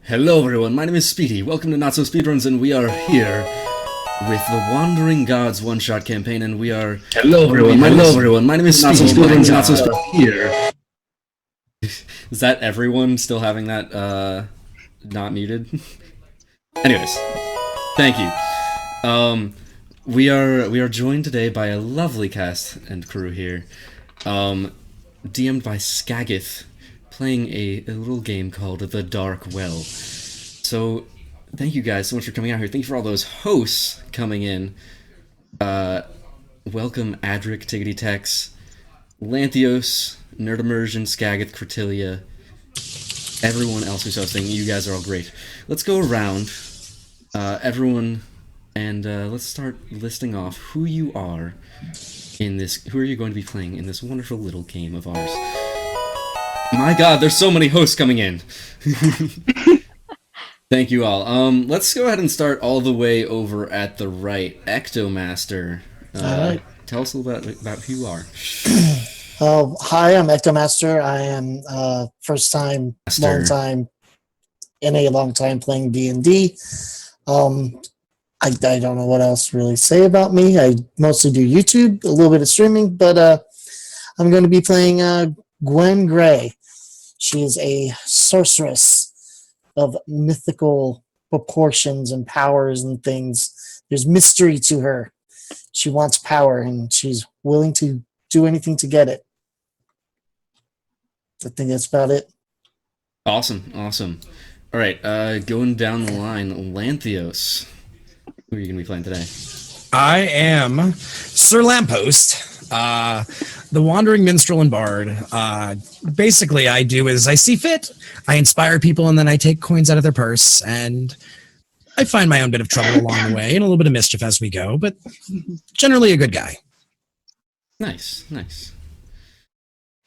Hello everyone, my name is Speedy. Welcome to Not So Speedruns, and we are here with the Wandering Gods one-shot campaign, and we are... Hello everyone, my name is Speedy. Welcome to Not So Speedruns here. Is that everyone still having that, not muted? Anyways, thank you. We are joined today by a lovely cast and crew here, DM'd by Skaggeth, playing a little game called The Dark Well. So, thank you guys so much for coming out here. Thank you for all those hosts coming in. Welcome Adric, Tiggity Tex, Lanthios, Nerd Immersion, Skaggeth, Cortilia, everyone else who's hosting. You guys are all great. Let's go around, everyone, and let's start listing off who you are in this. Who are you going to be playing in this wonderful little game of ours? My God, there's so many hosts coming in. Thank you all. Let's go ahead and start all the way over at the right. Ectomaster. Alright. Tell us a little bit about who you are. Hi, I'm Ectomaster. I am first time, long time playing D&D. I don't know what else to really say about me. I mostly do YouTube, a little bit of streaming, but I'm going to be playing Gwen Gray. She is a sorceress of mythical proportions and powers and things. There's mystery to her. She wants power, and she's willing to do anything to get it. I think that's about it. Awesome. All right, going down the line, Lanthios. Who are you going to be playing today? I am Sir Lamppost, the wandering minstrel and bard. Basically, I do as I see fit. I inspire people, and then I take coins out of their purse, and I find my own bit of trouble along the way, and a little bit of mischief as we go, but generally a good guy. Nice.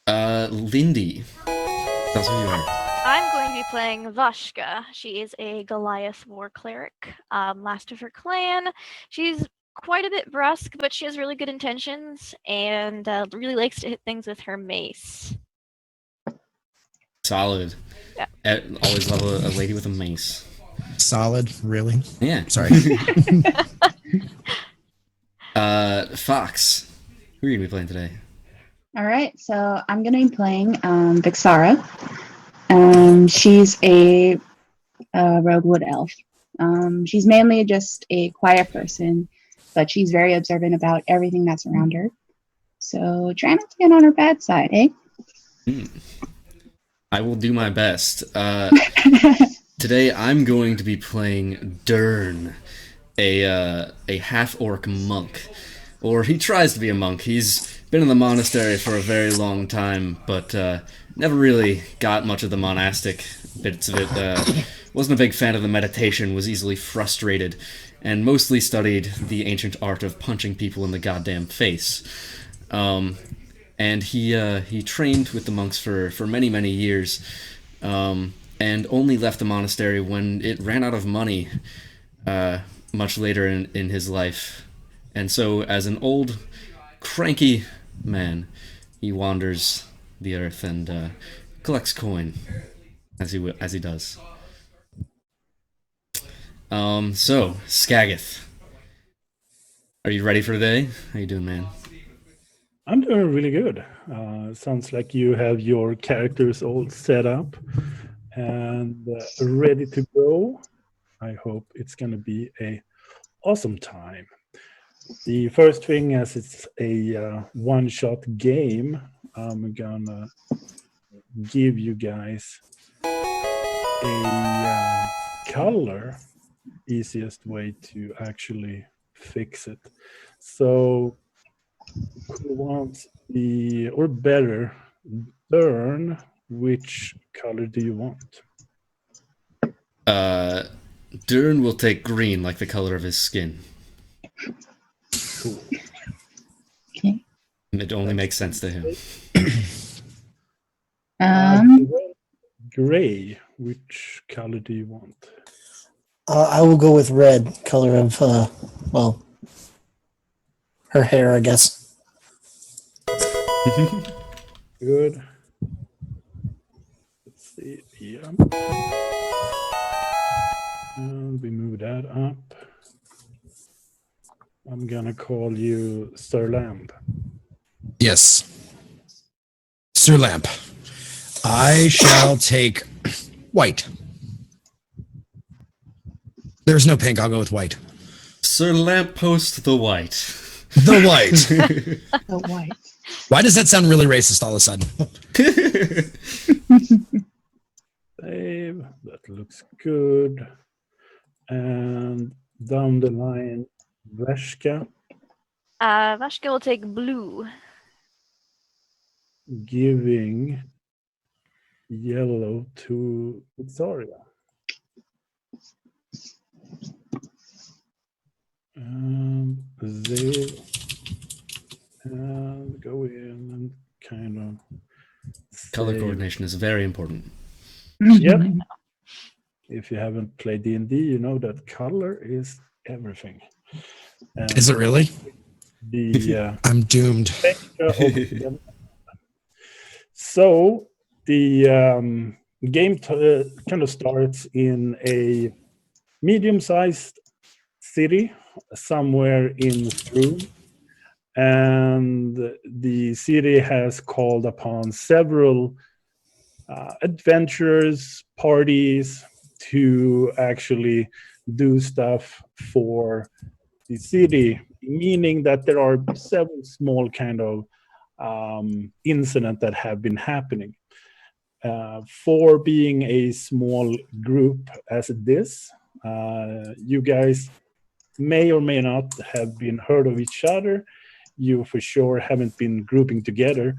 Lindy. Tell us who you are. I'm going to be playing Vashka. She is a Goliath war cleric, last of her clan. She's quite a bit brusque, but she has really good intentions and really likes to hit things with her mace. Solid. Yeah. Always love a lady with a mace. Solid, really? Yeah. Sorry. Fox. Who are you going to be playing today? All right, so I'm going to be playing Vixara. She's a roguewood elf. She's mainly just a quiet person, but she's very observant about everything that's around her. So try not to get on her bad side, eh? I will do my best. Today I'm going to be playing Dern, a half-orc monk. Or he tries to be a monk. He's been in the monastery for a very long time, but never really got much of the monastic bits of it. Wasn't a big fan of the meditation, was easily frustrated, and mostly studied the ancient art of punching people in the goddamn face. And he trained with the monks for many years, and only left the monastery when it ran out of money much later in his life. And so, as an old, cranky man, he wanders the earth and collects coin, as he does. So, Skaggeth, are you ready for today? How you doing, man? I'm doing really good. Sounds like you have your characters all set up and ready to go. I hope it's going to be a awesome time. The first thing, as it's a one-shot game, I'm gonna give you guys a color. Easiest way to actually fix it. So, who wants or better, Dern, which color do you want? Dern will take green, like the color of his skin. Cool. Okay. It only makes sense to him. Gray, which color do you want? I will go with red, color of, her hair, I guess. Good. Let's see here. And we move that up. I'm gonna call you Sir Lamb. Yes. Sir Lamp. I shall take white. There's no pink. I'll go with white. Sir Lamppost the White. The white. The white. Why does that sound really racist all of a sudden? Save. That looks good. And down the line, Veshka, Vashka will take blue. giving yellow to Victoria. And they and go in and kind of Color save. coordination is very important. Yep. If you haven't played D&D, you know that color is everything. And Is it really? the I'm doomed. So the game kind of starts in a medium-sized city somewhere in Thrun, and the city has called upon several adventurers, parties to actually do stuff for the city, meaning that there are several small kind of incidents that have been happening. For being a small group as this, you guys may or may not have been heard of each other. You for sure haven't been grouping together.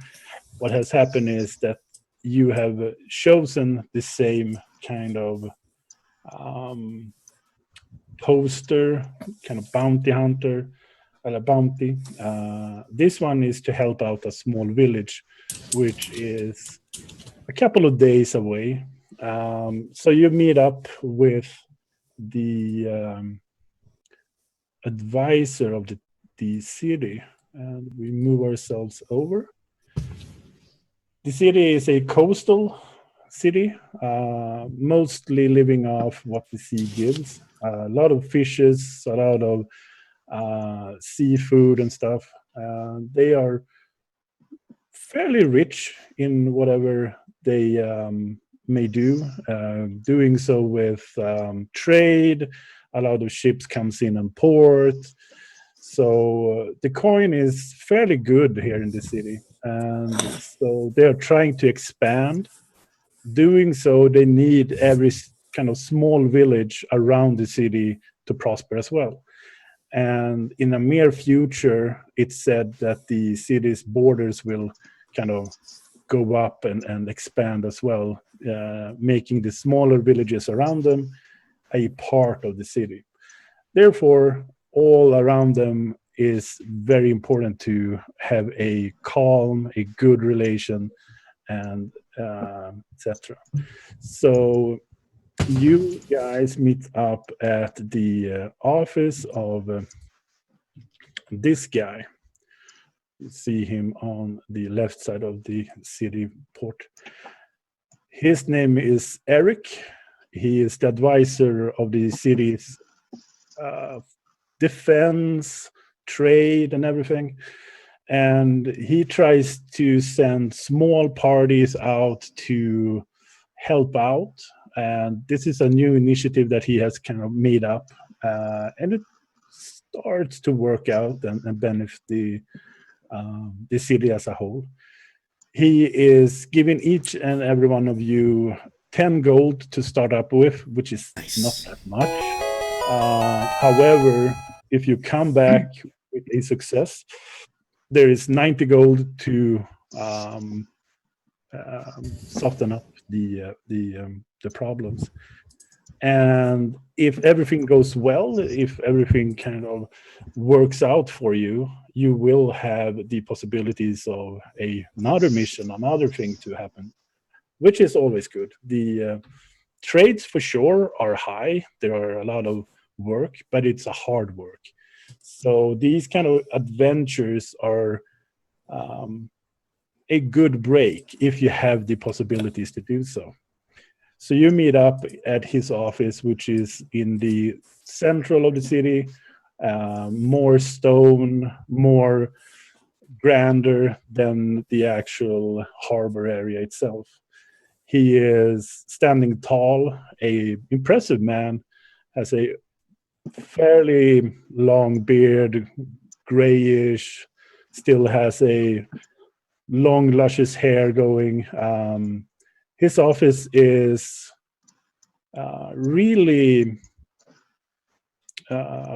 What has happened is that you have chosen the same kind of poster, kind of bounty hunter, a bounty. This one is to help out a small village, which is a couple of days away. So you meet up with the advisor of the city, and we move ourselves over. The city is a coastal city, mostly living off what the sea gives. A lot of fishes, a lot of seafood and stuff. They are fairly rich in whatever they may do, doing so with trade. A lot of ships comes in and port. So the coin is fairly good here in the city. And so they're trying to expand. Doing so, they need every kind of small village around the city to prosper as well. And in the near future, it's said that the city's borders will kind of go up and expand as well, making the smaller villages around them a part of the city. Therefore, all around them is very important to have a calm, a good relation, and etc. So you guys meet up at the office of this guy. You see him on the left side of the city port. His name is Eric. He is the advisor of the city's defense, trade, and everything. And he tries to send small parties out to help out. And this is a new initiative that he has kind of made up. And it starts to work out and benefit the city as a whole. He is giving each and every one of you 10 gold to start up with, which is not that much. However, if you come back with a success, there is 90 gold to soften up the problems. And if everything goes well, if everything kind of works out for you, you will have the possibilities of another mission, another thing to happen, which is always good. The trades for sure are high. There are a lot of work, but it's a hard work. So these kind of adventures are a good break if you have the possibilities to do so. So you meet up at his office, which is in the central of the city, more stone, more grander than the actual harbor area itself. He is standing tall, a impressive man, has a fairly long beard, grayish, still has a long, luscious hair going. His office is really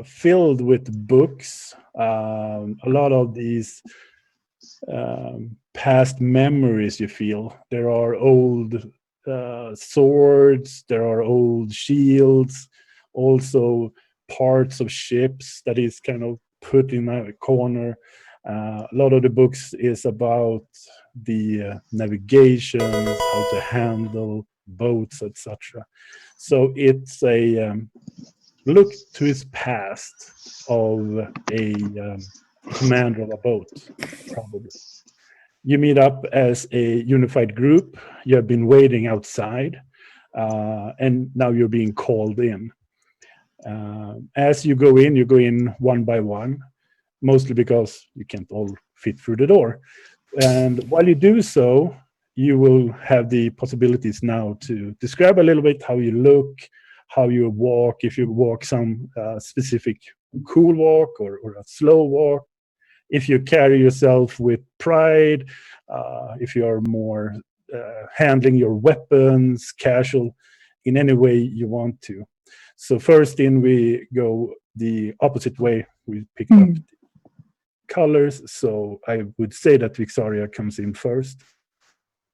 filled with books. A lot of these past memories you feel. There are old swords, there are old shields, also parts of ships that is kind of put in a corner. A lot of the books is about the navigation, how to handle boats, etc. So it's a look to his past of a commander of a boat, probably. You meet up as a unified group. You have been waiting outside, and now you're being called in. As you go in one by one, mostly because you can't all fit through the door. And while you do so, you will have the possibilities now to describe a little bit how you look, how you walk, if you walk some specific cool walk or a slow walk, if you carry yourself with pride, if you are more handling your weapons, casual, in any way you want to. So first in, we go the opposite way. We pick up the colors. So I would say that Vixaria comes in first.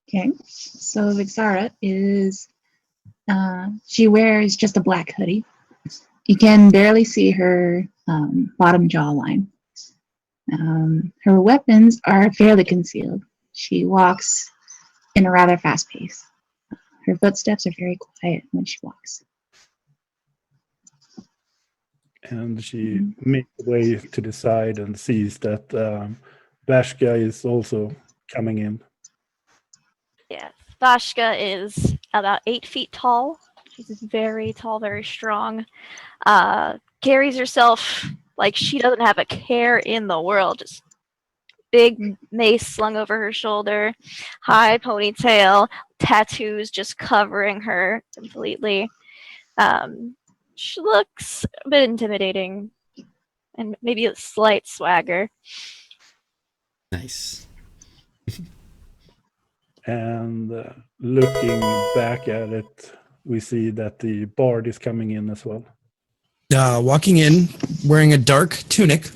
Okay, so Vixara is, she wears just a black hoodie. You can barely see her bottom jawline. Her weapons are fairly concealed. She walks in a rather fast pace. Her footsteps are very quiet when she walks. And she makes her way to the side and sees that Vashka is also coming in. Yes, Vashka is about 8 feet tall. She's very tall, very strong. Carries herself like she doesn't have a care in the world. Just big mace slung over her shoulder, high ponytail, tattoos just covering her completely. She looks a bit intimidating, and maybe a slight swagger. Nice. And looking back at it, we see that the bard is coming in as well. Walking in, wearing a dark tunic,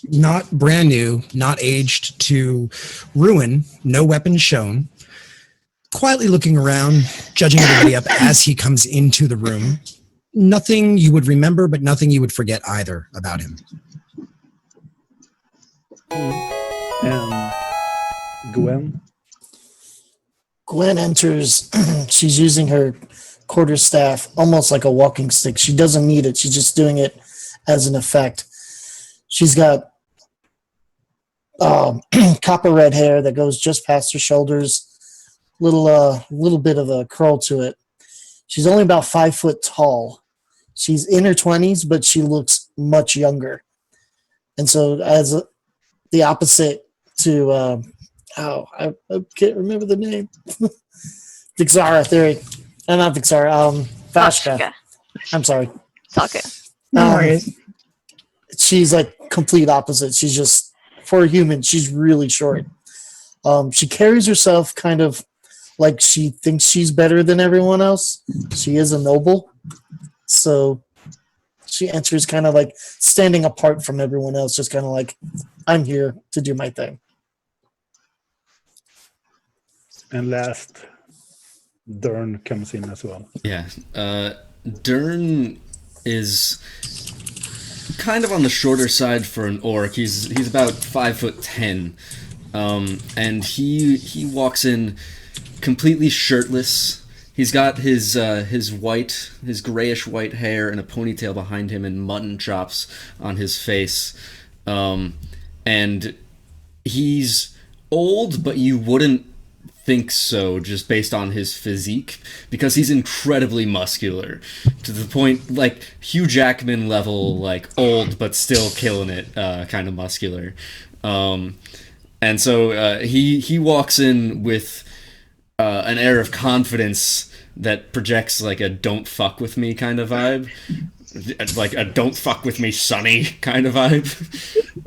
not brand new, not aged to ruin, no weapons shown. Quietly looking around, judging everybody up as he comes into the room. Nothing you would remember, but nothing you would forget either about him. And Gwen? Gwen enters. She's using her quarterstaff almost like a walking stick. She doesn't need it. She's just doing it as an effect. She's got copper red hair that goes just past her shoulders. Little bit of a curl to it. She's only about 5 foot tall. She's in her 20s, but she looks much younger. And so, as the opposite to I can't remember the name. Vixara, there. Not Vixara. Vashka. I'm sorry. It's okay. No worries. She's like complete opposite. She's just, for a human, she's really short. She carries herself kind of like she thinks she's better than everyone else. She is a noble. So she enters kind of like standing apart from everyone else, just kind of like, I'm here to do my thing. And last, Dern comes in as well. Yeah. Dern is kind of on the shorter side for an orc. He's about 5'10", and he walks in completely shirtless. He's got his grayish white hair and a ponytail behind him and mutton chops on his face, and he's old, but you wouldn't think so, just based on his physique, because he's incredibly muscular, to the point, like, Hugh Jackman level, like, old but still killing it, kind of muscular. Um, and so he walks in with an air of confidence that projects like a "don't fuck with me" kind of vibe, like a "don't fuck with me, Sonny" kind of vibe,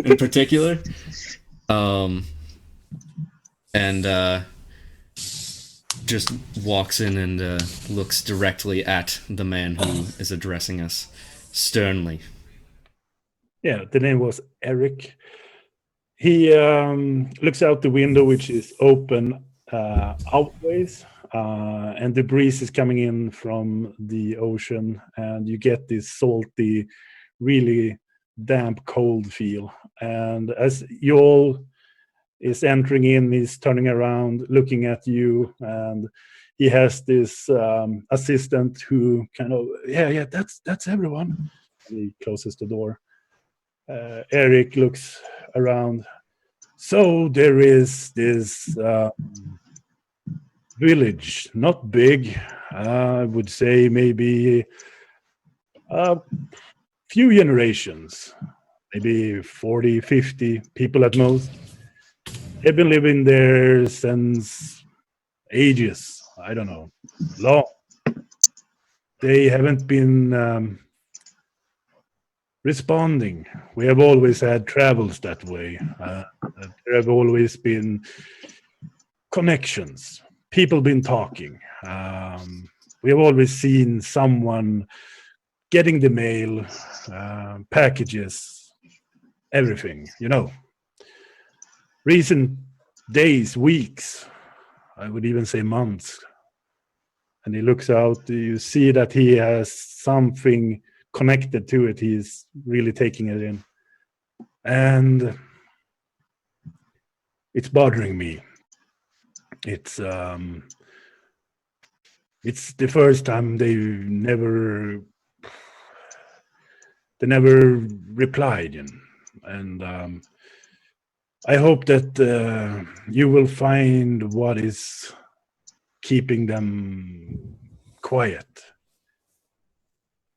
in particular. Um, and just walks in and looks directly at the man who is addressing us sternly. Yeah, the name was Eric. He looks out the window, which is open outways, and the breeze is coming in from the ocean, and you get this salty, really damp, cold feel. And as you all is entering in, he's turning around, looking at you, and he has this assistant who kind of, yeah, that's everyone. And he closes the door. Eric looks around. So there is this village, not big. I would say maybe a few generations, maybe 40, 50 people at most. They've been living there since ages. I don't know, long. They haven't been responding. We have always had travels that way. There have always been connections. People been talking. We have always seen someone getting the mail, packages, everything. Recent days, weeks, I would even say months. And he looks out. You see that he has something connected to it. He's really taking it in, and it's bothering me. It's the first time they never replied, and I hope that you will find what is keeping them quiet.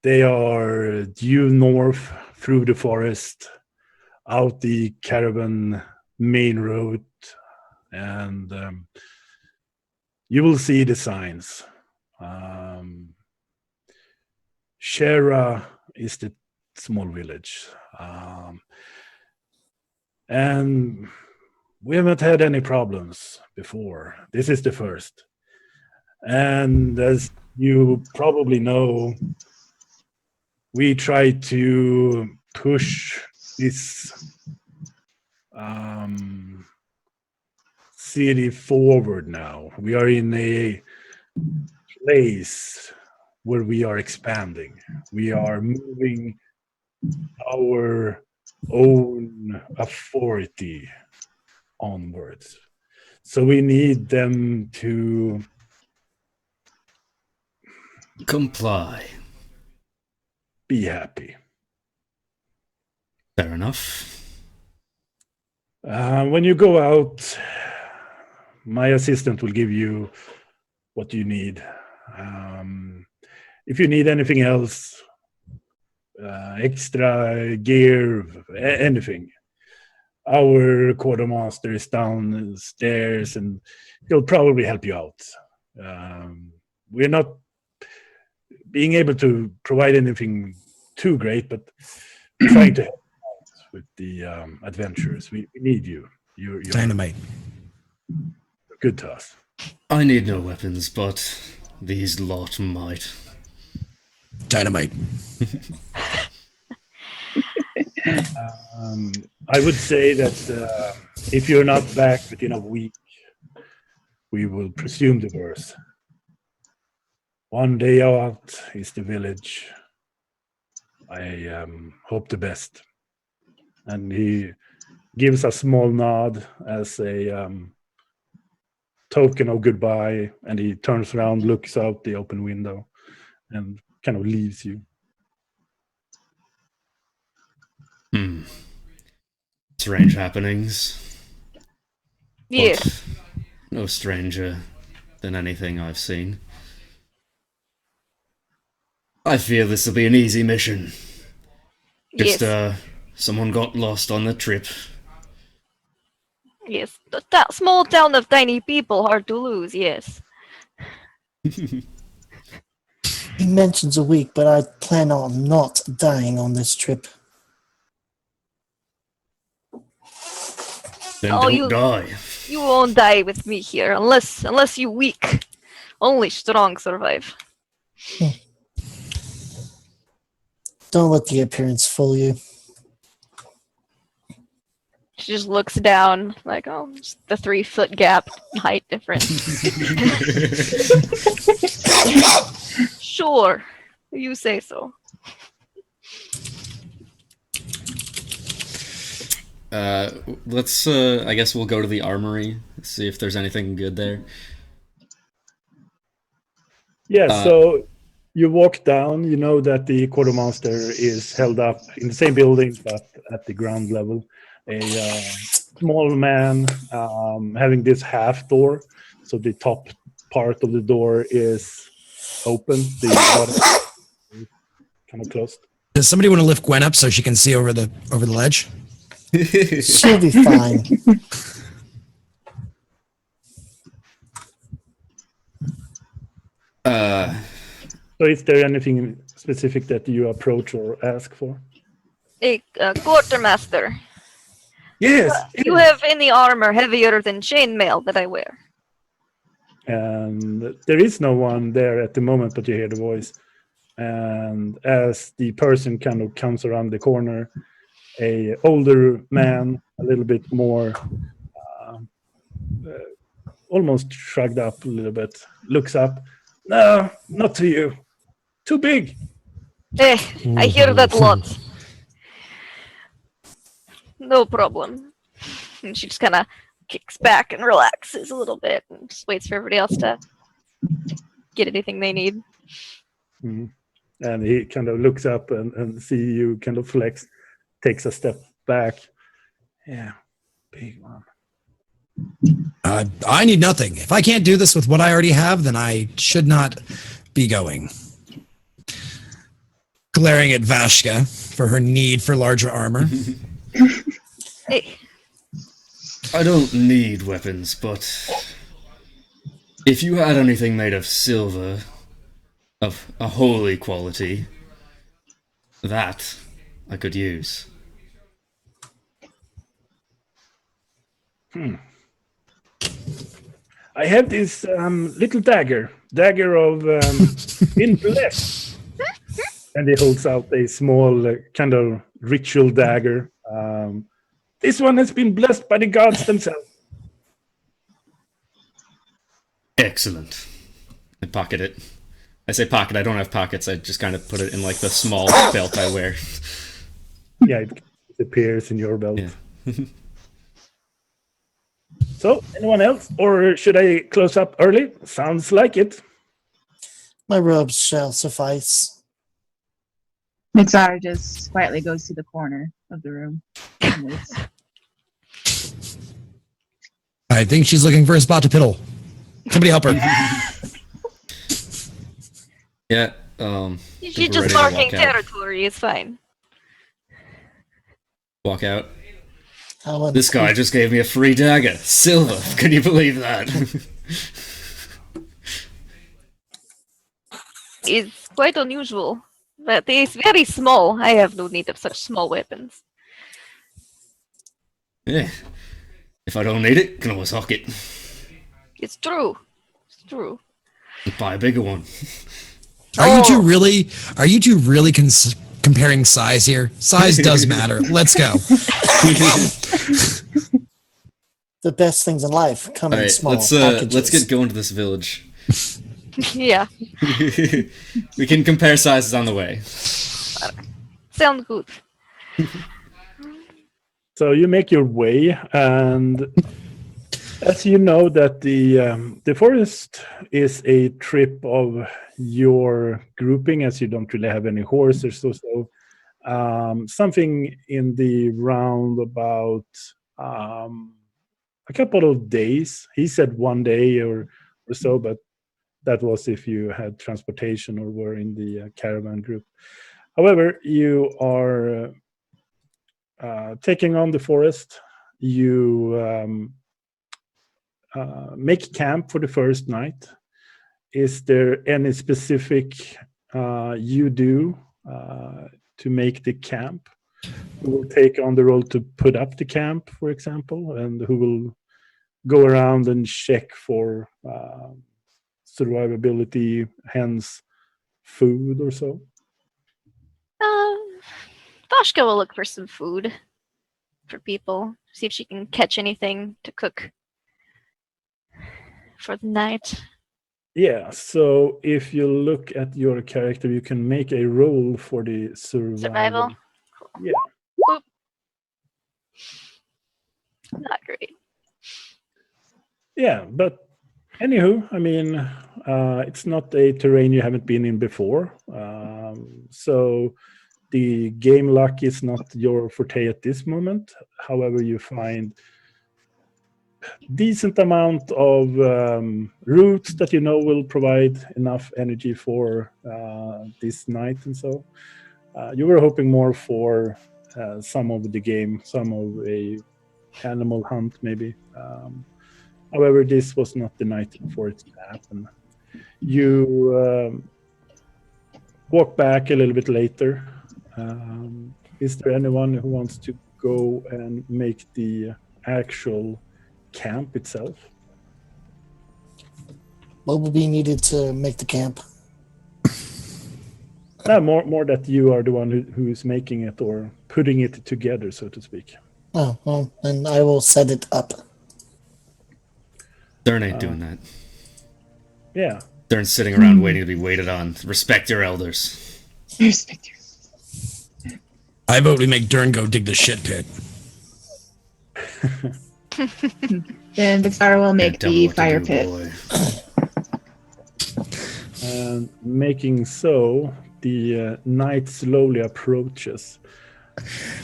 They are due north through the forest, out the caravan main road, and you will see the signs. Shera is the small village. And we haven't had any problems before. This is the first. And as you probably know, we try to push this city forward now. We are in a place where we are expanding. We are moving our own authority onwards. So we need them to comply. Be happy. Fair enough. When you go out, my assistant will give you what you need. If you need anything else, extra gear, anything, our quartermaster is downstairs and he'll probably help you out. We're not being able to provide anything too great, but we're trying to help out with the adventures. We need you. You're Dynamite. good to us. I need no weapons, but these lot might. Dynamite. I would say that if you're not back within a week, we will presume the worst. One day out is the village. I hope the best. And he gives a small nod as a token of goodbye, and he turns around, looks out the open window, and kind of leaves you. Strange happenings. Yeah. But no stranger than anything I've seen. I fear this will be an easy mission. Just, Yes, someone got lost on the trip. yes. That small town of tiny people, hard to lose, yes. He mentions a week, but I plan on not dying on this trip. Then Oh, don't die. You won't die with me here, unless you weak. Only strong survive. Don't let the appearance fool you. She just looks down, like, oh, just the 3-foot gap height difference. Sure, you say so. Let's, I guess we'll go to the armory, see if there's anything good there. Yeah, so you walk down, you know that the quartermaster is held up in the same building, but at the ground level. A small man having this half door, so the top part of the door is open, the bottom is kind of closed. Does somebody want to lift Gwen up so she can see over the ledge? She'll be fine. So is there anything specific that you approach or ask for? Hey, quartermaster, Yes. you have any armor heavier than chainmail that I wear? And there is no one there at the moment, but you hear the voice. And as the person kind of comes around the corner, a older man, a little bit more, almost shrugged up a little bit, looks up. No, not to you. Too big. Eh, I hear that lot. No problem. And she just kind of kicks back and relaxes a little bit and just waits for everybody else to get anything they need. Mm-hmm. And he kind of looks up and see you kind of flex, takes a step back. Yeah, big one. I need nothing. If I can't do this with what I already have, then I should not be going. Glaring at Vashka for her need for larger armor. Hey, I don't need weapons, but if you had anything made of silver, of a holy quality, that I could use. I have this little dagger of in blessed. And he holds out a small kind of ritual dagger. This one has been blessed by the gods themselves. Excellent. I pocket it. I say pocket, I don't have pockets, I just kind of put it in like the small belt I wear. Yeah, it appears in your belt. Yeah. So, anyone else? Or should I close up early? Sounds like it. My robes shall suffice. Mixar just quietly goes to the corner of the room. And waits. I think she's looking for a spot to piddle. Somebody help her. Yeah, she's we're just ready to marking walk out. territory, it's fine. Walk out. How This guy just gave me a free dagger. Silver. Can you believe that? It's quite unusual, but it's very small. I have no need of such small weapons. Yeah. If I don't need it, can always hock it. It's true. It's true. Buy a bigger one. Are you two really comparing size here? Size does matter. Let's go. the best things in life come in Alright, small let's packages. get going to this village. Yeah, We can compare sizes on the way. sound good. So you make your way, and as you know that the forest is a trip of your grouping, as you don't really have any horses or so. Something in the round about a a couple of days. He said 1 day or so, but that was if you had transportation or were in the caravan group. However, you are taking on the forest. You make camp for the first night. Is there any specific you do to make the camp? Who will take on the role to put up the camp, for example, and who will go around and check for survivability, hence food or so? Vashka will look for some food for people. See if she can catch anything to cook for the night. Yeah, so if you look at your character, you can make a roll for the survival. Cool. Yeah. Boop. Not great. Yeah, but anywho, I mean, it's not a terrain you haven't been in before. So the game luck is not your forte at this moment. However, you find decent amount of routes that you know will provide enough energy for this night and so. You were hoping more for some of the game, some of a animal hunt maybe. However, this was not the night for it to happen. You walk back a little bit later. Is there anyone who wants to go and make the actual camp itself? What will be needed to make the camp? More that you are the one who's making it or putting it together, so to speak. Oh, well, then I will set it up. Dern ain't doing that. Yeah. Dern's sitting around waiting to be waited on. Respect your elders. Respect. I vote we make Dern go dig the shit pit. Then Vixara will make Can't tell me the what to fire do, pit. boy. And making so, the night slowly approaches.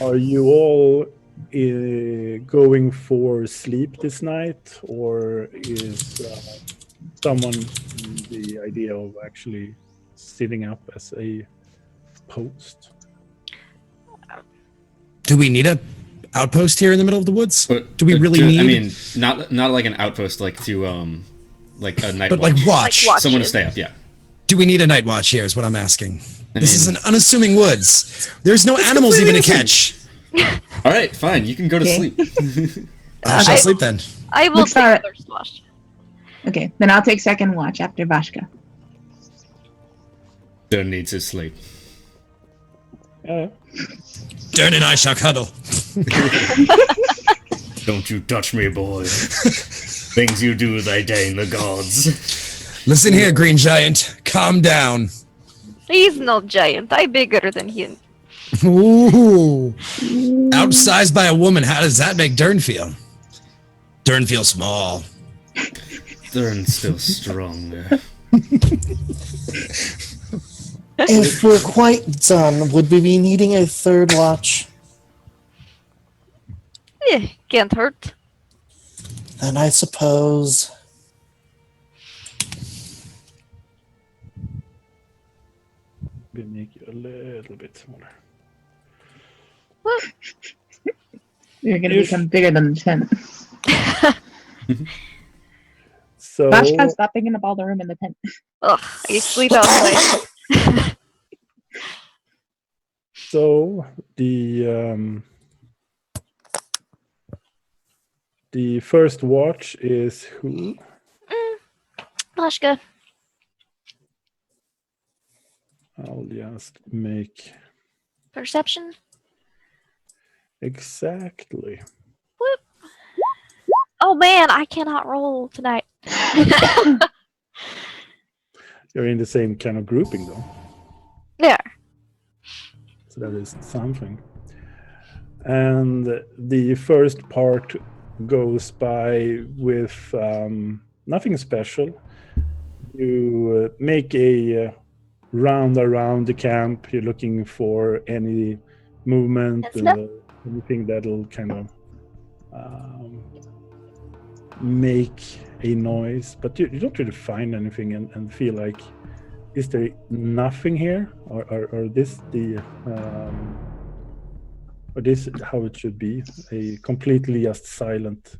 Are you all going for sleep this night, or is someone the idea of actually sitting up as a post? Do we need a outpost here in the middle of the woods? But, Do we really need? I mean, not like an outpost, like to like a night but watch. like watch. Like watch. Someone to stay up. Yeah. Do we need a night watch here? Is what I'm asking. This is mean- an unassuming woods. There's no animals even to catch. All right, fine. You can go to Okay. sleep. I shall sleep then. I will Vixara- take first watch. Okay, then I'll take second watch after Vashka. Dern needs his sleep. Yeah. Dern and I shall cuddle. Don't you touch me, boy. Things you do, they dang the gods. Listen here, Green Giant. Calm down. He's no giant. I'm bigger than him. Ooh. Outsized by a woman. How does that make Dern feel? Dern feels small. Dern's still strong. If we're quite done, would we be needing a third watch? Can't hurt. And I suppose We make you a little bit smaller. You're going to Yes. become bigger than the tent. So Vashka's not big enough all the room in the tent. Ugh, I sleep outside. So the first watch is who? Vashka. I'll just make Perception. exactly. Whoop. Oh man, I cannot roll tonight. You're in the same kind of grouping though, There. so that is something. And the first part goes by with nothing special. You make a round around the camp. You're looking for any movement, Yes, no. anything that'll kind of make a noise, but you don't really find anything and feel like, is there nothing here, or this the or this how it should be, a completely just silent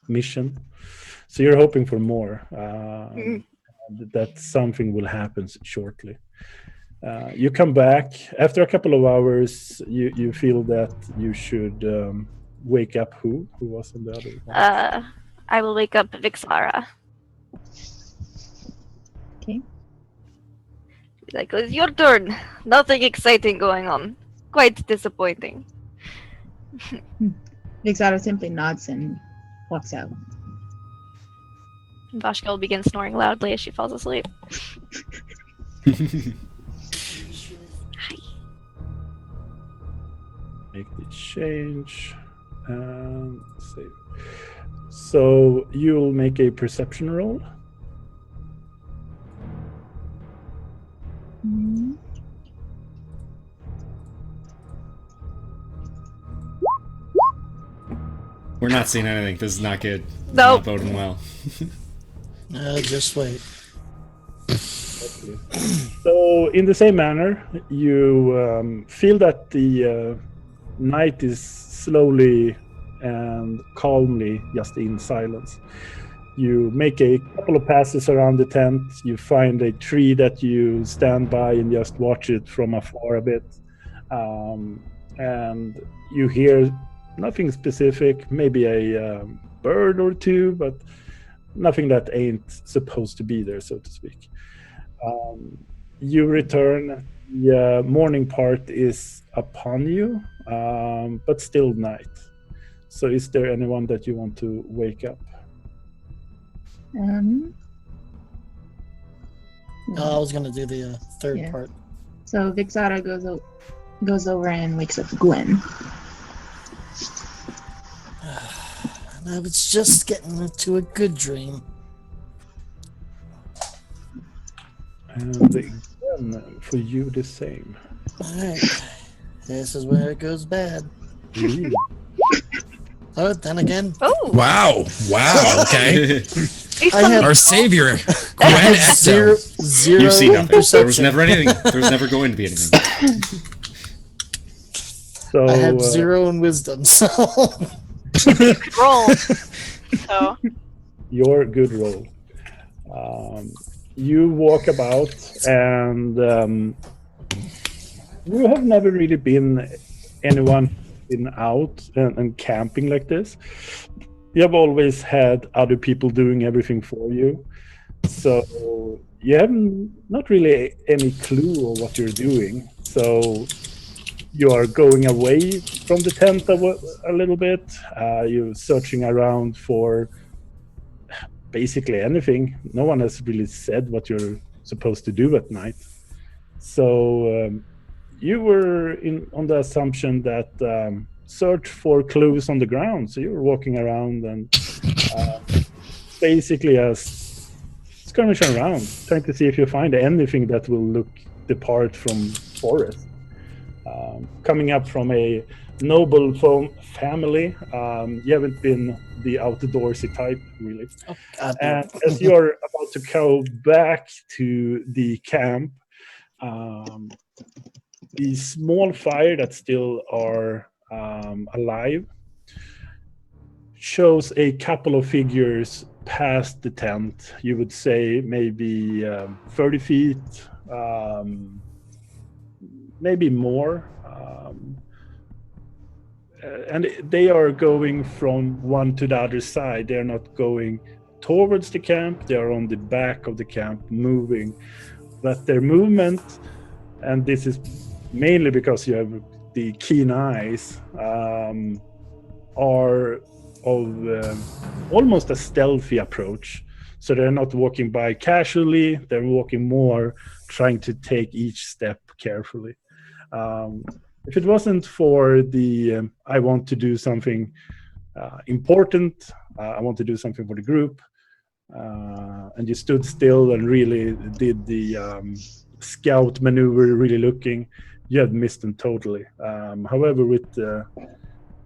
mission. So you're hoping for more, that something will happen shortly. You come back after a couple of hours. You feel that you should wake up. Who was on the other one? I will wake up Vixara. Okay. Like, it's your turn. Nothing exciting going on. Quite disappointing. Vixara simply nods and walks out. Vashka will begin snoring loudly as she falls asleep. Hi. Make the change and save. So you'll make a perception roll. Mhm. We're not seeing anything. This is not good. This is Nope. not boding well. Just wait. So in the same manner, you feel that the night is slowly and calmly just in silence. You make a couple of passes around the tent. You find a tree that you stand by and just watch it from afar a bit. And you hear nothing specific, maybe a bird or two, but nothing that ain't supposed to be there, so to speak. You return. The morning part is upon you, but still night. So is there anyone that you want to wake up? I was gonna do the third Yeah. part. So Vixara goes over and wakes up Gwen. And I was just getting into a good dream. And again, for you the same. Alright. This is where it goes bad. Really? Oh, then again, Oh! Wow. Okay. I have, Our savior, I Gwen have Ecto. zero You see nothing. There was perception. never anything. There was never going to be anything. So I have 0 in wisdom, so Roll. So, your good roll. You walk about, and you have never really been anyone been out and camping like this. You have always had other people doing everything for you, so you have not really any clue of what you're doing. So you are going away from the tent a little bit. You're searching around for basically anything. No one has really said what you're supposed to do at night. So you were on the assumption that search for clues on the ground. So you were walking around and basically skirmishing around, trying to see if you find anything that will depart from forest. Coming up from a noble family, you haven't been the outdoorsy type, really. oh, God, And as you're about to go back to the camp, the small fire that still are alive shows a couple of figures past the tent. You would say maybe 30 feet, maybe more. And they are going from one to the other side. They're not going towards the camp. They are on the back of the camp moving. But their movement, and this is mainly because you have the keen eyes, are of almost a stealthy approach. So they're not walking by casually. They're walking more, trying to take each step carefully. If it wasn't for the I want to do something important, I want to do something for the group, and you stood still and really did the scout maneuver, really looking, you had missed them totally. However, with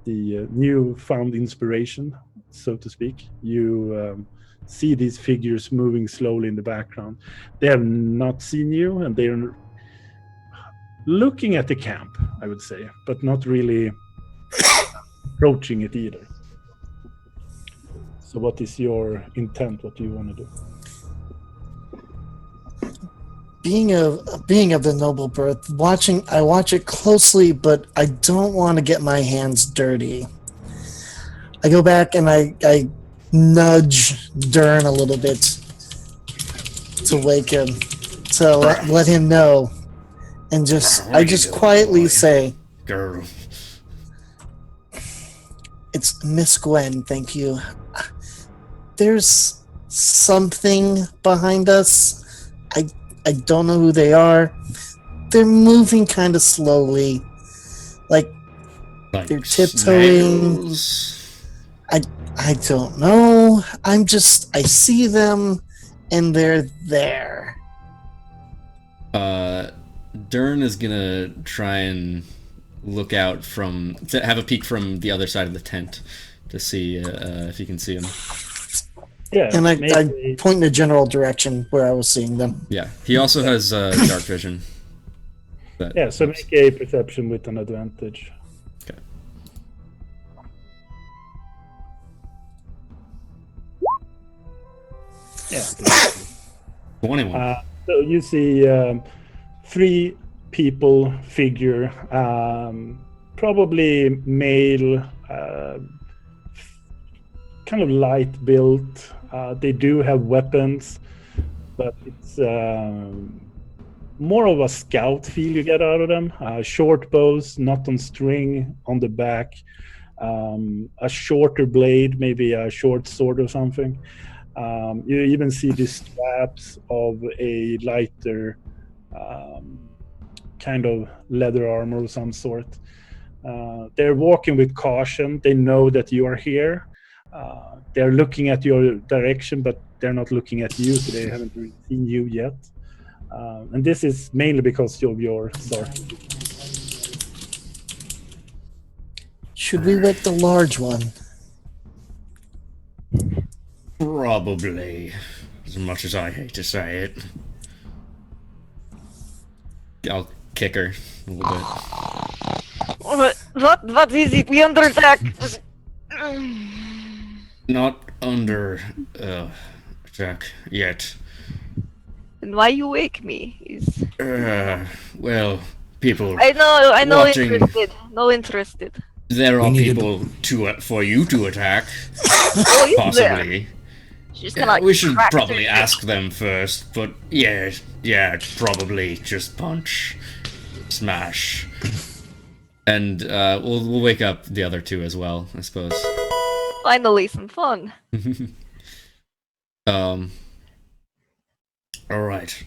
new found inspiration, so to speak. You see these figures moving slowly in the background. They have not seen you, and they're looking at the camp, I would say, but not really approaching it either. So what is your intent? What do you want to do? Being of the noble birth, I watch it closely, but I don't want to get my hands dirty. I go back and I nudge Dern a little bit to wake him, to let him know, and I just quietly say, Girl. "It's Miss Gwen, thank you. There's something behind us. I don't know who they are. They're moving kind of slowly, like they're tiptoeing. Snails? I don't know. I see them, and they're there." Dern is gonna try and look out to have a peek from the other side of the tent to see if he can see him. Yeah, And I point in the general direction where I was seeing them. Yeah, he also has dark vision. Yeah, so make a perception with an advantage. Okay. Yeah. 21. So you see 3 people figure, probably male, kind of light built. They do have weapons, but it's more of a scout feel you get out of them. Short bows, not on string, on the back. A shorter blade, maybe a short sword or something. You even see the straps of a lighter kind of leather armor of some sort. They're walking with caution. They know that you are here. They're looking at your direction, but they're not looking at you, so they haven't really seen you yet. And this is mainly because of your dark. Should we wake the large one? Probably. As much as I hate to say it. I'll kick her a little bit. What is it? We under attack. Not under attack yet. And why you wake me is... Well, people. I know, watching. interested. No interested. There are people for you to attack. Oh, is Possibly. She's gonna, like, We should crack probably their- ask them first, but yeah, probably just punch, smash, and we'll wake up the other 2 as well, I suppose. Finally, some fun. All right.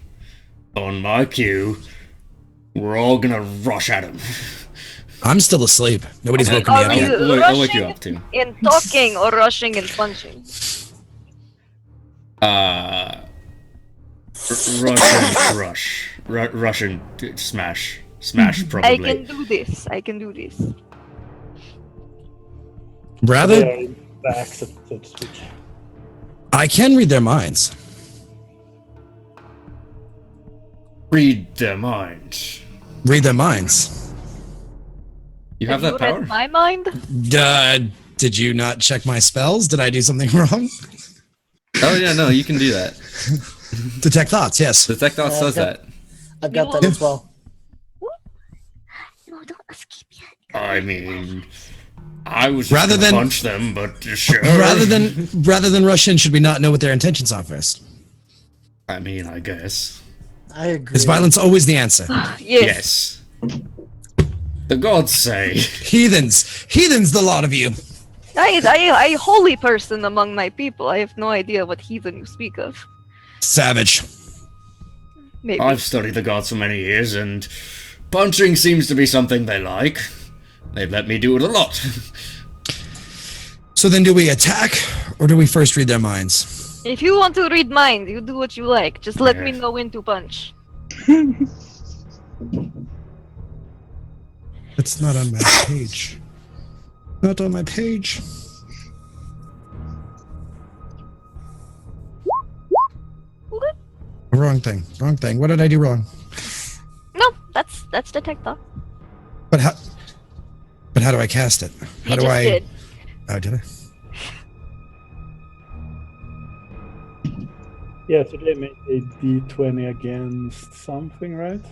On my cue, we're all gonna rush at him. I'm still asleep. Nobody's woken me Are up you yet. I'll wake you up too. in talking or rushing and punching? Russian, smash, probably. I can do this. Rather, They are in back, so to speak. I can read their minds. Read their minds. Read their minds. You have you that power? read my mind? Did you not check my spells? Did I do something wrong? Oh yeah, no, you can do that. Detect thoughts, yes. Detect Thoughts does that. I've got that as well. No, don't escape yet. I mean, I was just Rather gonna than- punch them, but sure. Rather than rush in, should we not know what their intentions are first? I mean, I guess. I agree. Is violence always the answer? Yes. The gods say. Heathens, the lot of you. I holy person among my people. I have no idea what heathen you speak of. Savage. Maybe. I've studied the gods for many years, and punching seems to be something they like. They've let me do it a lot. So then do we attack, or do we first read their minds? If you want to read mind, you do what you like. Just let me Yeah. know when to punch. It's not on my page. Not on my page. What? Wrong thing. Wrong thing. What did I do wrong? No, that's detector. But how do I cast it? How You do just I? did. Oh, did I? Yeah, so they make a d20 against something, right?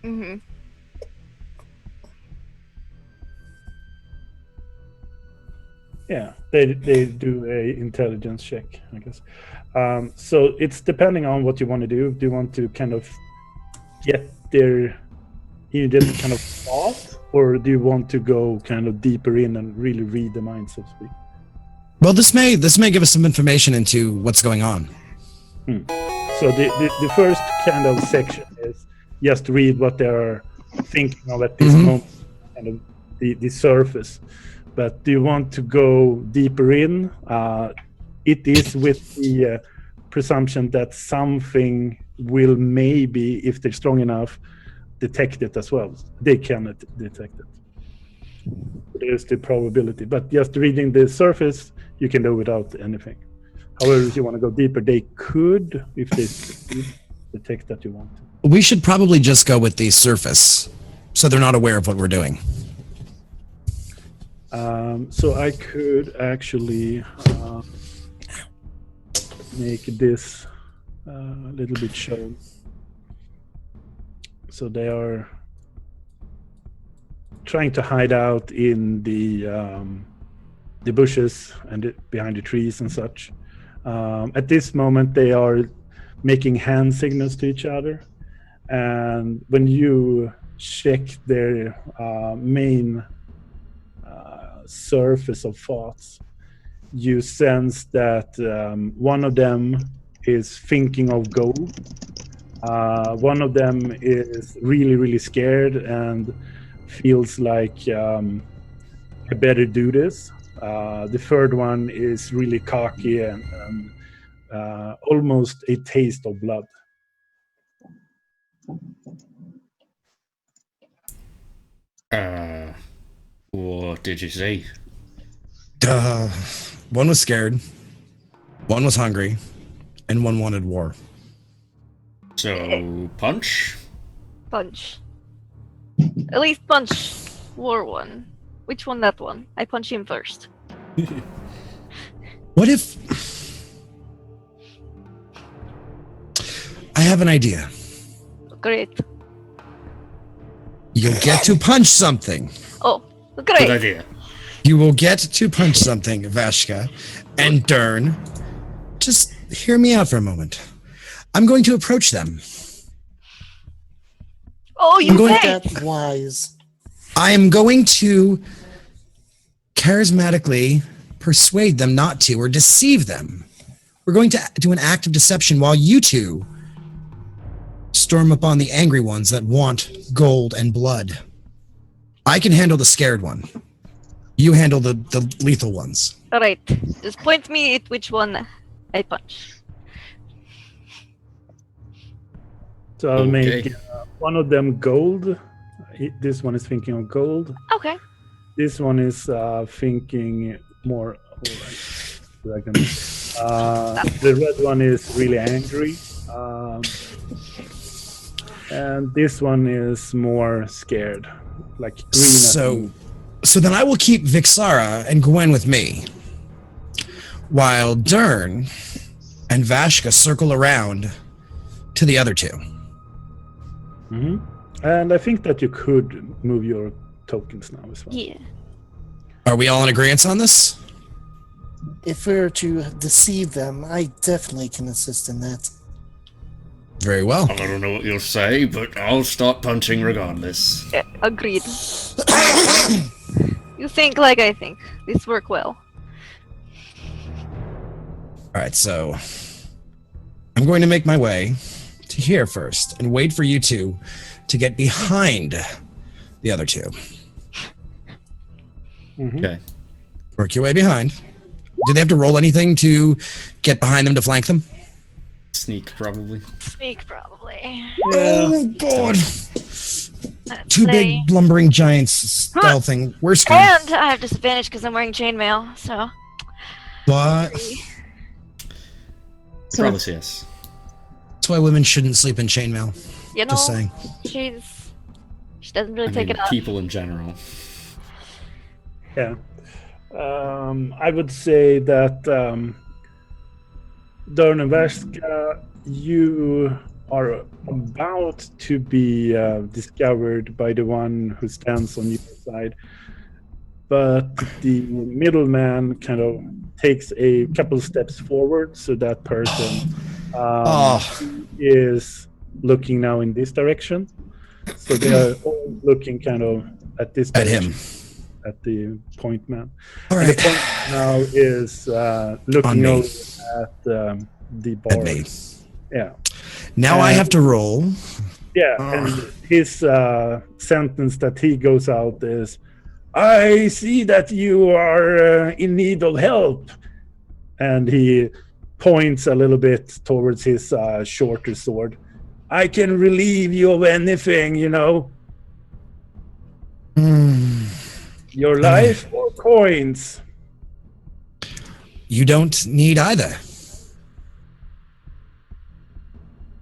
Mm-hmm. Yeah, they do a intelligence check, I guess. So it's depending on what you want to do. Do you want to kind of get their immediate kind of thought, or do you want to go kind of deeper in and really read the mind, so to speak? Well, this may give us some information into what's going on. So the first kind of section is just read what they're thinking of at this moment, kind of the surface. But do you want to go deeper in? It is with the presumption that something will maybe, if they're strong enough, detect it as well. They cannot detect it. There's the probability. But just reading the surface, you can do without anything. However, if you want to go deeper, they could, if they detect that you want to. We should probably just go with the surface, so they're not aware of what we're doing. So I could actually make this a little bit shown. So they are trying to hide out in the bushes and behind the trees and such. At this moment, they are making hand signals to each other. And when you check their main surface of thoughts, you sense that one of them is thinking of gold. One of them is really, really scared and feels like I better do this. The third one is really cocky and almost a taste of blood. What did you say? One was scared, one was hungry, and one wanted war. So, punch? Punch. At least punch war one. Which one? That one. I punch him first. What if... I have an idea. Great. You'll get to punch something. Oh, Good great. idea. You will get to punch something, Vashka and Dern. Just hear me out for a moment. I'm going to approach them. Oh, you Make say? that wise. I am going to charismatically persuade them not to or deceive them. We're going to do an act of deception while you two storm upon the angry ones that want gold and blood. I can handle the scared one. You handle the lethal ones. Alright. Just point me at which one I punch. So I'll Okay. make one of them gold. This one is thinking of gold. Okay. This one is thinking more. Dragon. The red one is really angry. And this one is more scared, like green. So then I will keep Vixara and Gwen with me, while Dern and Vashka circle around to the other two. Mm-hmm. And I think that you could move your tokens now as well. Yeah. Are we all in agreement on this? If we were to deceive them, I definitely can assist in that. Very well. I don't know what you'll say, but I'll start punching regardless. Yeah, agreed. You think like I think. This work well. All right, so I'm going to make my way to here first and wait for you two to get behind the other two. Okay. Work your way behind. Do they have to roll anything to get behind them to flank them? Sneak, probably. Sneak, probably. Oh god! Let's Two say- big lumbering giants stealthing. We're screwed. And I have disadvantage because I'm wearing chainmail, so. What? So Probably say yes. That's why women shouldn't sleep in chainmail. You know, Just saying. she doesn't really I take mean, it up. people in general. Yeah. I would say that Dornevaska, you are about to be discovered by the one who stands on your side. But the middleman kind of takes a couple steps forward, so that person is looking now in this direction. So they are all looking kind of at this At direction. him. At the point man. All And right. the point now is looking me. over at the bar. At me. Yeah. Now I have to roll. Yeah. And his sentence that he goes out is, I see that you are in need of help. And he points a little bit towards his shorter sword. I can relieve you of anything, you know. Your life or coins? You don't need either.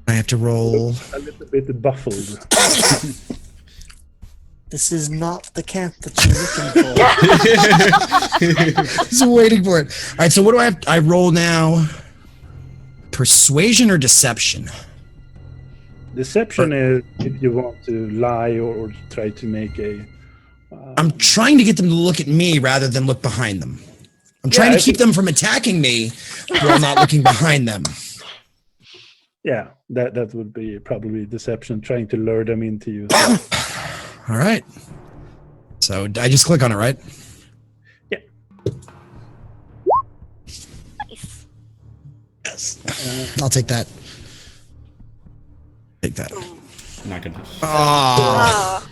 I have to roll. A little bit baffled. This is not the camp that you're looking for. Just waiting for it. All right, so what do I have? I roll now. Persuasion or deception? Deception is if you want to lie or try to make a. I'm trying to get them to look at me rather than look behind them. I'm trying to keep them from attacking me while not looking behind them. Yeah, that would be probably deception, trying to lure them into you. All right. So I just click on it, right? Yeah. Nice. Yes. I'll take that. Take that. Not gonna. Oh.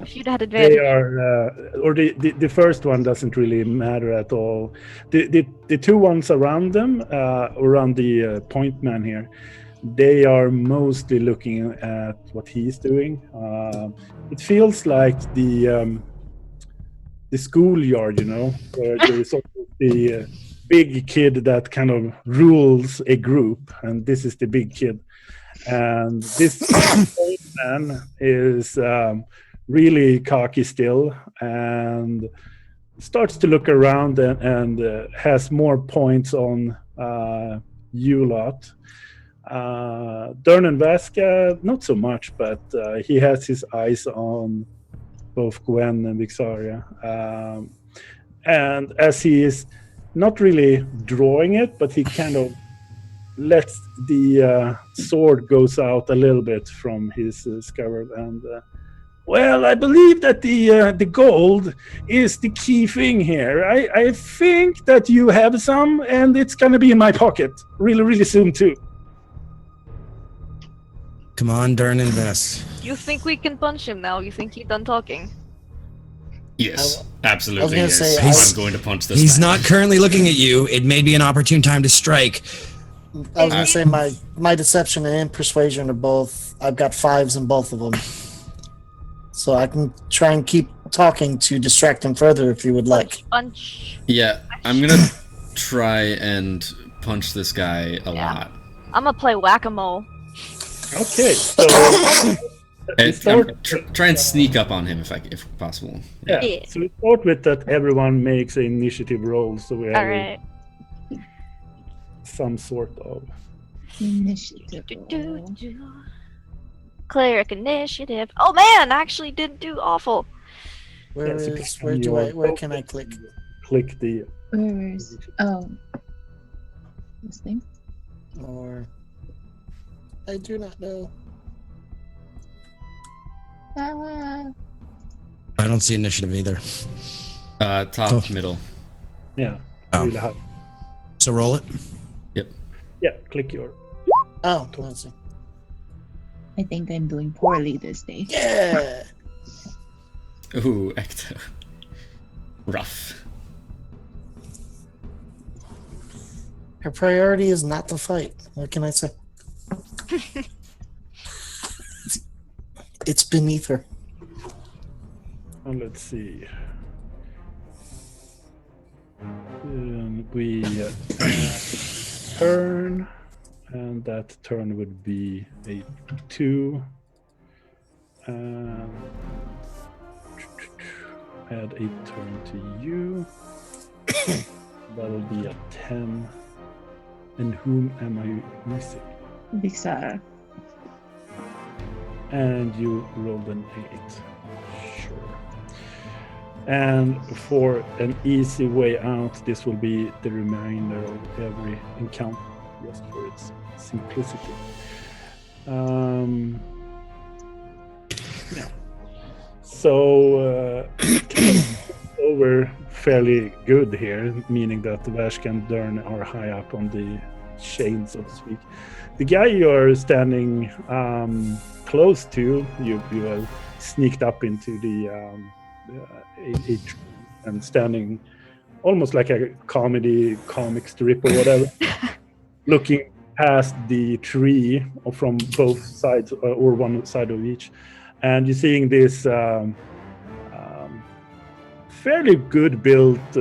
If you'd had They advantage. are, or the first one doesn't really matter at all. The two ones around them, around the point man here, they are mostly looking at what he's doing. It feels like the schoolyard, you know, where there is also the big kid that kind of rules a group, and this is the big kid. And this point man is really cocky still, and starts to look around and has more points on you lot. Durnan Vaska, not so much, but he has his eyes on both Gwen and Vixaria. And as he is not really drawing it, but he kind of lets the sword goes out a little bit from his scabbard. And well, I believe that the gold is the key thing here. I think that you have some, and it's gonna be in my pocket really, really soon too. Come on, Dern, invest. You think we can punch him now? You think he's done talking? Yes, I absolutely. was gonna Yes. say, I'm going to punch this. He's man. not currently looking at you. It may be an opportune time to strike. I was gonna say my deception and persuasion are both. I've got 5s in both of them, so I can try and keep talking to distract him further if you would like. Punch. Yeah, I'm gonna try and punch this guy a lot. I'm gonna play whack-a-mole. Okay, so And start- try and sneak up on him if possible. yeah. Yeah. So we start with that everyone makes an initiative roll, so we have Alright. some sort of. Initiative roll. Cleric initiative. Oh man, I actually did do awful. Where Yes, you is can where use do your I where can I click? Click the. Where is this thing? Or I do not know. Ah, I don't see initiative either. Top, Oh. middle. Yeah. Oh. Really hard. So roll it. Yeah. Click your. Oh, let's see. I think I'm doing poorly this day. Yeah. Ooh, Ecto. rough. Her priority is not to fight. What can I say? It's beneath her. And let's see. We turn, and that turn would be a 2. And add a turn to you. That'll be a 10. And whom am I missing? Vixara. And you rolled an 8. Sure. And for an easy way out, this will be the remainder of every encounter, just for its simplicity. Yeah. So, over fairly good here, meaning that Vashka and Dern are high up on the chain, so to speak. The guy you're standing close to, you have sneaked up into the a and standing almost like a comic strip or whatever, looking past the tree from both sides or one side of each, and you're seeing this fairly good built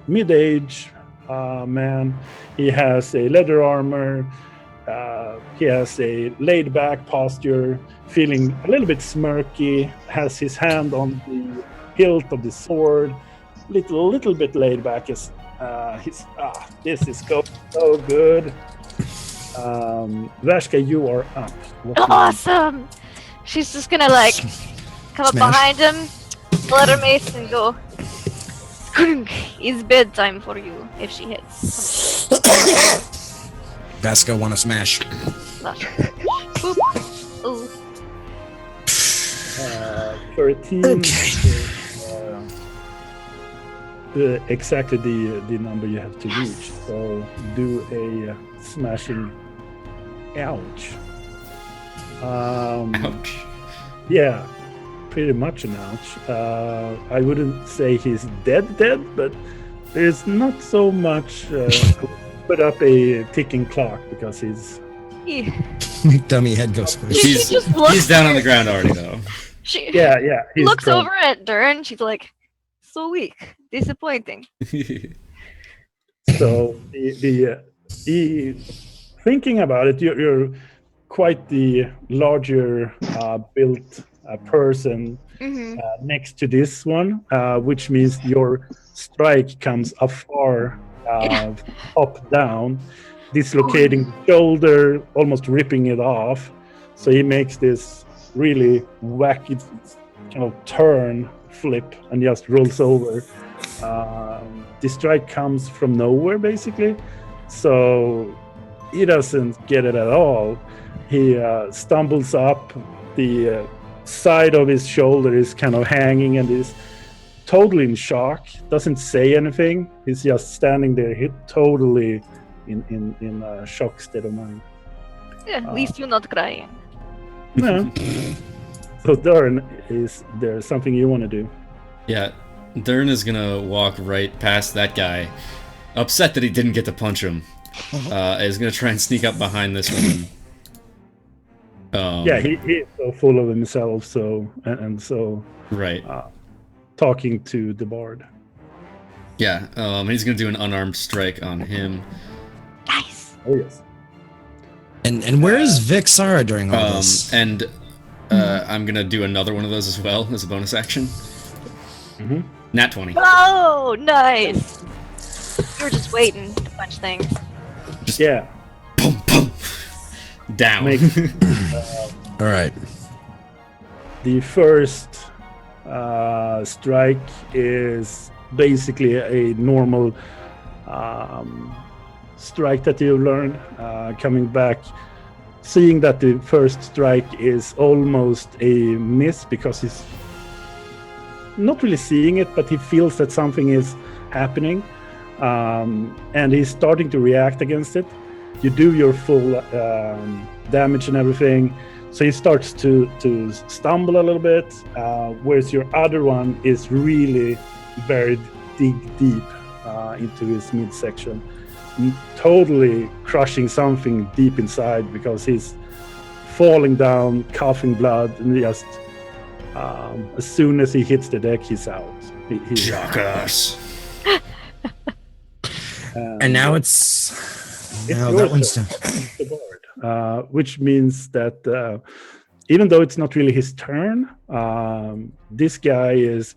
mid-age man. He has a leather armor. He has a laid-back posture, feeling a little bit smirky, has his hand on the hilt of the sword, little bit laid back. As this is going so good. Vashka, you are up. Awesome! She's just gonna like come up behind him, let her mace and go. "Skunk, it's bedtime for you," if she hits. Vasco want to smash. Boop. Ooh. For a team, Okay. exactly the number you have to reach. So do a smashing. Ouch. Ouch. Yeah, pretty much an ouch. I wouldn't say he's dead, but there's not so much. Put up a ticking clock because he's. Yeah. Dummy head goes first. She just looks He's down on the ground already, though. She Yeah. He's looks prone. over at Dern. She's like, "So weak, disappointing." So the thinking about it, you're quite the larger built person Mm-hmm. next to this one, which means your strike comes afar, up down, dislocating the shoulder, almost ripping it off. So he makes this really wacky kind of turn, flip, and just rolls over. The strike comes from nowhere, basically. So he doesn't get it at all. He stumbles up. The side of his shoulder is kind of hanging and is totally in shock. Doesn't say anything. He's just standing there, totally in a shock state of mind. Yeah, at least you're not crying. No. So Dern, is there something you want to do? Yeah, Dern is gonna walk right past that guy, upset that he didn't get to punch him. Is gonna try and sneak up behind this woman. Yeah, he's so full of himself, so and so Right. talking to the bard. Yeah. He's gonna do an unarmed strike on him. Nice. Oh yes. And where is Vixara during all this? And I'm gonna do another one of those as well as a bonus action. Mhm. Nat 20. Oh, nice. You were just waiting to punch things. Yeah. Boom, boom. Down. Make All right. the first strike is basically a normal strike that you learned. Coming back, seeing that the first strike is almost a miss because he's not really seeing it, but he feels that something is happening, and he's starting to react against it. You do your full damage and everything, so he starts to stumble a little bit, whereas your other one is really buried deep into his midsection, totally crushing something deep inside because he's falling down, coughing blood, and just as soon as he hits the deck, he's out. He's Jackass. And now it's now that one's done. the board, which means that even though it's not really his turn, this guy is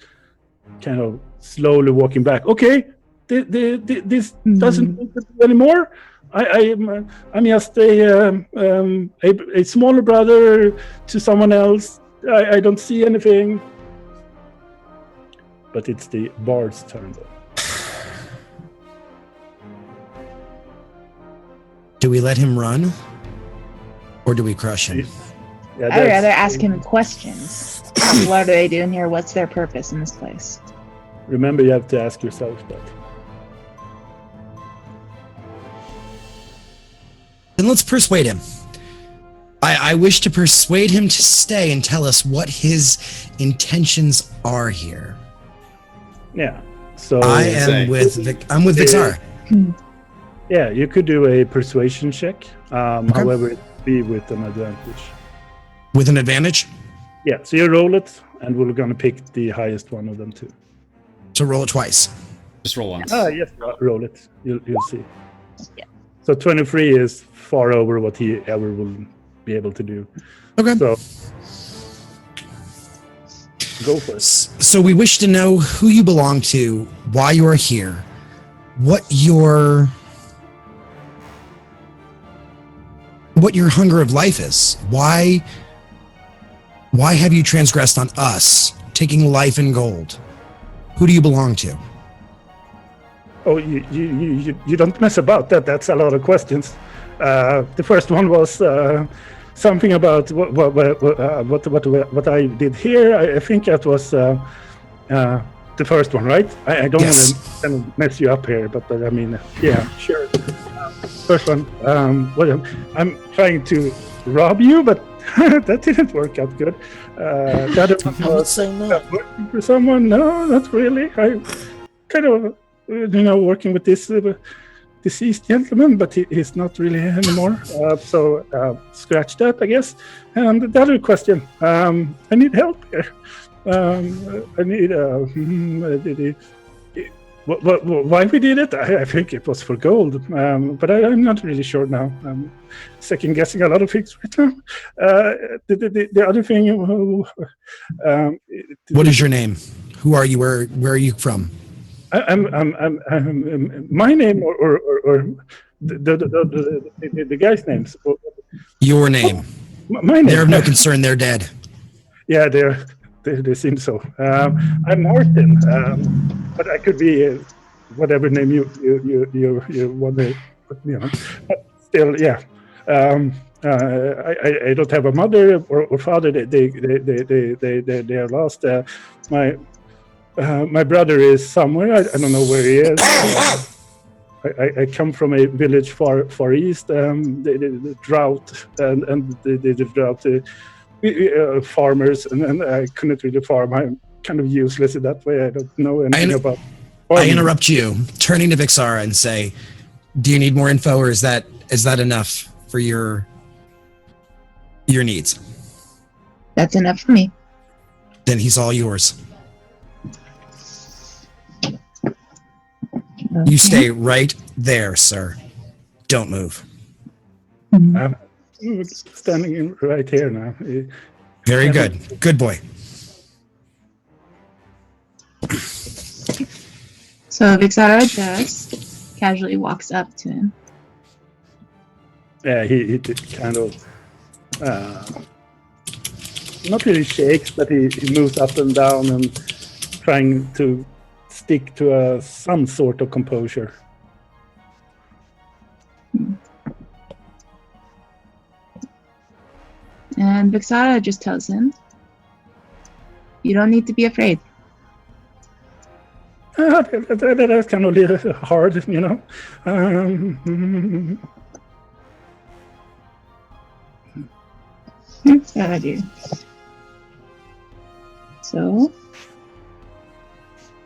kind of slowly walking back. Okay, this doesn't make it anymore. I'm just a smaller brother to someone else. I don't see anything. But it's the bard's turn, though. Do we let him run? Or do we crush him? Yeah, I'd rather ask him questions. What are they doing here? What's their purpose in this place? Remember, you have to ask yourself that. Then let's persuade him. I wish to persuade him to stay and tell us what his intentions are here. Yeah. So I'm with Vixara. Yeah, you could do a persuasion check. However, it would be with an advantage. With an advantage? Yeah, so you roll it, and we're going to pick the highest one of them too. So roll it twice. Just roll once. Yes, roll it. You'll see. Yeah. So 23 is far over what he ever will be able to do. Okay. So go for it. So we wish to know who you belong to, why you are here, what your hunger of life is. Why have you transgressed on us, taking life and gold? Who do you belong to? Oh, you don't mess about that. That's a lot of questions. The first one was something about what I did here. I think that was the first one, right? I don't want to kind of mess you up here, but I mean, yeah, sure. First one. I'm trying to rob you, but that didn't work out good. The other one I would was say no. working for someone. No, not really. I kind of, working with this deceased gentleman, but he's not really anymore. So scratch that, I guess. And the other question, I need help here. I need why we did it. I think it was for gold, but I'm not really sure now. I'm second guessing a lot of things right now. The other thing, What is your name? Who are you? Where are you from? I'm my name or the guy's names. Your name. My name. They're of no concern. They're dead. Yeah, they seem so. I'm Martin, but I could be whatever name you want to put me on. But still, yeah. I don't have a mother or father. They are lost. My brother is somewhere. I don't know where he is. I come from a village far east. The drought and the drought. Farmers, and I couldn't really farm. I'm kind of useless in that way. I don't know anything about farming. I interrupt you, turning to Vixara and say, do you need more info, or is that enough for your needs? That's enough for me. Then he's all yours. Okay. You stay right there, sir. Don't move. I'm standing right here now. Very good. Good boy. So Vixara just casually walks up to him. Yeah, he kind of not really shakes, but he moves up and down and trying to stick to some sort of composure. And Vixara just tells him, you don't need to be afraid. That's kind of a little hard, I do. So,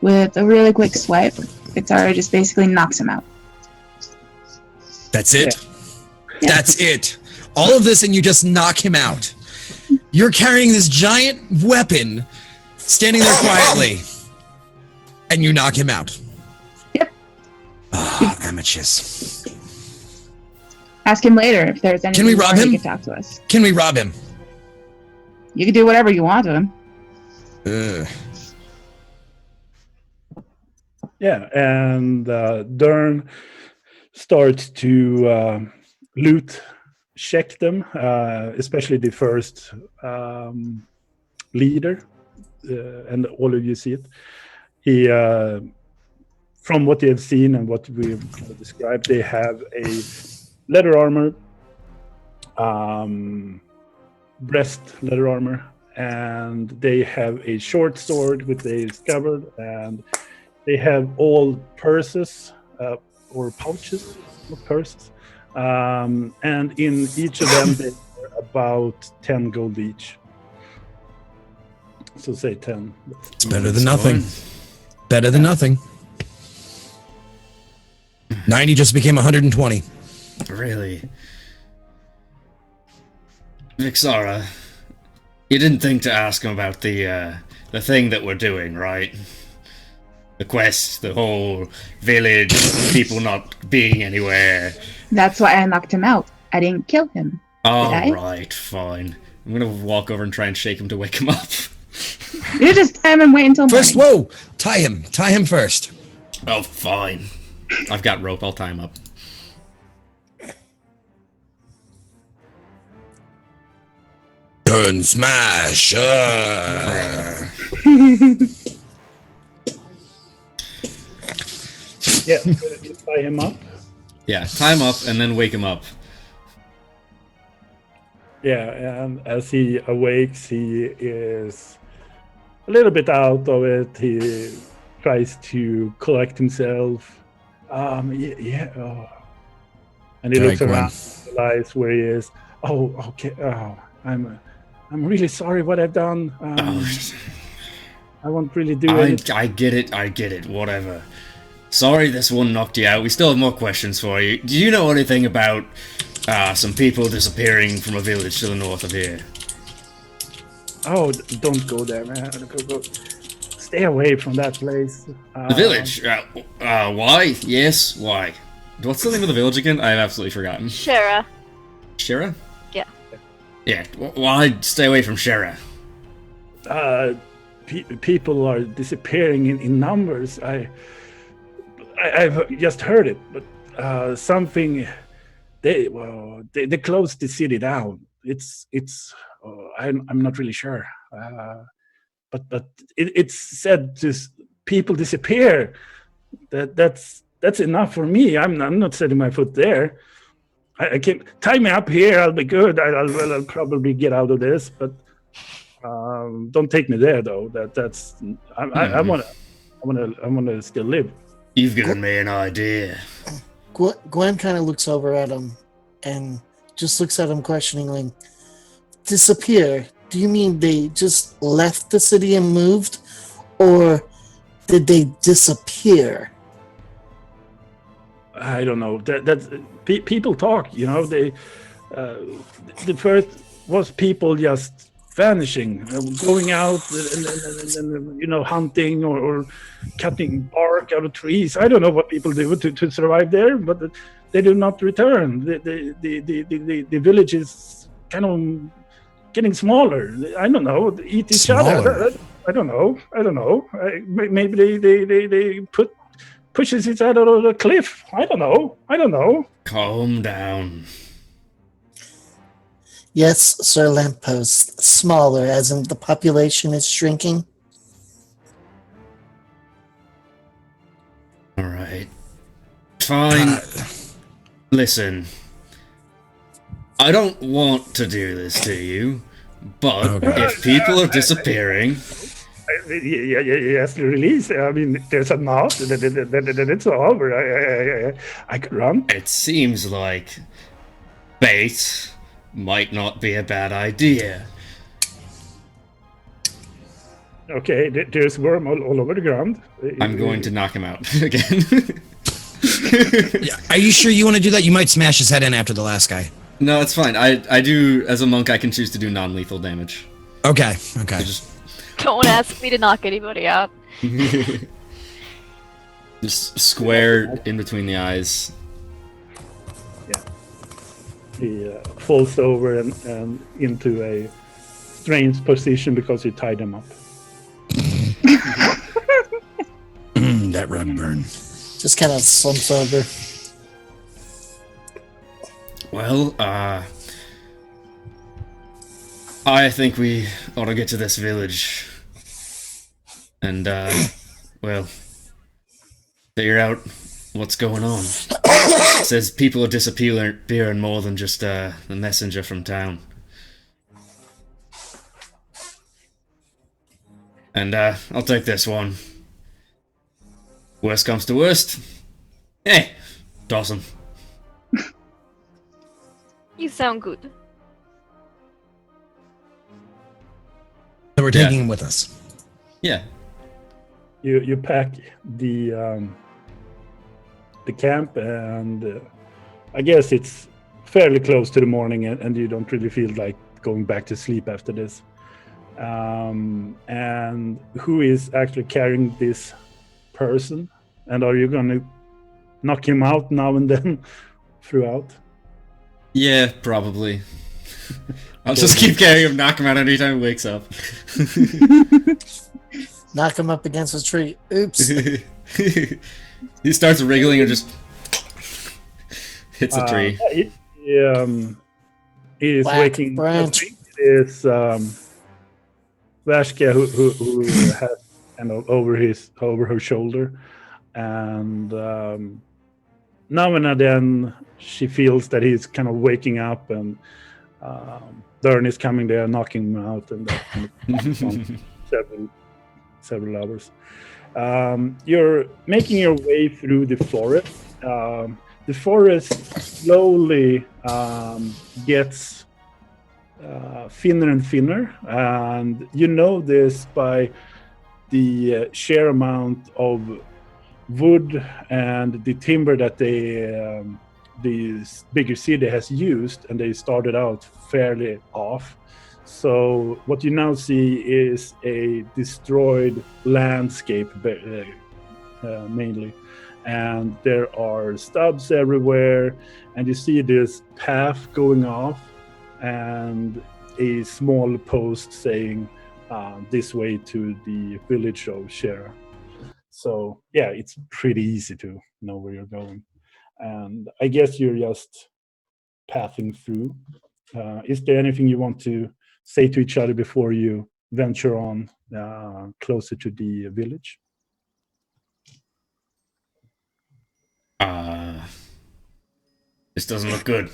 with a really quick swipe, Vixara just basically knocks him out. That's it. Yeah. That's it. All of this, and you just knock him out. You're carrying this giant weapon, standing there quietly, and you knock him out. Yep. Ah, amateurs. Ask him later if there's anything we rob more him? he can talk to us. Can we rob him? You can do whatever you want to him. Ugh. Yeah, and Dern starts to loot check them, especially the first leader, and all of you see it. He, from what they have seen and what we've kind of described, they have a leather armor, breast leather armor, and they have a short sword with a scabbard, and they have all purses or pouches, not purses. And in each of them, they are about 10 gold each. So say 10. It's better than nothing. Better than nothing. 90 just became 120. Really? Vixara, you didn't think to ask him about the thing that we're doing, right? The quest, the whole village, people not being anywhere. That's why I knocked him out. I didn't kill him. Oh, Did I? right, fine. I'm gonna walk over and try and shake him to wake him up. You just time and wait until First, morning. whoa! Tie him. Tie him first. Oh, fine. I've got rope, I'll tie him up. Turn smash. Yeah, you tie him up. Yeah, tie him up and then wake him up. Yeah, and as he awakes, he is a little bit out of it. He tries to collect himself. Yeah. Oh. And he looks Alright, around, realizes where he is. Oh, okay. Oh, I'm really sorry what I've done. I won't really do it. I get it, whatever. Sorry this one knocked you out. We still have more questions for you. Do you know anything about some people disappearing from a village to the north of here? Oh, don't go there, man. Go. Stay away from that place. The village? Why? Yes, why? What's the name of the village again? I've absolutely forgotten. Shara. Shira? Yeah. Yeah, why stay away from Shira? People are disappearing in numbers. I've just heard it, but something they closed the city down. I'm not really sure, but it's said to people disappear. That's enough for me. I'm not setting my foot there. I can tie me up here. I'll be good. I'll probably get out of this, but don't take me there though. I want to still live. You've given me an idea. Gwen kind of looks over at him and just looks at him questioningly. Disappear? Do you mean they just left the city and moved? Or did they disappear? I don't know. That's people talk. You know, the first was people just vanishing, going out and hunting or cutting bark out of trees. I don't know what people do to survive there, but they do not return. The village is kind of getting smaller. I don't know. Eat each other. I don't know. Maybe they pushes each other over the cliff. I don't know. Calm down. Yes, Sir Lamppost. Smaller, as in the population is shrinking. All right. Fine. Listen. I don't want to do this to you, but if people are disappearing... Yes, release. I mean, there's a knot, then it's over. I could run. It seems like bait might not be a bad idea. Okay, there's worm all over the ground. I'm going to knock him out again. Are you sure you want to do that? You might smash his head in after the last guy. No, it's fine. I do, as a monk, I can choose to do non-lethal damage. Okay. Don't ask me to knock anybody out. Just square in between the eyes. He falls over and into a strange position because you tied him up. That rug burn. Just kind of slumps over. Well, I think we ought to get to this village. And, well, figure out what's going on. It says people are disappearing more than just a messenger from town. And I'll take this one. Worst comes to worst. Hey, toss him. You sound good. So we're taking him with us. Yeah. You pack the camp, and I guess it's fairly close to the morning, and you don't really feel like going back to sleep after this. And who is actually carrying this person? And are you going to knock him out now and then throughout? Yeah, probably. I'll just keep carrying him, knock him out anytime he wakes up. Knock him up against a tree. Oops. He starts wriggling and just hits a tree. He is Whack waking. branch. I think it is Vashka who has kind of over her shoulder, and now and then she feels that he's kind of waking up, and Dern is coming there, knocking him out, and that kind of several hours. You're making your way through the forest. The forest slowly gets thinner and thinner, and you know this by the sheer amount of wood and the timber that this bigger city has used, and they started out fairly off. So what you now see is a destroyed landscape, mainly, and there are stubs everywhere, and you see this path going off and a small post saying this way to the village of Shera. So yeah, it's pretty easy to know where you're going, and I guess you're just pathing through. Is there anything you want to say to each other before you venture on closer to the village? This doesn't look good.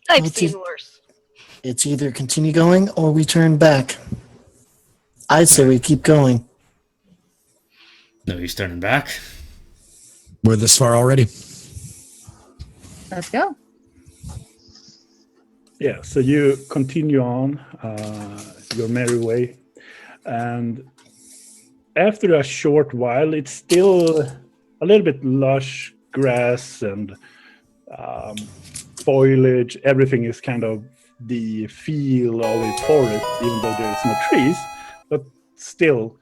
I've seen worse. It's either continue going or we turn back. I say we keep going. No, he's turning back. We're this far already. Let's go. Yeah, so you continue on your merry way, and after a short while, it's still a little bit lush grass and foliage. Everything is kind of the feel of a forest, even though there's no trees, but still.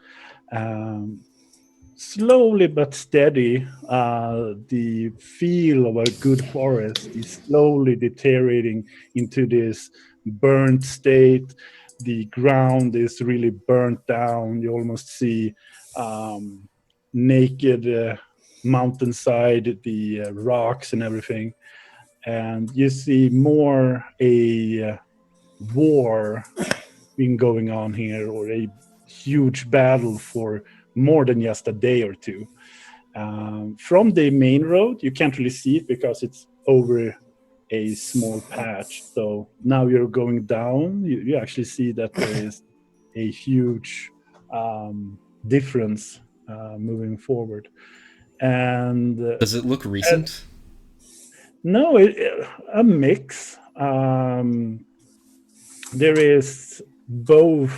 Slowly but steady, the feel of a good forest is slowly deteriorating into this burnt state. The ground is really burnt down. You almost see naked mountainside, the rocks and everything. And you see more a war being going on here, or a huge battle for more than just a day or two. From the main road, you can't really see it because it's over a small patch. So now you're going down, you actually see that there is a huge difference moving forward. And Does it look recent? no, a mix. there is both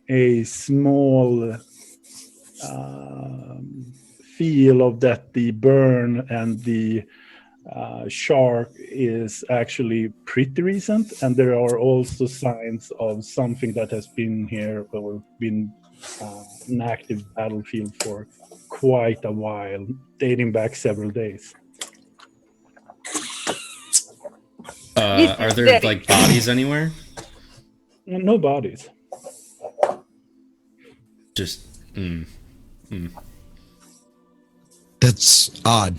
a small feel of that the burn and the shark is actually pretty recent, and there are also signs of something that has been here or been an active battlefield for quite a while, dating back several days. Are there like bodies anywhere? No bodies. Just That's odd.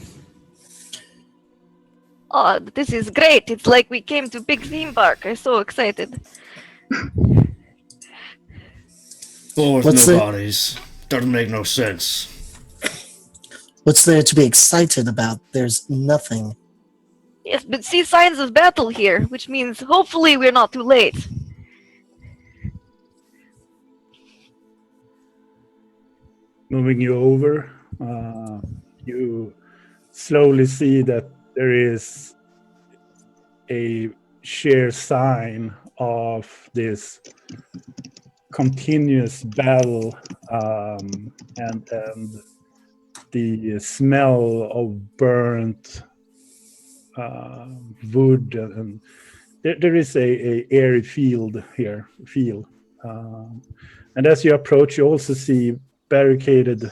Oh, this is great. It's like we came to big theme park. I'm so excited. Or with What's no the- bodies. Doesn't make no sense. What's there to be excited about? There's nothing. Yes, but see signs of battle here, which means hopefully we're not too late. Moving you over, you slowly see that there is a sheer sign of this continuous battle, and the smell of burnt wood, and there is a airy field here. And as you approach, you also see barricaded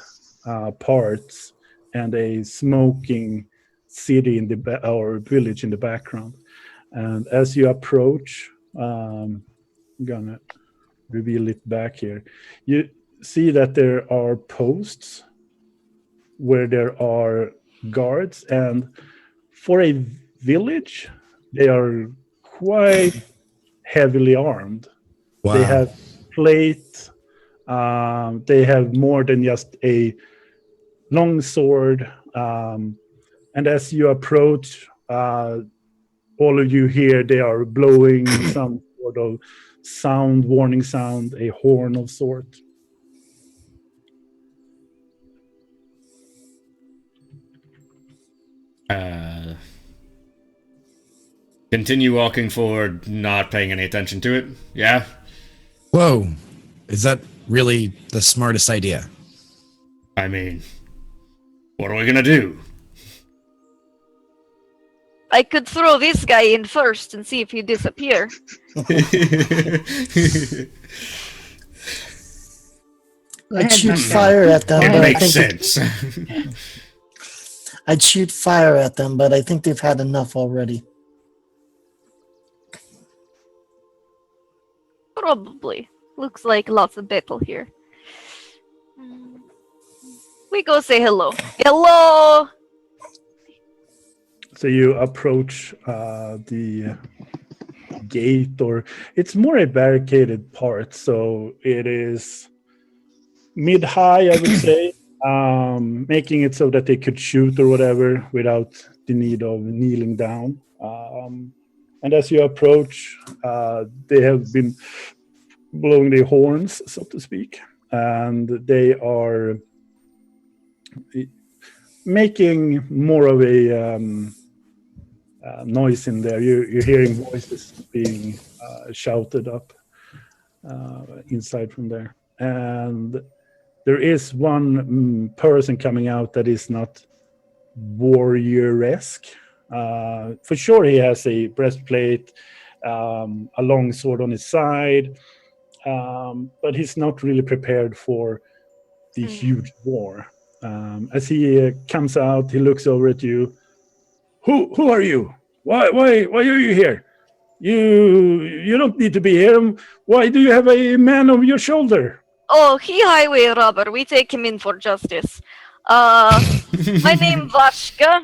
parts and a smoking city in the or village in the background. And as you approach, I'm gonna reveal it back here. You see that there are posts where there are guards, and for a village, they are quite heavily armed. Wow. They have plate. They have more than just a long sword. And as you approach, all of you hear they are blowing some sort of sound, warning sound, a horn of sort. Continue walking forward, not paying any attention to it. Yeah? Whoa. Is that really the smartest idea? I mean, what are we gonna do? I could throw this guy in first and see if he'd disappear. Go I'd ahead, shoot Buster. fire at them, It but I makes think sense. I'd shoot fire at them, but I think they've had enough already. Probably. Looks like lots of battle here. We go say hello. Hello! So you approach the gate, or it's more a barricaded part. So it is mid-high, I would say, making it so that they could shoot or whatever without the need of kneeling down. And as you approach, they have been blowing their horns, so to speak, and they are making more of a noise in there. You're hearing voices being shouted up inside from there. And there is one person coming out that is not warrior-esque. For sure, he has a breastplate, a long sword on his side, but he's not really prepared for the huge war. As he comes out, he looks over at you. Who are you? Why are you here? You don't need to be here. Why do you have a man on your shoulder? Oh, he highway robber. We take him in for justice. My name Vashka,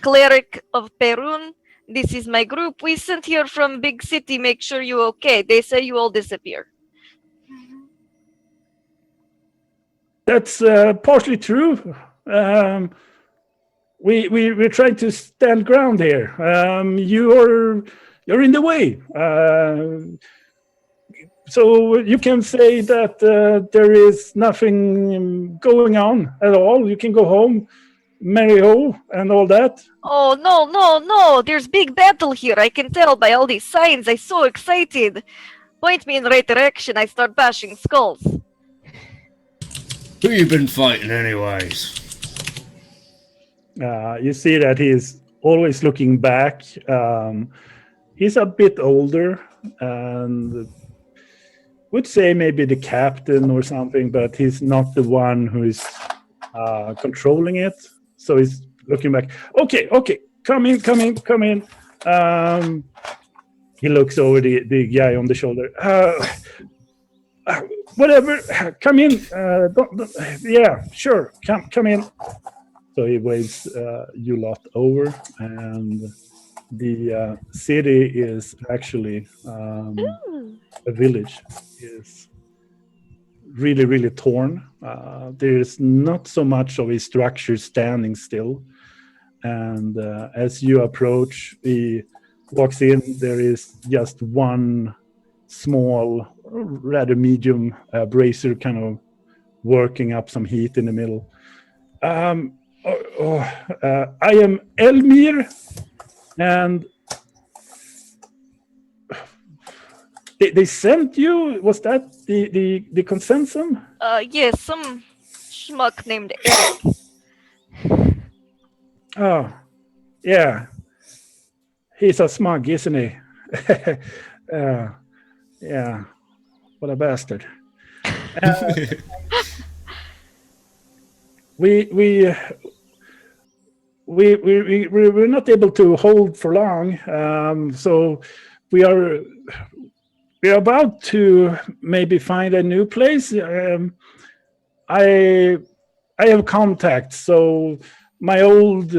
cleric of Perun. This is my group. We sent here from big city. Make sure you okay. They say you all disappear. That's partially true. We're trying to stand ground here. You're in the way. So you can say that there is nothing going on at all. You can go home. Mario and all that. Oh, no, no, no! There's big battle here. I can tell by all these signs. I'm so excited. Point me in the right direction. I start bashing skulls. Who you been fighting, anyways? You see that he's always looking back. He's a bit older and would say maybe the captain or something, but he's not the one who is controlling it. So he's looking back. Okay, come in. He looks over the guy on the shoulder. Whatever, come in. Yeah, sure, come in. So he waves you lot over, and the city is actually a village. Is really, really torn. There's not so much of a structure standing still. And as you approach, he walks in. There is just one small, rather medium brazier kind of working up some heat in the middle. I am Elmir, and they sent you. Was that the consensus? Yes, some schmuck named Eric. Oh, yeah. He's a smug, isn't he? Yeah. What a bastard. We're not able to hold for long, so we're about to maybe find a new place. I have contacts, so my old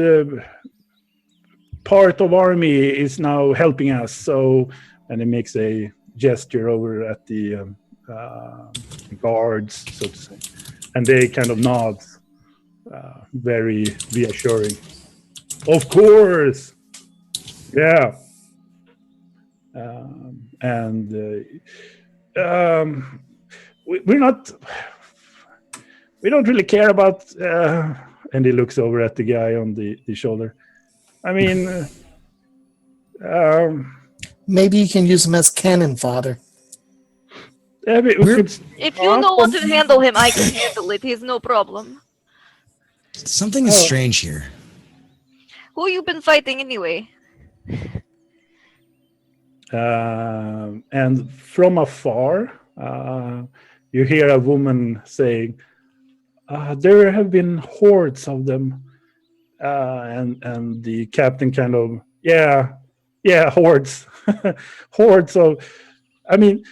part of army is now helping us. So, and he makes a gesture over at the guards, so to say, and they kind of nod, very reassuring. Of course, yeah. We don't really care about. And he looks over at the guy on the shoulder. I mean, Maybe you can use him as cannon fodder. If you know how to handle him, I can handle it. He's no problem. Something is strange here. Who you been fighting anyway? And from afar, you hear a woman saying, there have been hordes of them. And the captain kind of, yeah, hordes. Hordes of, I mean,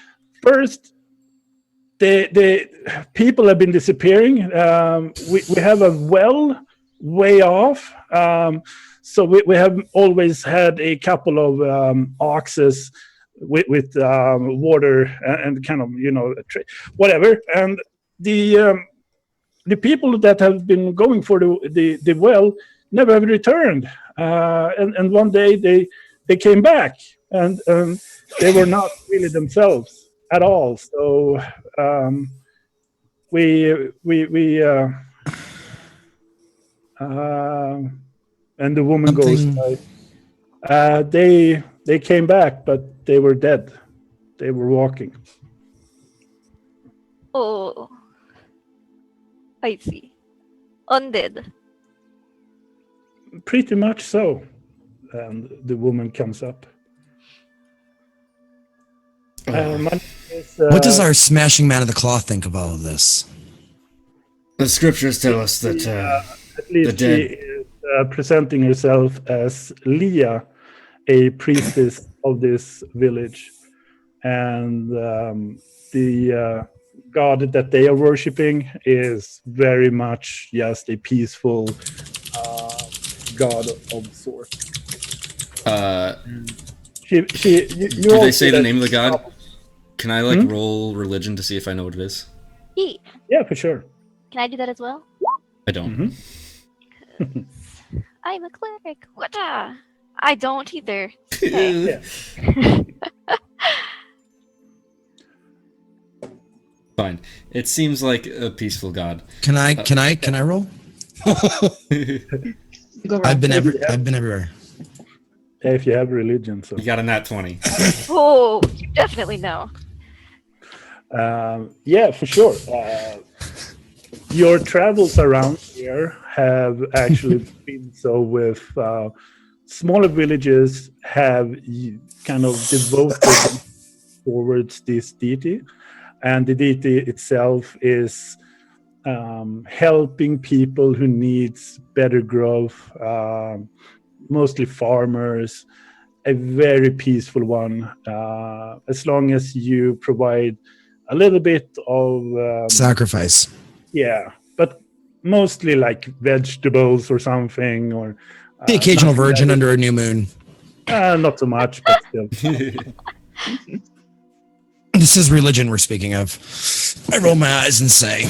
first, the people have been disappearing. We have a well way off. So we have always had a couple of oxes with water and kind of, whatever. And the people that have been going for the well never have returned. And one day they came back and they were not really themselves at all. So and the woman goes, they came back, but they were dead. They were walking. Oh, I see. Undead. Pretty much so. And the woman comes up. My name is, what does our smashing man of the cloth think of all of this? The scriptures tell us that at least the dead she is presenting herself as Leah, a priestess of this village, and the god that they are worshiping is very much just a peaceful god of sorts. Do they say the name of the god? Can I roll religion to see if I know what it is? Yeah, for sure. Can I do that as well? I don't. I'm a cleric. What? I don't either. Yeah. Fine. It seems like a peaceful god. Can I roll? You go I've been wrong. everywhere. If you have religion, so You got a nat 20. Oh, you definitely know. yeah, for sure. Your travels around here have actually been so with smaller villages have kind of devoted towards this deity, and the deity itself is helping people who needs better growth, mostly farmers, a very peaceful one, as long as you provide a little bit of Sacrifice. yeah, but mostly like vegetables or something, or The occasional nothing virgin that under a new moon. not so much, but still. This is religion we're speaking of. I roll my eyes and say,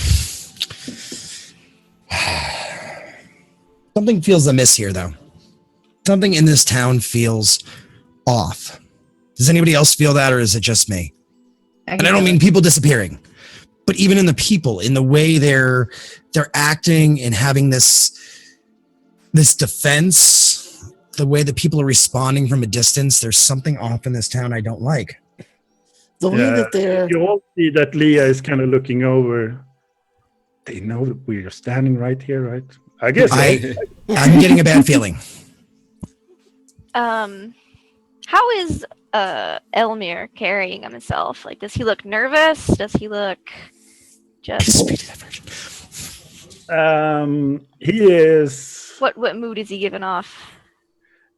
something feels amiss here, though. Something in this town feels off. Does anybody else feel that, or is it just me? And I don't mean people disappearing, but even in the people, in the way they're acting and having this defense, the way that people are responding from a distance, there's something off in this town I don't like. The way that they're You all see that Leah is kind of looking over. They know that we are standing right here, right? I guess. So. I'm getting a bad feeling. How is Elmir carrying himself? Like, does he look nervous? Does he look just? Speak to that virgin. He is. What mood is he giving off?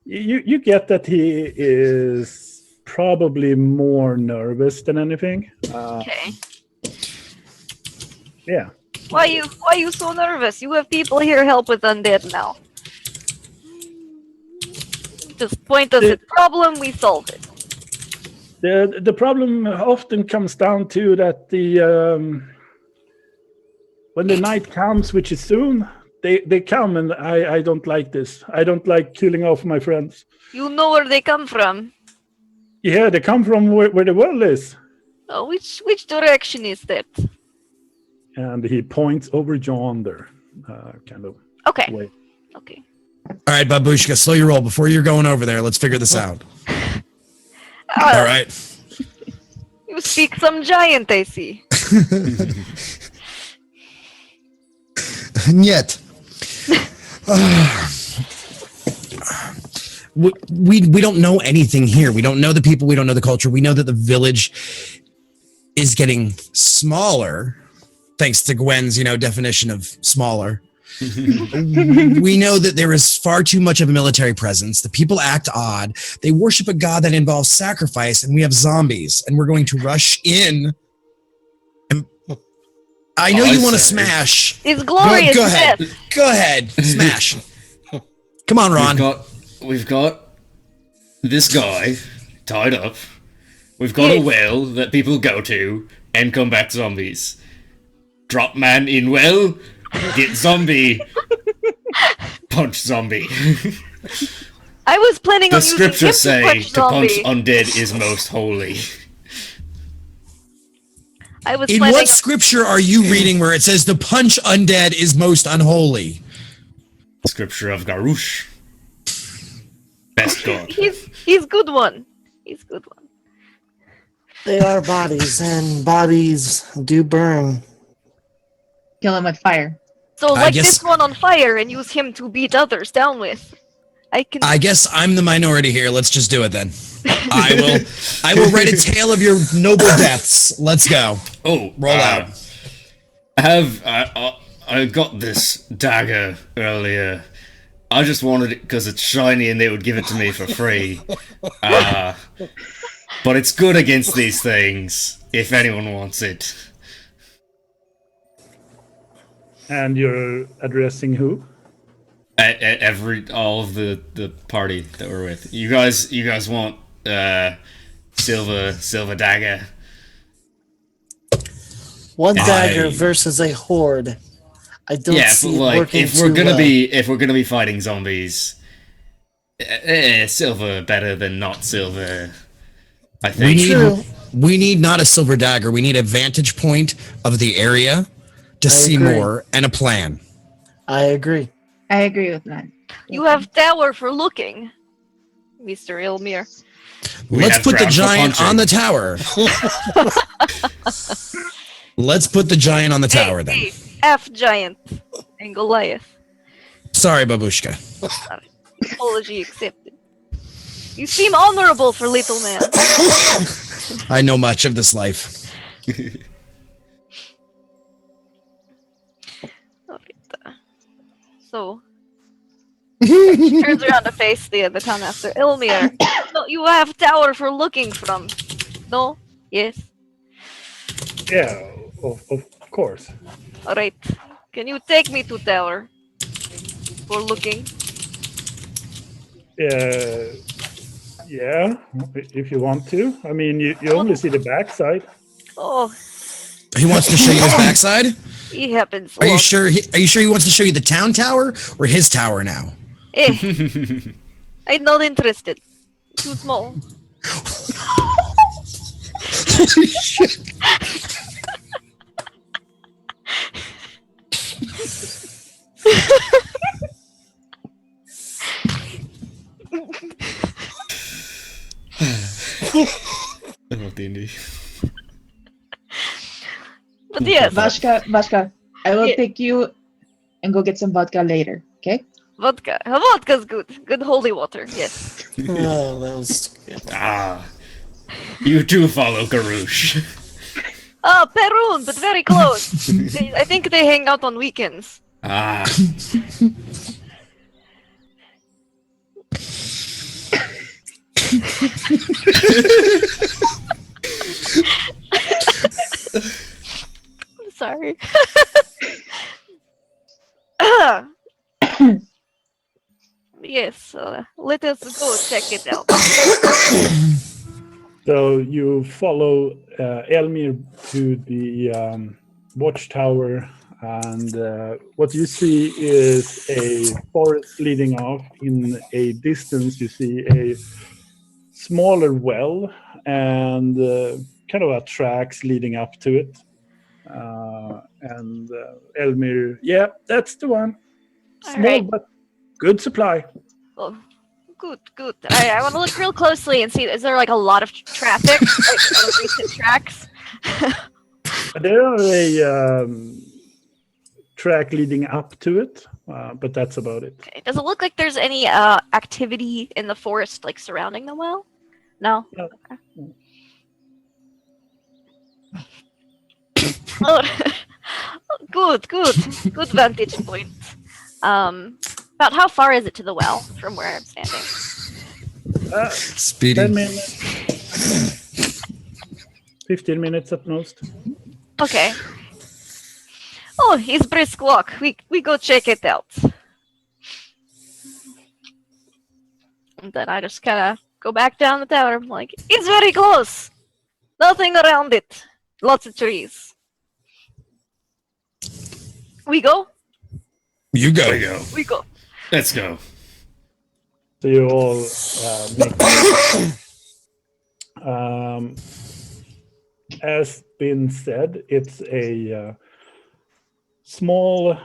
You get that he is probably more nervous than anything. Okay. Yeah. Why you so nervous? You have people here help with undead now. Just point us at problem, we solve it. The problem often comes down to that when the night comes, which is soon, they come, and I don't like this. I don't like killing off my friends. You know where they come from. Yeah, they come from where the well is. Oh, which direction is that? And he points over yonder, kind of Okay. way. Okay. All right, Babushka, slow your roll before you're going over there. Let's figure this out. All right. You speak some giant, I see. And yet, we don't know anything here. We don't know the people. We don't know the culture. We know that the village is getting smaller, thanks to Gwen's, definition of smaller. We know that there is far too much of a military presence. The people act odd. They worship a god that involves sacrifice, and we have zombies, and we're going to rush in. And I know you want to smash. It's glorious. Go ahead. Death. Go ahead. Smash. Come on, Ron. We've got this guy tied up. We've got a well that people go to and come back zombies. Drop man in well, get zombie, punch zombie. I was planning The on using scriptures him say to punch to punch zombie. undead is most holy. I was In planning what scripture are you reading where it says the punch undead is most unholy? Scripture of Garush. Best god. He's good one. He's good one. they are bodies, and bodies do burn. Kill him with fire. So I light guess- this one on fire and use him to beat others down with. I guess I'm the minority here. Let's just do it then. I will write a tale of your noble deaths. Let's go. Oh, Roll out. I got this dagger earlier. I just wanted it because it's shiny and they would give it to me for free. But it's good against these things, if anyone wants it. And you're addressing who? All of the party that we're with. You guys want silver dagger? One dagger versus a horde. I don't see it working if we're too gonna well. if we're gonna be fighting zombies, silver better than not silver. I think. We need not a silver dagger. We need a vantage point of the area to see agree. more and a plan. I agree. I agree with that. You have tower for looking, Mr. Ilmir. Let's put the ground for giant punching. on the tower. Let's put the giant on the tower then. Hey, F giant and Goliath. Sorry, Babushka. Apology accepted. You seem honorable for little man. I know much of this life. So, she turns around to face the town master. Ilmir, no, you have tower for looking from. No? Yes? Yeah, of course. Alright. Can you take me to tower? For looking? Yeah, if you want to. I mean, you only see the backside. Oh, He wants to show you his backside? he happens. Are you sure he wants to show you the town tower or his tower now? I'm not interested. Too small. Holy shit. I love D&D. But yes, Vashka, I will Yeah. take you and go get some vodka later. Okay? vodka. Vodka's good. Good holy water. Yes. Oh, that was good. Ah. You too follow Garouche. Ah, Perun, but very close. I think they hang out on weekends. Ah. Sorry. Yes, let us go check it out. So you follow Elmir to the watchtower, and what you see is a forest leading off. In a distance, you see a smaller well and kind of a tracks leading up to it. And Elmir, yeah, that's the one. All Small right. but good supply. Oh, good. I want to look real closely and see, is there like a lot of traffic? Like recent tracks? There are a track leading up to it, but that's about it. Okay. Does it look like there's any activity in the forest like surrounding the well? No? No. Okay. Oh, good vantage point. About how far is it to the well from where I'm standing? Speedy. 10 minutes. 15 minutes at most. Okay. Oh, it's brisk walk. We go check it out. And then I just kind of go back down the tower. I'm like, it's very close. Nothing around it. Lots of trees. We go. You go. There you go. We go. Let's go. So you all make as been said, it's a small,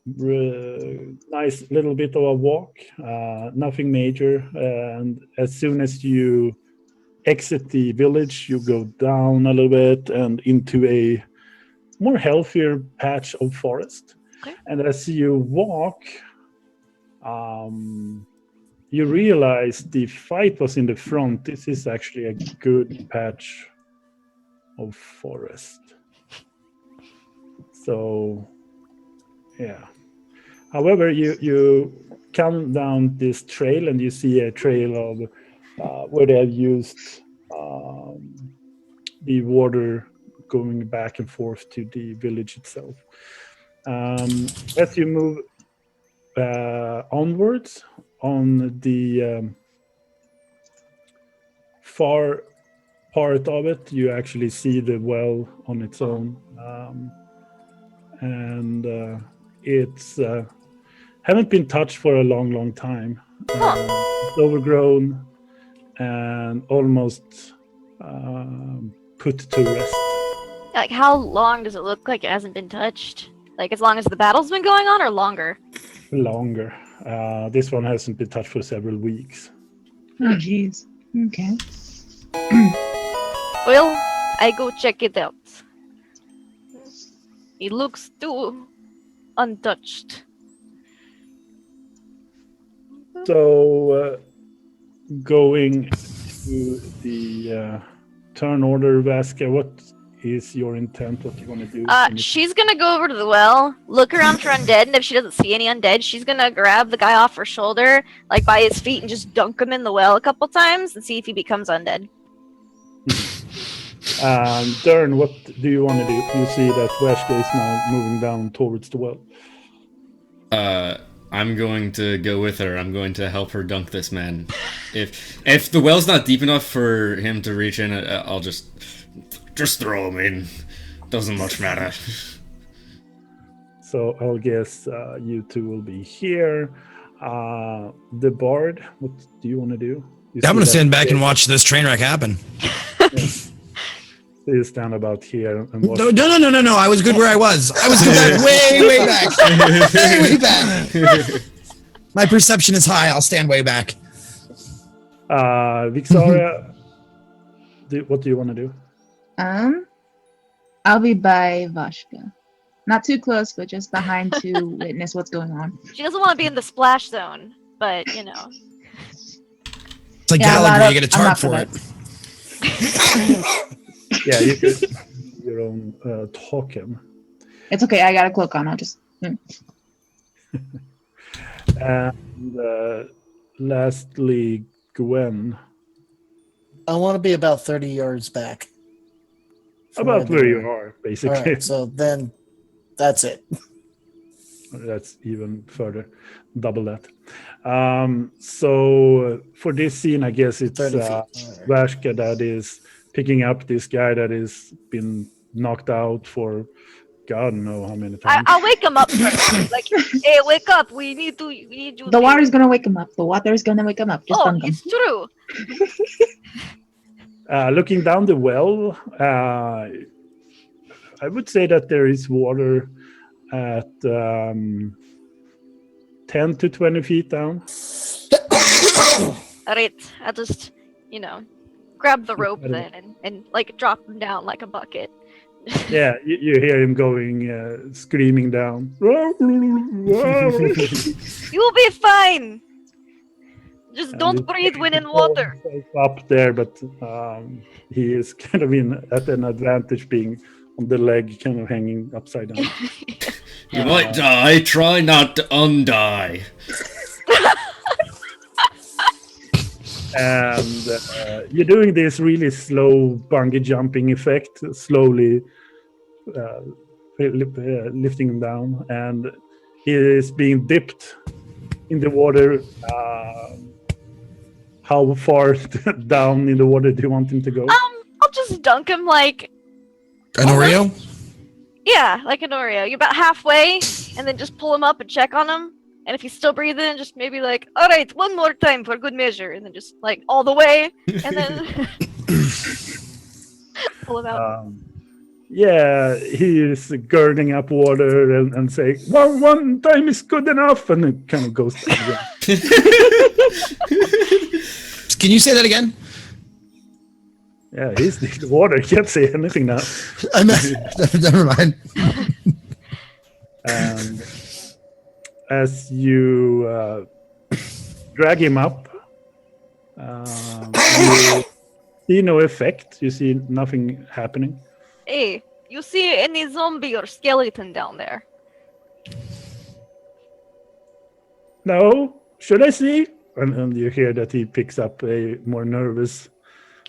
nice little bit of a walk, nothing major. And as soon as you exit the village, you go down a little bit and into a more healthier patch of forest. Okay. And as you walk, you realize the fight was in the front. This is actually a good patch of forest. So, yeah. However, you come down this trail and you see a trail of where they have used the water going back and forth to the village itself. As you move onwards on the far part of it, you actually see the well on its own, and it's haven't been touched for a long time. It's overgrown and almost put to rest. Like, how long does it look like it hasn't been touched? Like, as long as the battle's been going on, or longer? Longer. This one hasn't been touched for several weeks. Oh, jeez. Okay. Well, I go check it out. It looks too untouched. So, going to the turn order, Vaska, what is your intent? What you want to do? She's gonna go over to the well, look around for undead, and if she doesn't see any undead, she's gonna grab the guy off her shoulder, like by his feet, and just dunk him in the well a couple times and see if he becomes undead. Dern, what do you want to do? You see that Vaska is now moving down towards the well. I'm going to go with her. I'm going to help her dunk this man. If the well's not deep enough for him to reach in, I'll just throw him in. Doesn't much matter. So I'll guess you two will be here. The bard, what do you want to do? I'm gonna stand back and watch this train wreck happen. So you stand about here and watch. No. I was good where I was. I was good way back. Way back. My perception is high. I'll stand way back. Vixaria, what do you want to do? I'll be by Vashka. Not too close, but just behind to witness what's going on. She doesn't want to be in the splash zone, but you know. It's like Gallagher, you get a tart for it. Yeah, you could your own token. It's okay. I got a cloak on. I'll just. And lastly, Gwen. I want to be about 30 yards back. About where you are, basically. All right, so then that's it. That's even further, double that. So for this scene, I guess it's 30 feet. Vashka that is picking up this guy that has been knocked out for God know how many times. I'll wake him up first. Like, hey, wake up! We need you. The water's gonna wake him up. The water's gonna wake him up. Just dunk him. It's true. Looking down the well, I would say that there is water at 10 to 20 feet down. Alright, I'll just, grab the rope then and like drop him down like a bucket. Yeah, you hear him going, screaming down. You will be fine! Just don't breathe when in water. Up there, but he is kind of at an advantage being on the leg, kind of hanging upside down. You might die, try not to undie. And you're doing this really slow bungee jumping effect, slowly lifting him down, and he is being dipped in the water. How far down in the water do you want him to go? I'll just dunk him like an Oreo? Yeah, like an Oreo. You're about halfway, and then just pull him up and check on him. And if he's still breathing, just maybe like, all right, one more time for good measure, and then just like all the way, and then pull him out. Yeah, he is girding up water and saying, one time is good enough, and it kind of goes down again. Can you say that again? Yeah, he's the water. He can't say anything now. Never mind. And as you drag him up, you see no effect. You see nothing happening. Hey, you see any zombie or skeleton down there? No, should I see? And you hear that he picks up a more nervous.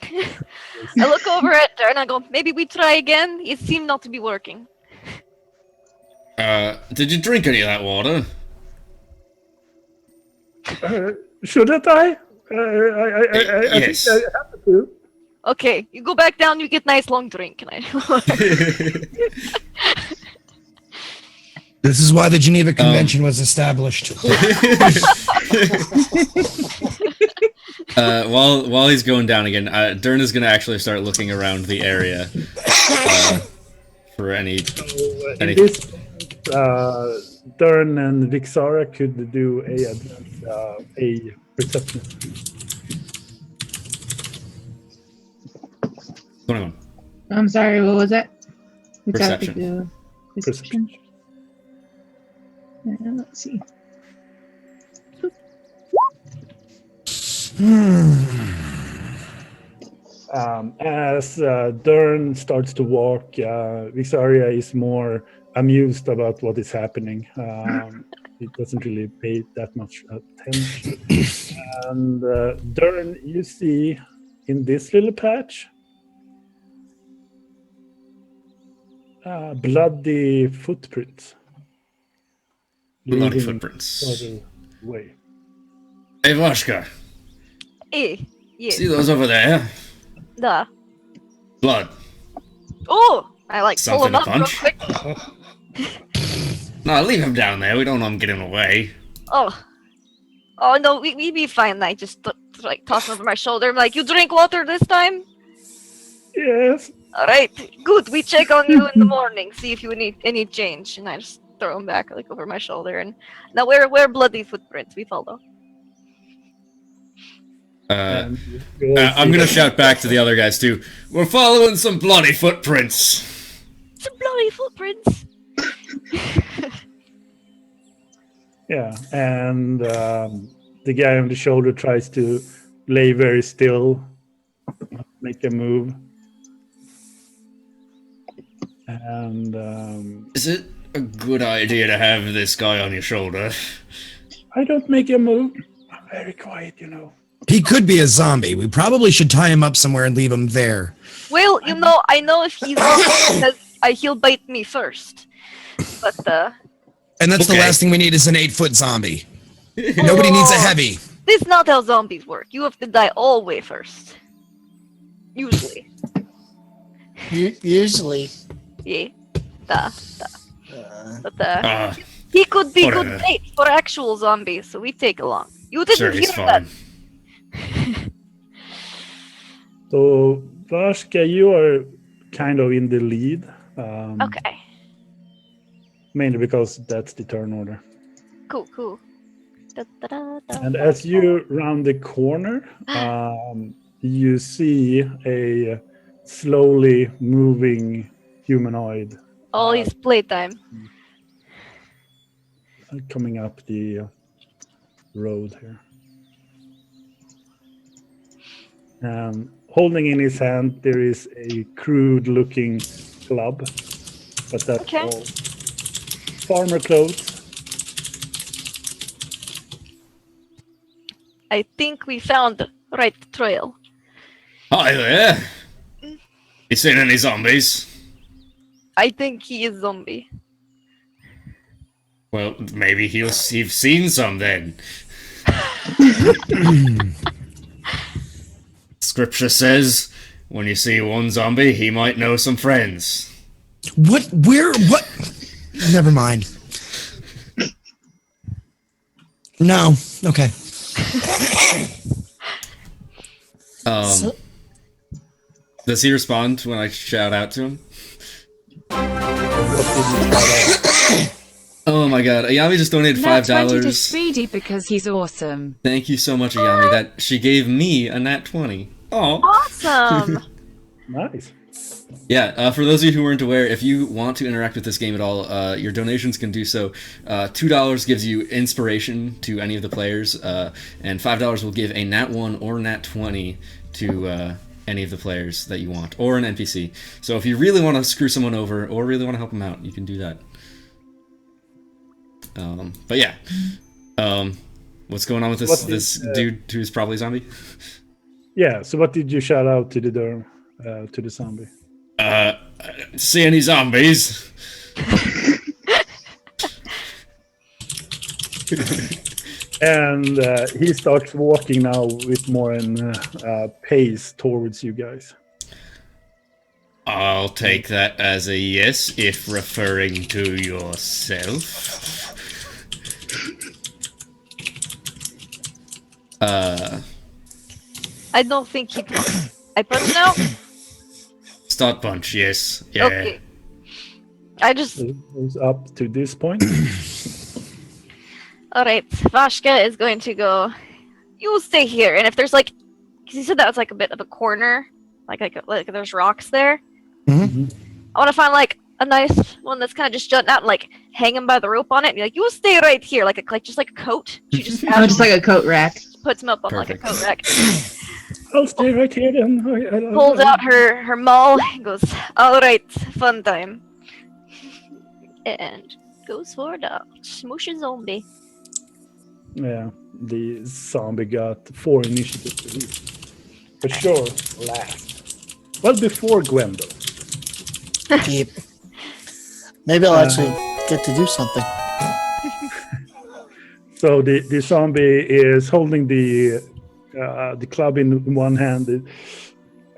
I look over at her and I go, maybe we try again? It seemed not to be working. Did you drink any of that water? Shouldn't I? Yes. I think I have to. Okay, you go back down, you get nice long drink. And This is why the Geneva Convention was established. While he's going down again, Dern is going to actually start looking around the area for any. Dern and Vixara could do a perception. 21. I'm sorry, what was it? It's have to Perception. do perception. Let's see. As Dern starts to walk, Vixaria is more amused about what is happening. It doesn't really pay that much attention. And Dern, you see in this little patch, bloody footprints. Bloody leading footprints. further away. Hey, Vashka. Yeah. See those over there? Duh. Blood. Oh, I like pull Something him to up real punch? quick. No, leave him down there. We don't want him getting away. Oh no, we be fine. I just like toss him over my shoulder. I'm like, you drink water this time? Yes. All right, good. We check on you in the morning, see if you need any change, and I just throw him back like over my shoulder. And now we're bloody footprints. We follow. And you all I'm see gonna that- shout back to the other guys too. We're following some bloody footprints. Some bloody footprints. Yeah, and the guy on the shoulder tries to lay very still, not make a move. And Is it a good idea to have this guy on your shoulder? I don't make a move. I'm very quiet, you know. He could be a zombie. We probably should tie him up somewhere and leave him there. Well, you know, I know if he's on because he'll bite me first. But And that's the Okay. last thing we need is an 8-foot zombie. Nobody needs a heavy. this is not how zombies work. You have to die all the way first. Usually. Usually. Yeah. Uh, But Ah, he could be whatever. good bait for actual zombies, so we take along. You didn't sure, hear he's that. fine. So, Vashka, you are kind of in the lead. Okay. Mainly because that's the turn order. Cool. Da, da, da, da. And as you round the corner, you see a slowly moving humanoid All his playtime. coming up the road here. Holding in his hand, there is a crude-looking club, but that's Okay. all. Farmer clothes. I think we found the right trail. Hi there. You seen any zombies? I think he is zombie. Well, maybe you've seen some then. Scripture says, when you see one zombie, he might know some friends. What? Where? What? Never mind. No. Okay. So- Does he respond when I shout out to him? Oh my god, Ayami just donated Nat 20 to $5. Speedy because he's awesome. Thank you so much, Ayami. That she gave me a nat 20. Oh. Awesome. Nice. Yeah, for those of you who weren't aware, if you want to interact with this game at all, your donations can do so. $2 gives you inspiration to any of the players, and $5 will give a nat 1 or nat 20 to any of the players that you want, or an NPC. So if you really want to screw someone over, or really want to help them out, you can do that. But yeah. What's going on with this dude who's probably a zombie? Yeah, so what did you shout out to the derm, to the zombie? See any zombies? And he starts walking now with more an pace towards you guys. I'll take that as a yes, if referring to yourself. I don't think he I punch now? Start punch, yes. Yeah. Okay. I just. Is up to this point. All right, Vashka is going to go. You stay here, and if there's like, because you said that was like a bit of a corner, like there's rocks there. Mhm. I want to find like a nice one that's kind of just jutting out and like hang him by the rope on it. And be like, you stay right here, like just like a coat. She just Oh, just like a coat rack. puts him up on like a Perfect. coat rack. I'll stay right here then. Pulls out her maul and goes, all right, fun time. And goes for the smooshy zombie. Yeah, the zombie got 4 initiative to lead. For sure, last. Well, before Gwendol. Keep. Maybe I'll actually get to do something. So the zombie is holding the club in one hand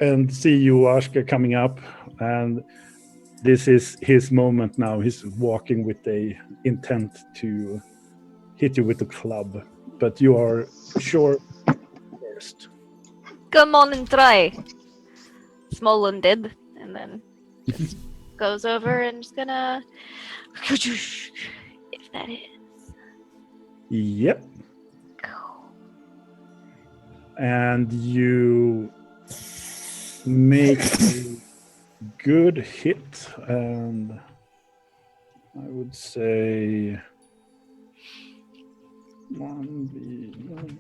and see you, Ashka, coming up. And this is his moment now. He's walking with a intent to hit you with the club. But you are sure first. Come on and try. Small and dead. And then just goes over and just gonna. If that is. Yep. And you make a good hit, and I would say 1v1.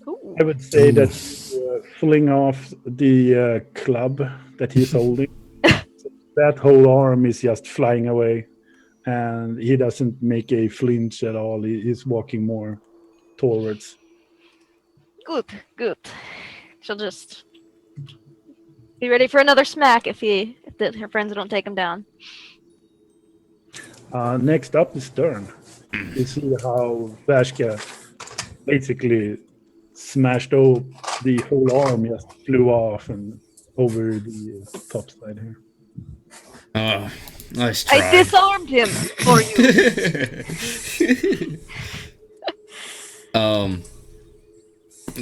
Ooh. I would say that fling off the club that he's holding. That whole arm is just flying away, and he doesn't make a flinch at all. He's walking more towards. Good. She'll just be ready for another smack if her friends don't take him down. Next up is Stern. You see how Vashka basically smashed the whole arm, just flew off and over the top side here. Oh, nice try. I disarmed him for you.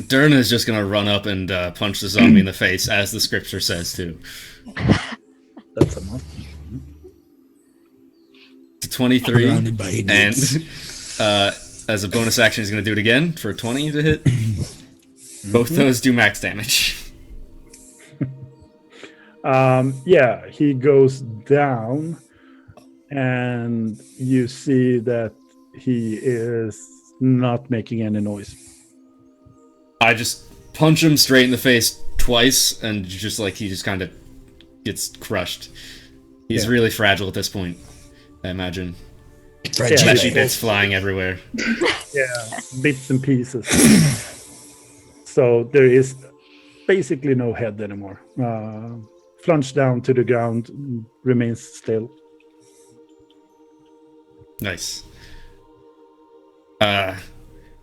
Dern is just gonna run up and punch the zombie in the face, as the scripture says too. That's enough. It's a 23, Surrounded by and idiots. as a bonus action, he's gonna do it again for a 20 to hit. Both those do max damage. Yeah, he goes down, and you see that he is not making any noise. I just punch him straight in the face twice, and just like he just kind of gets crushed. He's Yeah. really fragile at this point, I imagine. Fragile. Fleshy bits flying everywhere. Yeah, bits and pieces. So there is basically no head anymore. Plunged down to the ground, remains still. Nice.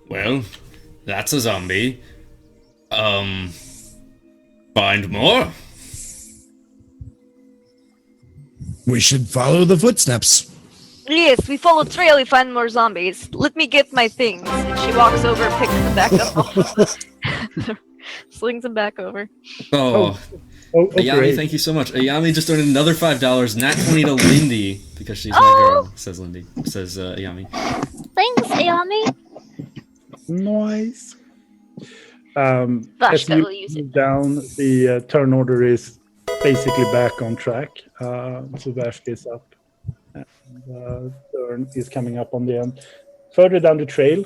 Well, that's a zombie. Find more. We should follow the footsteps. Yes, we follow trail, we find more zombies. Let me get my things. And she walks over and picks them back up. Slings them back over. Oh, Oh, Ayami, great. thank you so much. Ayami just donated another $5, nat 20 to Lindy, because she's my girl, says Lindy. Says Ayami. Thanks, Ayami. Nice. As Vashka you will use it. move down, the turn order is basically back on track. So Vashka is up. And turn is coming up on the end. Further down the trail,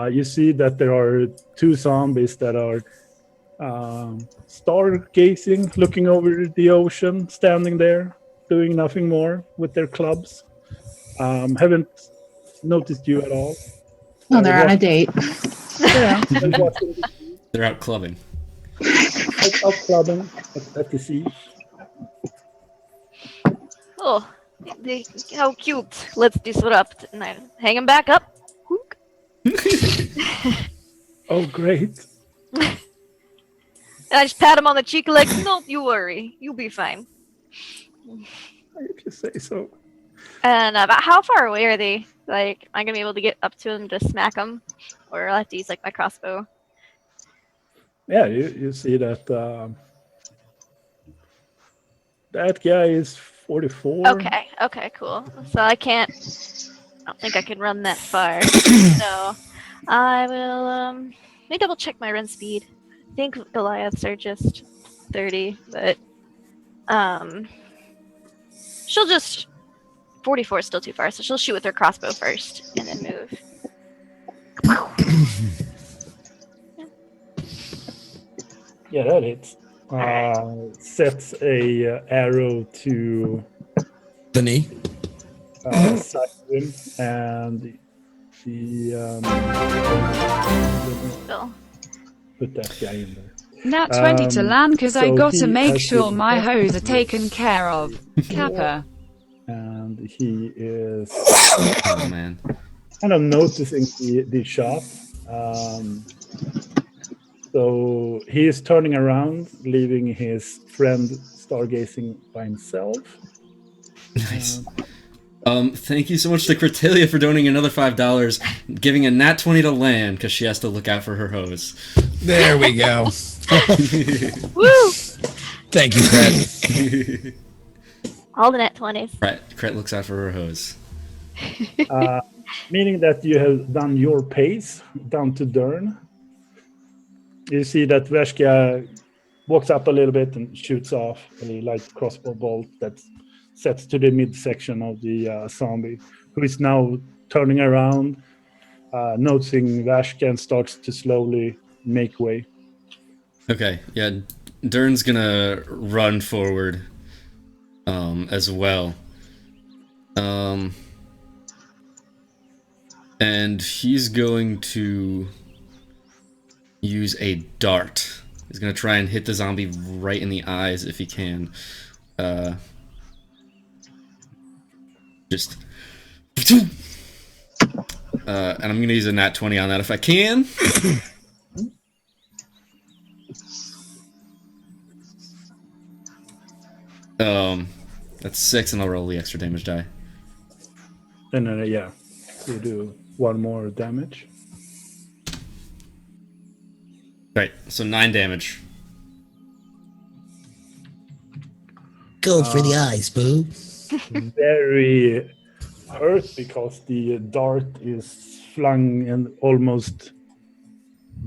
you see that there are 2 zombies that are stargazing, looking over the ocean, standing there, doing nothing more with their clubs. Haven't noticed you at all. Oh, they're on a date. Yeah, they're watching They're out clubbing. out clubbing at the sea. Oh, how cute. Let's disrupt. And I hang him back up. Hook. Oh, great. And I just pat him on the cheek like, don't you worry. You'll be fine. If you say so. And about how far away are they? Like, am I going to be able to get up to them to smack them? Or I'll have to use, like, my crossbow? Yeah, you see that that guy is 44. Okay, cool. So I don't think I can run that far. So I will, let me double check my run speed. I think Goliaths are just 30, but, she'll just, 44 is still too far, so she'll shoot with her crossbow first and then move. Yeah, that hits. Sets a arrow to The knee. side of him, and the Bill. put that guy in there. Nat 20 to land because I so gotta he make has sure been my hit hoes are with taken care of. Kappa. And he is Oh man. kind of noticing the shot. So he is turning around, leaving his friend stargazing by himself. Nice. Thank you so much to Critelia for donating another $5, giving a nat 20 to land because she has to look out for her hose. There we go. Woo! Thank you, Cret. All the net 20s. Right, Cret looks out for her hose. Meaning that you have done your pace down to Dern. You see that Veshka walks up a little bit and shoots off a light crossbow bolt that sets to the midsection of the zombie, who is now turning around, noticing Vashka, and starts to slowly make way. Okay, yeah, Dern's gonna run forward as well. And he's going to use a dart. He's gonna try and hit the zombie right in the eyes if he can. And I'm gonna use a nat 20 on that if I can. That's 6, and I'll roll the extra damage die. And then, yeah, you do one more damage. Right, so 9 damage. Go for the eyes, boo. Very hurt because the dart is flung and almost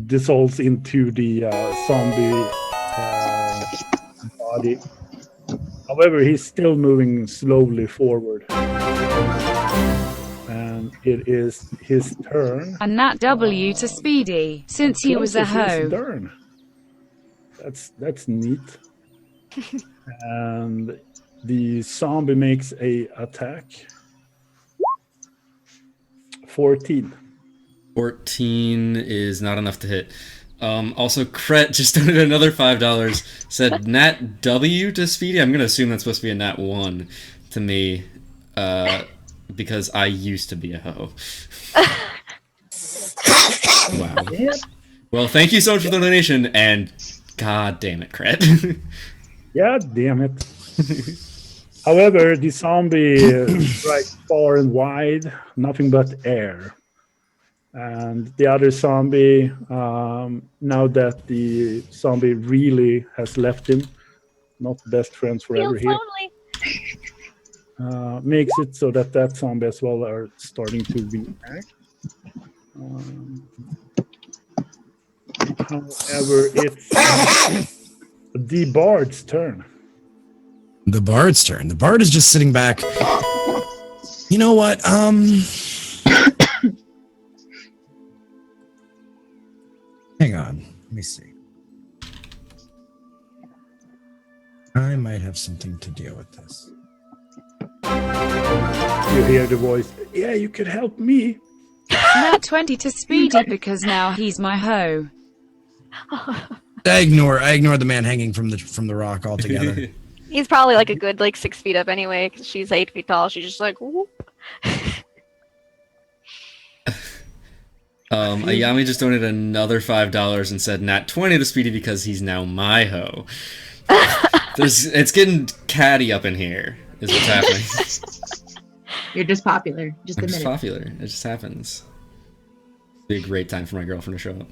dissolves into the zombie body. However, he's still moving slowly forward. And it is his turn. And Nat W to Speedy, since he was a hoe. Turn. That's neat. And the zombie makes a attack. 14. 14 is not enough to hit. Also, Cret just donated another $5. Said Nat W to Speedy. I'm gonna assume that's supposed to be a Nat 1 to me, because I used to be a hoe. Wow. Well, thank you so much for the donation, and god damn it, Cret. Yeah, damn it. However, the zombie strikes far and wide, nothing but air. And the other zombie, now that the zombie really has left him, not best friends forever Feels here, lonely. makes it so that zombie as well are starting to react. However, it's the bard's turn. The bard's turn. The bard is just sitting back. You know what? Hang on. Let me see. I might have something to deal with this. You hear the voice. Yeah, you could help me. Nat 20 to Speedy because now he's my hoe. I ignore the man hanging from the rock altogether. He's probably like a good 6 feet up anyway, because she's 8 feet tall. She's just like, whoop. Ayami just donated another $5 and said Nat 20 to Speedy because he's now my hoe. It's getting catty up in here, is what's happening. You're just popular. Just I'm admit just it. popular. It just happens. It'd be a great time for my girlfriend to show up.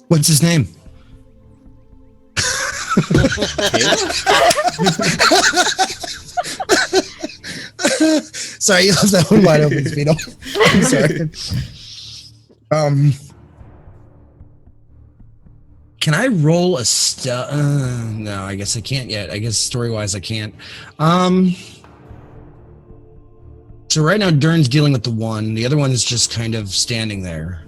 What's his name? Sorry, you left that one wide open, Speedo. I'm sorry. Can I roll a no, I guess I can't yet. I guess story-wise I can't. So right now Dern's dealing with the one. The other one is just kind of standing there.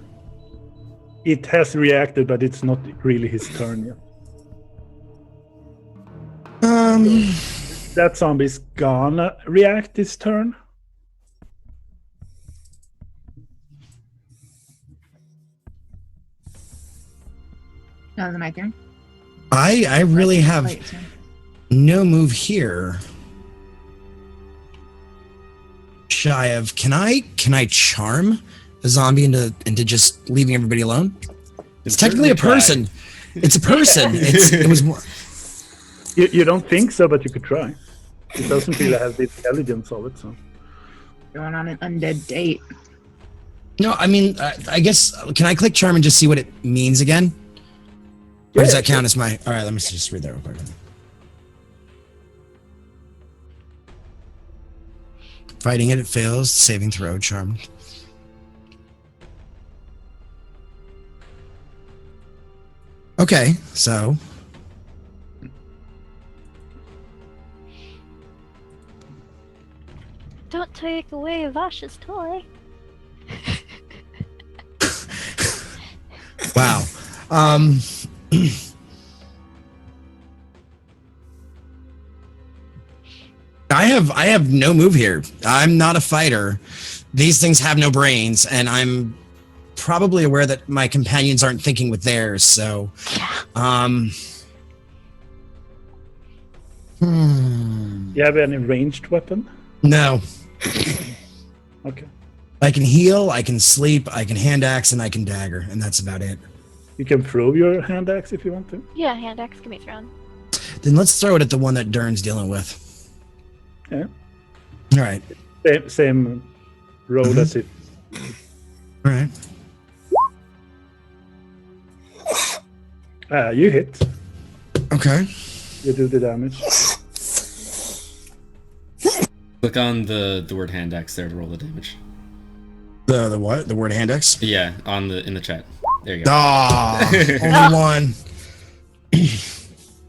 It has reacted, but it's not really his turn yet. That zombie's gonna react this turn. Oh, is it my turn? I really have Wait, sorry. no move here. Shy of can I charm a zombie into just leaving everybody alone? It's technically a person. It's a person. It was more. You don't think so, but you could try. It doesn't really have the intelligence of it, so. Going on an undead date. No, I mean, I guess, can I click charm and just see what it means again? Or does that count as my... All right, let me just read that real quick. Fighting it fails. Saving throw, charmed. Okay, so... Don't take away Vash's toy. Wow. I have no move here. I'm not a fighter. These things have no brains, and I'm probably aware that my companions aren't thinking with theirs, so You have any ranged weapon? No. Okay. I can heal, I can sleep, I can hand axe, and I can dagger, and that's about it. You can throw your hand axe if you want to. Yeah, hand axe can be thrown. Then let's throw it at the one that Dern's dealing with. Yeah. All right. Same roll as it. All right. You hit. Okay. You do the damage. Click on the word hand axe there to roll the damage. The what? The word hand axe? Yeah, in the chat. There you go. Ah, only one.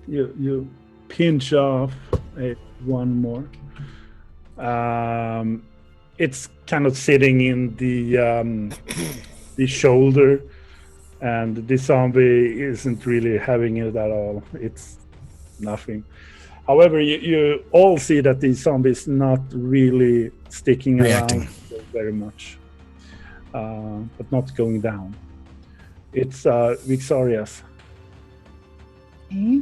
You pinch off one more. It's kind of sitting in the shoulder, and the zombie isn't really having it at all. It's nothing. However, you all see that the zombie is not really sticking Reacting. around very much, but not going down. It's Vixaria's. Okay.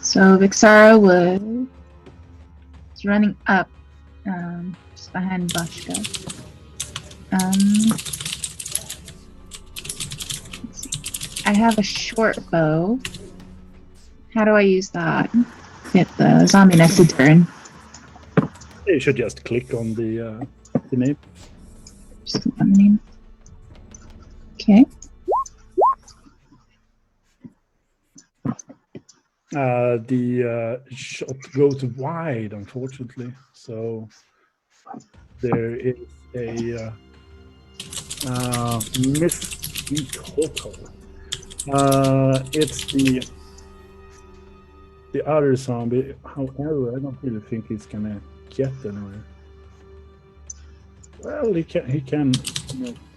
So Vixara was running up just behind Bashka. Let's see. I have a short bow. How do I use that? Get the zombie next to turn. You should just click on the name. Just click on the name. Okay. The shot goes wide, unfortunately. So there is a missed total. It's the other zombie. However, I don't really think he's gonna get anywhere. Well, he can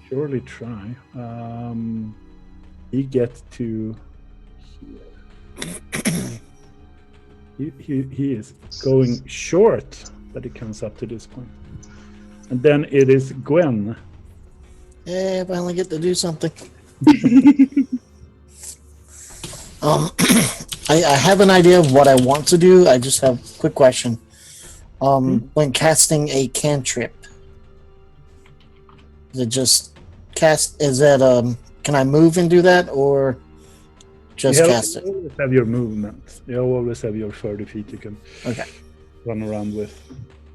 surely try. He gets to here. He is going short, but he comes up to this point. And then it is Gwen. Yeah, I finally get to do something. I have an idea of what I want to do. I just have a quick question. When casting a cantrip, is it just cast? Is that can I move and do that, or just cast it? You always have your movement. You always have your 30 feet you can run around with.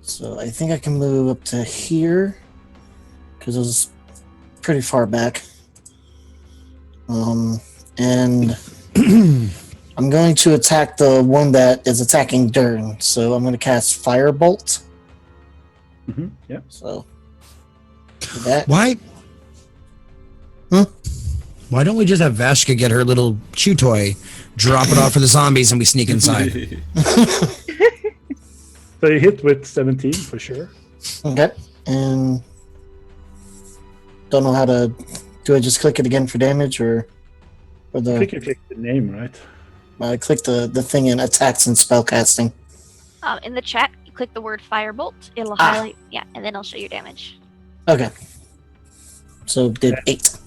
So I think I can move up to here because it was pretty far back. And I'm going to attack the one that is attacking Dern. So I'm going to cast Firebolt. Yeah. So that. Why? Hmm? Why don't we just have Vashka get her little chew toy, drop it off for the zombies, and we sneak inside? So you hit with 17 for sure. Okay. And don't know how to. Do I just click it again for damage or the? Click the name, right? I click the thing in attacks and spellcasting. In the chat, you click the word Firebolt. It'll highlight, and then it'll show your damage. Okay. So did 8.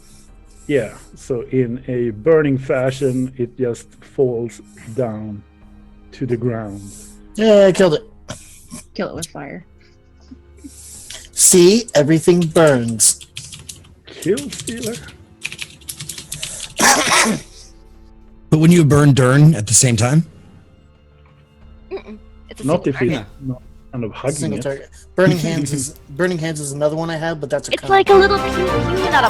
Yeah. So in a burning fashion, it just falls down to the ground. Yeah, I killed it. Kill it with fire. See, everything burns. Kill stealer. But wouldn't you burn Dern at the same time? It's a Not single if he's target. not kind of hugging Single it. target. Burning Hands is another one I have, but that's a. It's like a little pew pew, not a.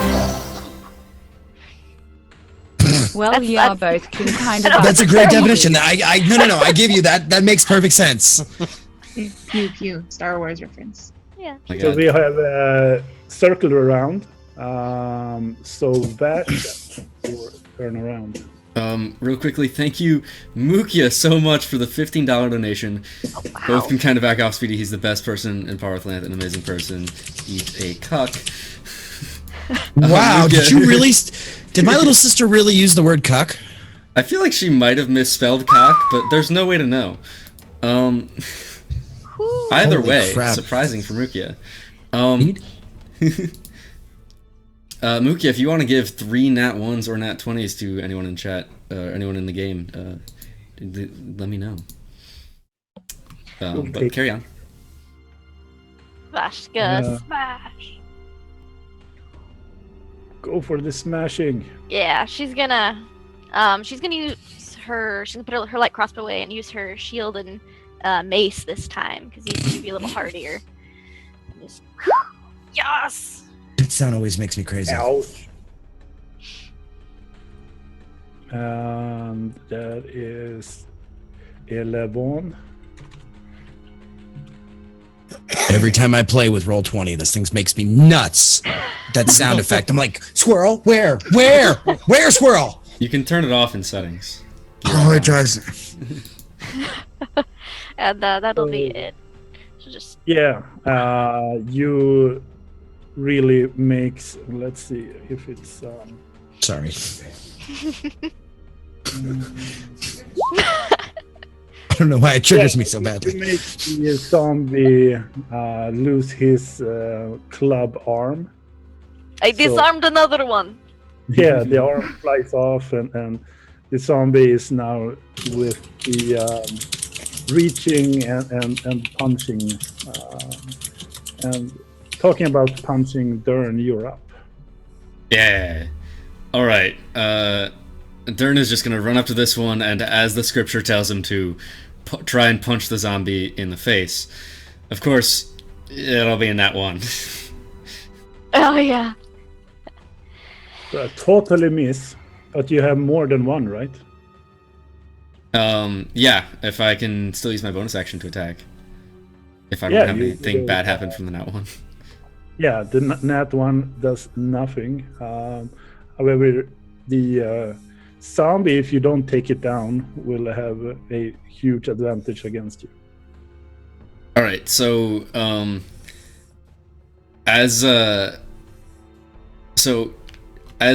Well, That's- you are that's- both kind of. That's a great definition. No. I give you that. That makes perfect sense. Pew pew. Star Wars reference. Yeah. My So God. we have circled around. So Vash will turn around. Real quickly, thank you, Mukia, so much for the $15 donation. Both can kind of back off Speedy. He's the best person in Powerthland, an amazing person. Eat a cuck. Wow, Mukia. did you really? Did my little sister really use the word cuck? I feel like she might have misspelled cock, but there's no way to know. Either Holy way, crap. surprising for Mukia. Mukia, if you want to give 3 nat 1s or nat 20s to anyone in chat, anyone in the game, let me know. But carry on. Vashka smash. Go for the smashing. Yeah, she's gonna use her. She's gonna put her light crossbow away and use her shield and mace this time because these should be a little hardier. And just, yes. That sound always makes me crazy. Ouch. And that is 11. Every time I play with Roll20, this thing makes me nuts. That sound effect. I'm like, squirrel? Where? Where, squirrel? You can turn it off in settings. Oh, it drives. And that'll be it. So just Yeah. You really makes. Let's see if it's. Sorry. I don't know why it triggers me so You badly. make the zombie lose his club arm. I disarmed another one. Yeah, the arm flies off, and the zombie is now with the reaching and punching. And talking about punching, Dern, you're up. Yeah. All right. Dern is just gonna run up to this one, and as the scripture tells him to, try and punch the zombie in the face. Of course, it'll be in that one. Oh yeah. Totally miss, but you have more than one, right? Yeah. If I can still use my bonus action to attack. If I don't Yeah, have you- anything bad happen from the nat one. Yeah, the nat one does nothing. However, the zombie, if you don't take it down, will have a huge advantage against you. All right. So, as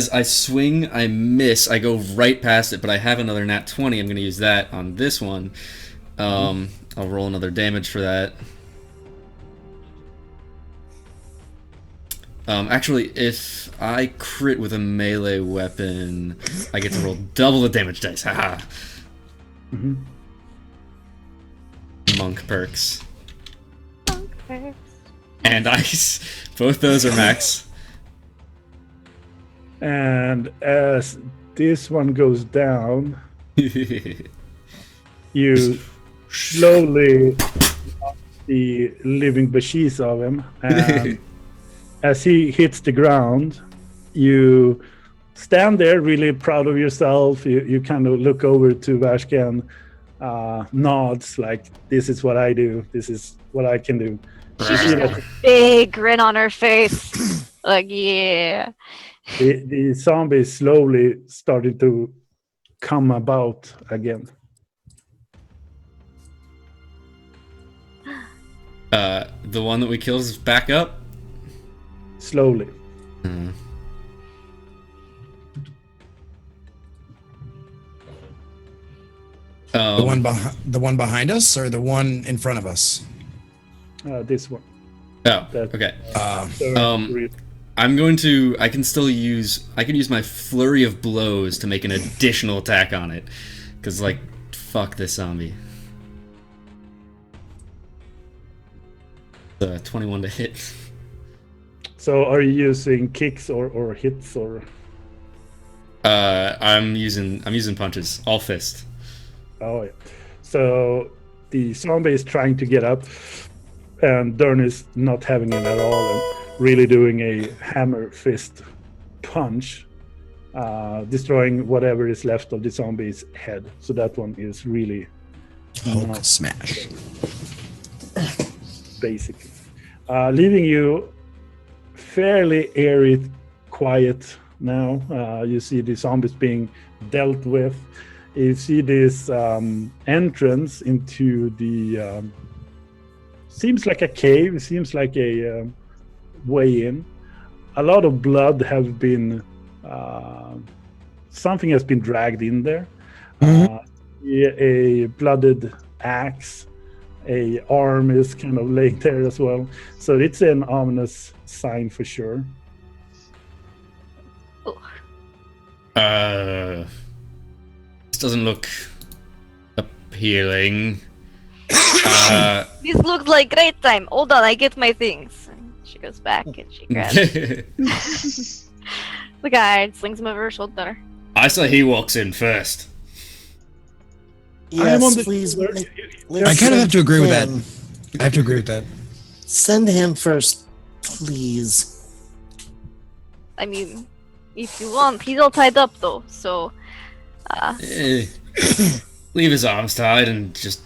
I swing, I miss. I go right past it, but I have another nat 20. I'm going to use that on this one. I'll roll another damage for that. Actually, if I crit with a melee weapon, I get to roll double the damage dice. Haha. Mhm. Monk perks. And ice. Both those are max. And as this one goes down, you slowly knock the living bejesus of him, and as he hits the ground, you stand there really proud of yourself. You kind of look over to Vashka and nods like, this is what I do. This is what I can do. She's got a big grin on her face. Like, yeah. The zombie slowly started to come about again. The one that we killed is back up? Slowly. The one behind us, or the one in front of us? This one. Oh, okay. I'm going to. I can use my flurry of blows to make an additional attack on it, because like, fuck this zombie. 21 to hit. So are you using kicks or hits or? I'm using punches, all fist. Oh yeah. So the zombie is trying to get up, and Dern is not having it at all, and really doing a hammer fist punch, destroying whatever is left of the zombie's head. So that one is really Hulk smash. Basically, leaving you fairly airy, quiet now. You see the zombies being dealt with. You see this entrance into the seems like a cave, seems like a way in. A lot of blood have been something has been dragged in there. A blooded axe, a arm is kind of laying there as well. So it's an ominous sign for sure. This doesn't look appealing. This looks like great time. Hold on, I get my things. And she goes back and she grabs the guy and slings him over her shoulder. I say he walks in first. Yes, please. I kind of have to agree with that. I have to agree with that. Send him first, please. I mean, if you want, he's all tied up though, so Leave his arms tied and just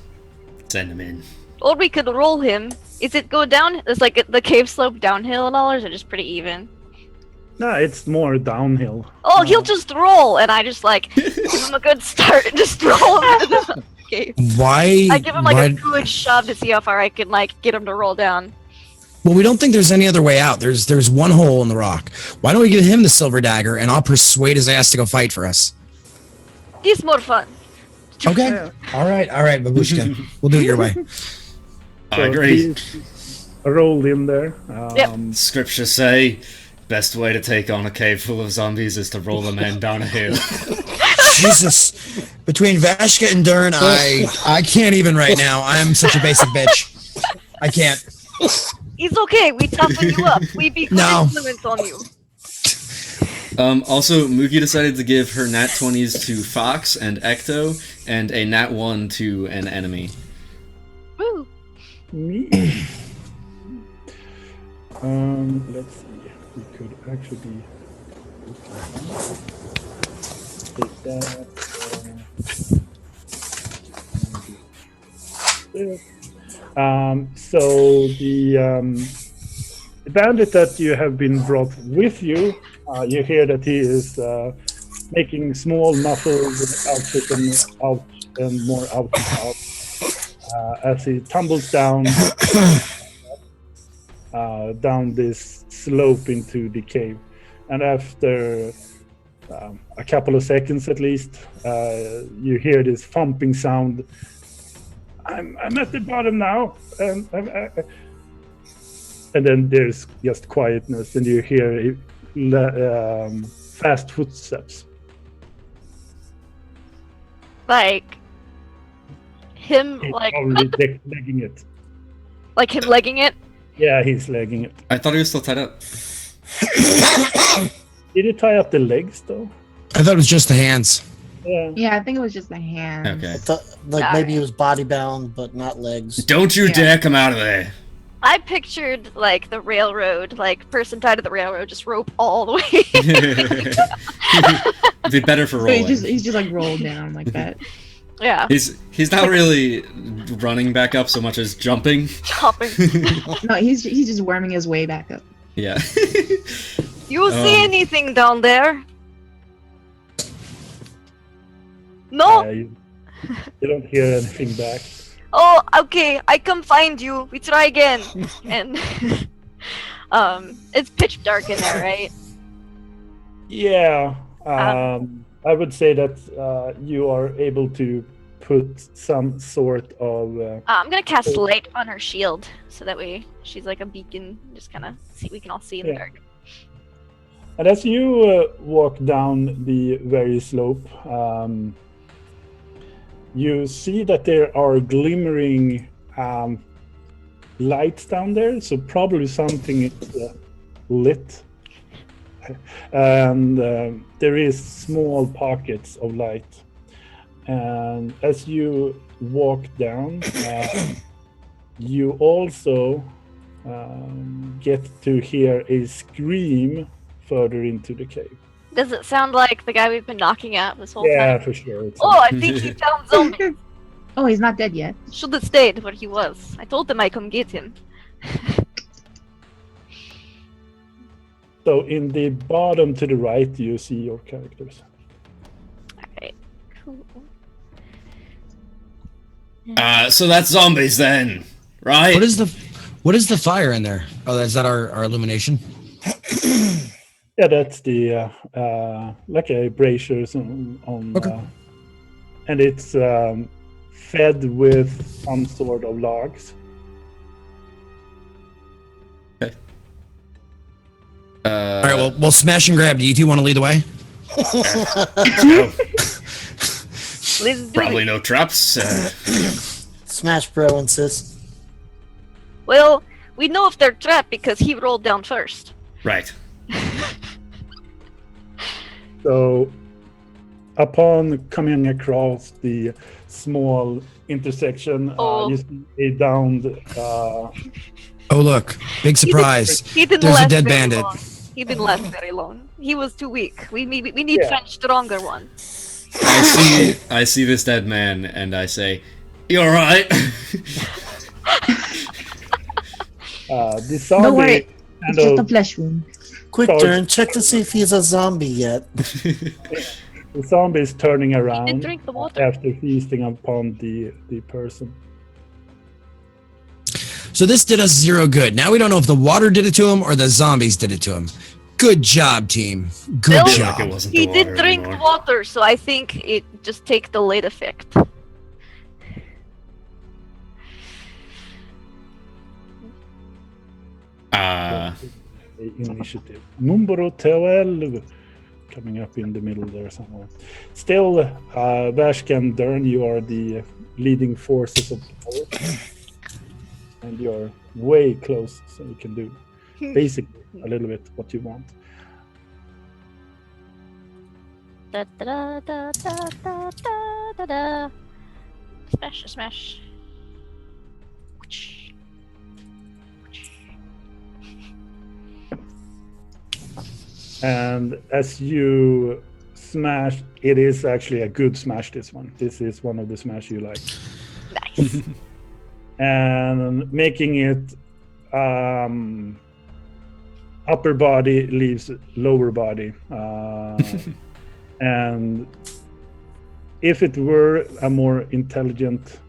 send him in. or we could roll him. Is it go down? Is like the cave slope downhill and all, or is it just pretty even? No, it's more downhill. Oh, he'll just roll, and I just like give him a good start and just roll him into the cave. Why? I give him like a good shove to see how far I can like get him to roll down. Well, we don't think there's any other way out. There's one hole in the rock. Why don't we give him the silver dagger, and I'll persuade his ass to go fight for us? He's more fun. Okay. All right, Babushka. We'll do it your way. I agree. Rolled in there. Scriptures say, best way to take on a cave full of zombies is to roll a man down a hill. Jesus. Between Vashka and Dern, I can't even right now. I'm such a basic bitch. I can't. He's okay. We toughen you up. We become influence on you. Also, Mookie decided to give her nat 20s to Fox and Ecto, and a nat 1 to an enemy. Woo. Let's see. We could actually take that. So the bandit that you have been brought with you, you hear that he is making small muffled outfit and out and more out and out as he tumbles down down this slope into the cave. And after a couple of seconds at least, you hear this thumping sound. I'm at the bottom now, and then there's just quietness, and you hear fast footsteps. Like him, He's like probably legging it. like him legging it. Yeah, he's legging it. I thought he was still tied up. Did he tie up the legs though? I thought it was just the hands. Yeah, I think it was just the hands. Okay. I thought, maybe he was body bound, but not legs. Don't you dare come out of there. I pictured like the railroad, like person tied to the railroad, just rope all the way. It'd be better for So rolling. he's just like rolled down like that. Yeah, He's not really running back up so much as jumping. chopping. No, he's just worming his way back up. Yeah. You see anything down there? No. You don't hear anything back. Oh, okay. I come find you. We try again. And it's pitch dark in there, right? Yeah, I would say that you are able to put some sort of. I'm gonna cast light on her shield, so that way she's like a beacon. Just kind of see, we can all see in the Yeah. dark. And as you walk down the very slope, you see that there are glimmering lights down there. So probably something is lit. And there is small pockets of light. And as you walk down, you also get to hear a scream further into the cave. Does it sound like the guy we've been knocking at this whole Yeah, time? for sure. It's Oh, I think he found zombie. Oh, he's not dead yet. Should have stayed where he was. I told him I come get him. So in the bottom to the right, you see your characters. Alright, cool. So that's zombies then, right? What is the fire in there? Oh, is that our illumination? Yeah, that's the like a braziers on Okay. and it's fed with some sort of logs. All right, well, we'll smash and grab. Do you two want to lead the way? Let's do Probably it. no traps. Smash bro and sis. Well, we know if they're trapped because he rolled down first. Right. So upon coming across the small intersection, Oh. you see a downed Oh, look, big surprise. He didn't There's a last dead very bandit. long. He didn't last very long. He was too weak. We need Yeah. find stronger one. I see this dead man and I say, "You all right?" the zombie Don't worry, it's kind just a of flesh wound. Quick, Sorry. Dern, check to see if he's a zombie yet. the zombie is turning around drink the water. after feasting upon the person. So this did us zero good. Now we don't know if the water did it to him or the zombies did it to him. Good job, team. Good Bill, job. Like it wasn't He the did water drink anymore. water, so I think it just take the late effect. Initiative. Numero 12 coming up in the middle there somewhere. Still, Vashk and Dern, you are the leading forces of the force. And you're way close, so you can do basically a little bit what you want. Da, da, da, da, da, da, da, da. Smash, smash. And as you smash, it is actually a good smash, this one. This is one of the smash you like. Nice. And making it upper body leaves lower body. And if it were a more intelligent,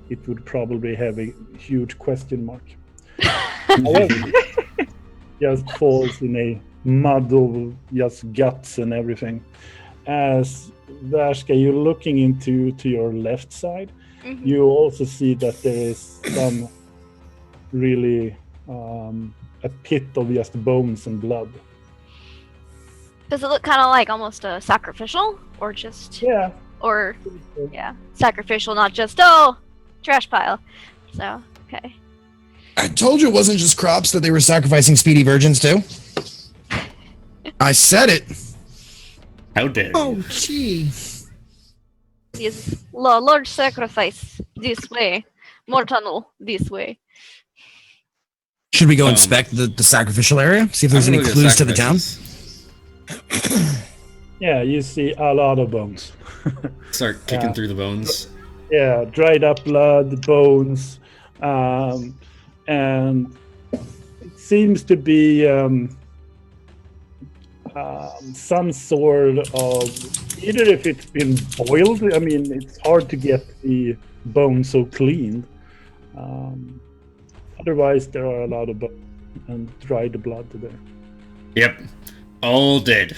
it would probably have a huge question mark. However, just falls in a muddle, just guts and everything. As Vashka, you're looking into to your left side, Mhm. you also see that there is some really a pit of just bones and blood. Does it look kind of like almost sacrificial, or just, Yeah. or yeah, sacrificial, not just trash pile. So okay. I told you it wasn't just crops that they were sacrificing speedy virgins to. I said it. How dare you? Oh, gee. Yes, large sacrifice this way, more tunnel this way. Should we go inspect the sacrificial area? See if there's any clues to the town? Yeah, you see a lot of bones. Start kicking through the bones. Yeah, dried up blood, bones, and it seems to be some sort of, either if it's been boiled, I mean, it's hard to get the bone so clean. Otherwise, there are a lot of bones and dried blood there. Yep, all dead.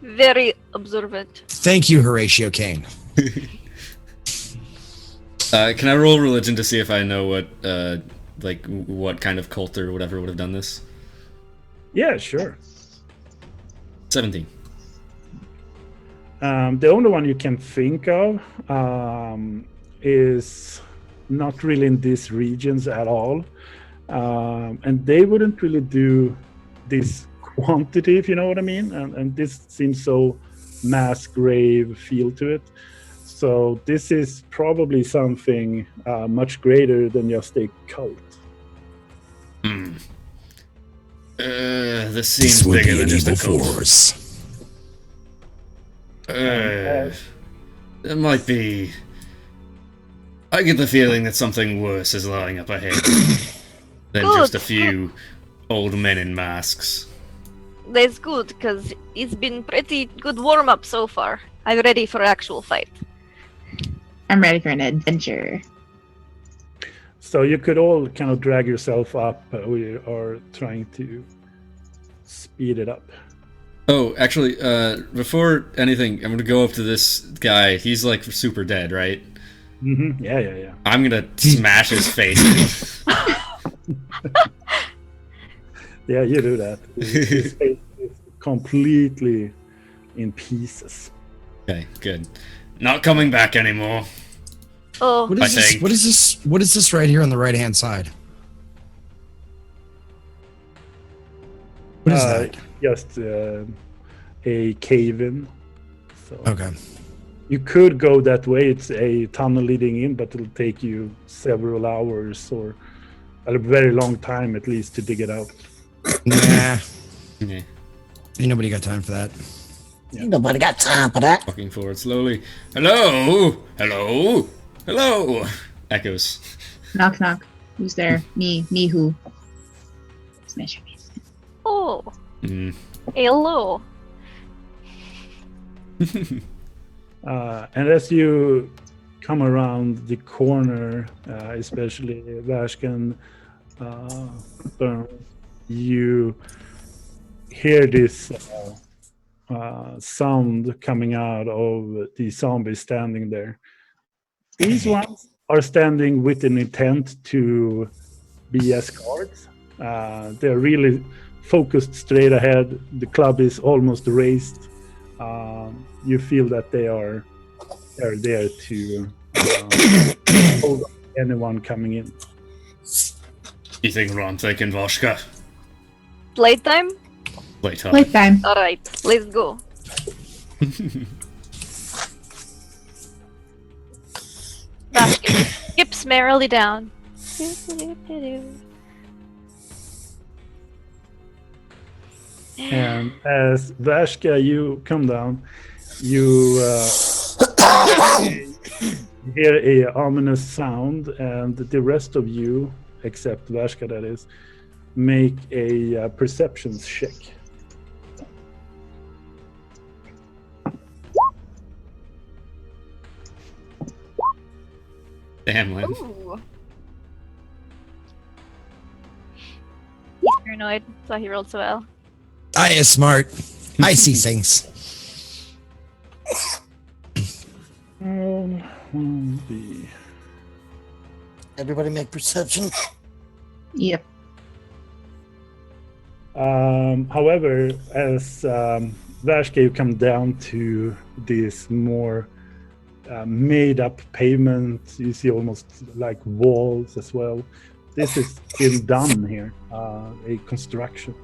Very observant. Thank you, Horatio Kane. Can I roll religion to see if I know what kind of cult or whatever would have done this? Yeah, sure. 17. The only one you can think of is not really in these regions at all. And they wouldn't really do this quantity, if you know what I mean. And this seems so mass grave feel to it. So this is probably something much greater than just a cult. This seems bigger than just a cult. It might be. I get the feeling that something worse is lying up ahead than just a few old men in masks. That's good, because it's been pretty good warm-up so far. I'm ready for actual fight. I'm ready for an adventure. So you could all kind of drag yourself up. We are trying to speed it up. Oh, actually, before anything, I'm gonna go up to this guy. He's like super dead, right? Mm-hmm. Yeah. I'm gonna smash his face. Yeah, you do that. His face is completely in pieces. Okay, good. Not coming back anymore. Oh, What is this? What is this? What is this right here on the right-hand side? What is that? Just a cave-in. So Okay. you could go that way. It's a tunnel leading in, but it'll take you several hours or a very long time at least to dig it out. Nah. Yeah. Ain't nobody got time for that. Yeah. Ain't nobody got time for that. Walking forward slowly. Hello? Hello? Hello? Echoes. Knock, knock. Who's there? Me. Me who? Smash your face. oh, Mm. hello. And as you come around the corner, especially Vashkan, you hear this sound coming out of the zombies standing there. These ones are standing with an intent to be as guards. They're really focused straight ahead. The club is almost raised. You feel that they're there to hold anyone coming in. You think what I'm thinking, Voshka? Playtime? Playtime. Playtime. Alright, let's go. Basket skips merrily down. And as Vashka, you come down, you hear a ominous sound, and the rest of you, except Vashka, that is, make a perception check. Damn, Lynn. Ooh. He's paranoid, so he rolled so well. I is smart. I see things. Everybody make perception. Yep. However, as Vashka, you come down to this more made-up pavement, you see almost like walls as well. This is been done here, a construction.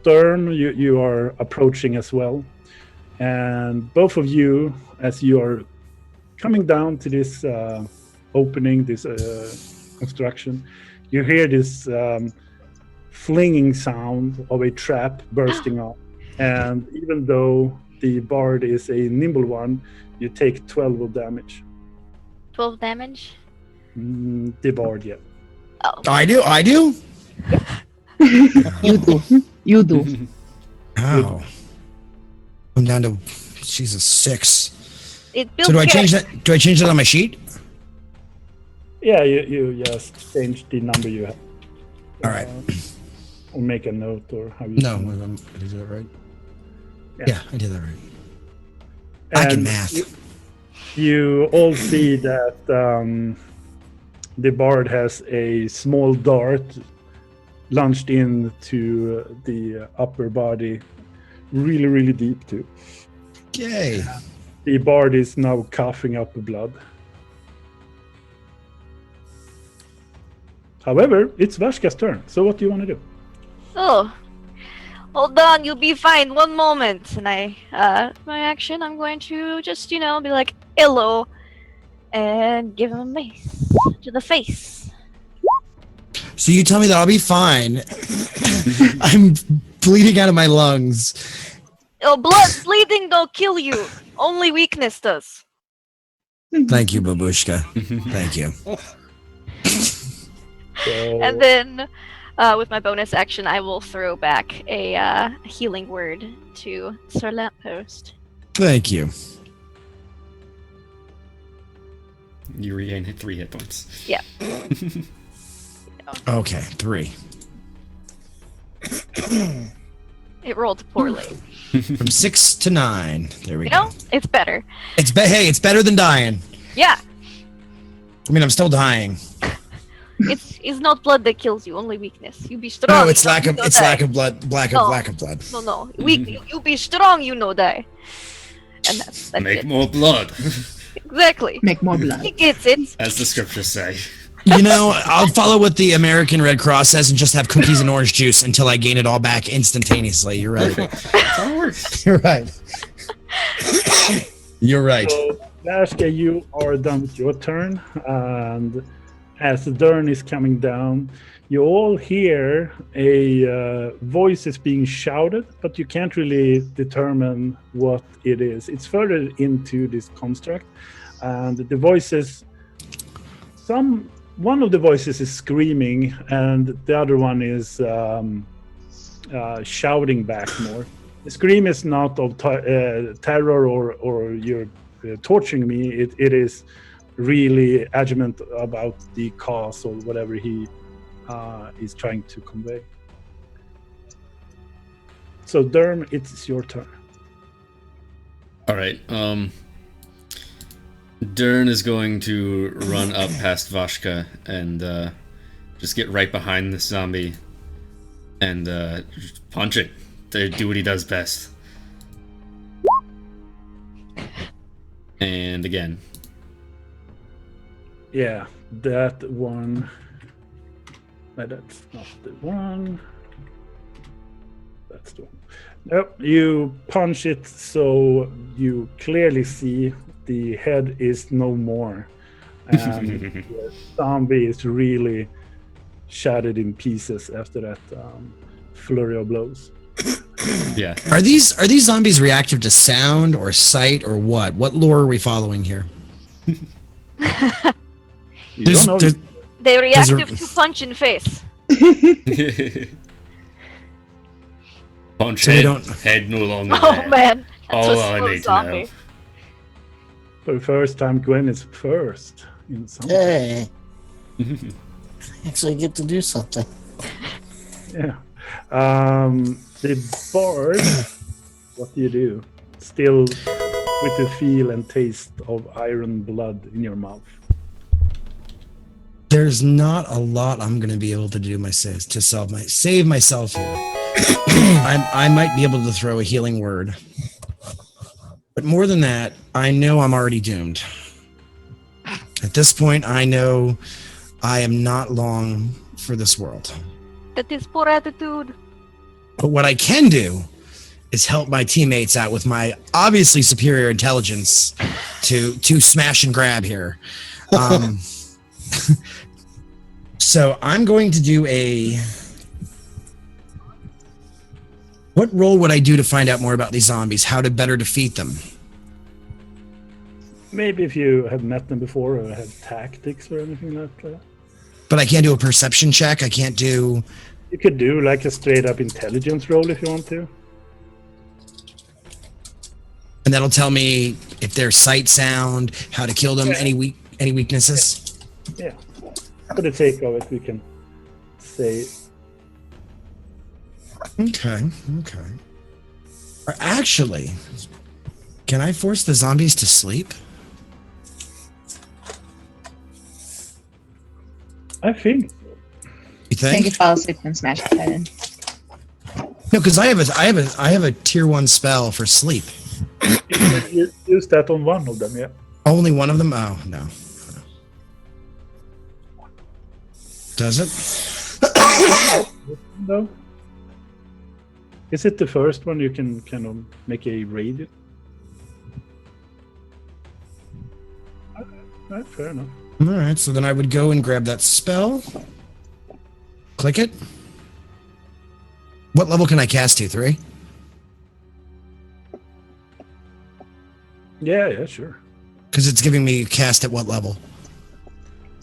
Dern, you are approaching as well, and both of you, as you are coming down to this opening, this construction, you hear this flinging sound of a trap bursting up. And even though the bard is a nimble one, you take 12 of damage. 12 damage? The bard, yeah. Oh. I do? You do. You do. Ow. I'm down to, Jesus, 6. So do I change that? Do I change that on my sheet? Yeah, you just change the number you have. All right. Or make a note, or how you... No, did I do that right? Yeah, I did that right. And Back in math. You all see that the bard has a small dart launched into the upper body, really, really deep too. Okay. The bard is now coughing up blood. However, it's Vashka's turn, so what do you want to do? Oh, hold on, you'll be fine. One moment. And my action, I'm going to just, be like, hello, and give him a mace to the face. So you tell me that I'll be fine. I'm bleeding out of my lungs. Oh, bleeding don't kill you. Only weakness does. Thank you, Babushka. Thank you. So, And then, with my bonus action, I will throw back a healing word to Sir Lamppost. Thank you. You regain 3 hit points. Yeah. Okay, 3. It rolled poorly. From 6 to 9. There we go. It's better. Hey, it's better than dying. Yeah. I mean, I'm still dying. It's not blood that kills you, only weakness. You be strong. No, it's lack of blood. Lack of blood. No. Weak. You be strong. Die. And that's Make it. more blood, Exactly. Make more blood. He gets it. as the scriptures say. I'll follow what the American Red Cross says and just have cookies and orange juice until I gain it all back instantaneously. You're right. That's how it works. You're right. You're right. So, Vashka, you are done with your turn, and as the Dern is coming down, you all hear a voice is being shouted, but you can't really determine what it is. It's further into this construct, and the voices, one of the voices is screaming, and the other one is shouting back more. The scream is not of terror or you're torturing me. It is really adamant about the cause or whatever he is trying to convey. So Derm, it's your turn. All right. Dern is going to run up past Vashka and just get right behind this zombie and just punch it. To do what he does best. And again. Yeah, that one. That's not the one. That's the one. Nope, you punch it so you clearly see the head is no more. And the zombie is really shattered in pieces after that flurry of blows. Yeah. Are these zombies reactive to sound or sight or what? What lore are we following here? You don't know. They're reactive to punch in face. Punch So head, they don't- head no longer Oh there. man. That's All a I slow need to zombie. know. For the first time, Gwen is first in something. Hey, actually get to do something. Yeah. The bard, what do you do? Still with the feel and taste of iron blood in your mouth. There's not a lot I'm going to be able to do to save myself here. I might be able to throw a healing word. But more than that, I know I'm already doomed. At this point, I know I am not long for this world. That is poor attitude. But what I can do is help my teammates out with my obviously superior intelligence to smash and grab here. So I'm going to do a... What role would I do to find out more about these zombies? How to better defeat them? Maybe if you have met them before or have tactics or anything like that. But I can't do a perception check. I can't do... You could do like a straight up intelligence roll if you want to. And that'll tell me if there's sight, sound, how to kill them, Yeah. any weaknesses. Yeah. For the sake of it, we can say. Okay. Or actually, can I force the zombies to sleep? I think. You I think think? you fall asleep and smash his head in. No, because I have a tier 1 spell for sleep. You use that on one of them, yeah. Only one of them? Oh, no. Does it? No. Is it the first one you can kind of make a radius? Fair enough. All right, so then I would go and grab that spell. Click it. What level can I cast to? 3? Yeah, sure. Because it's giving me cast at what level?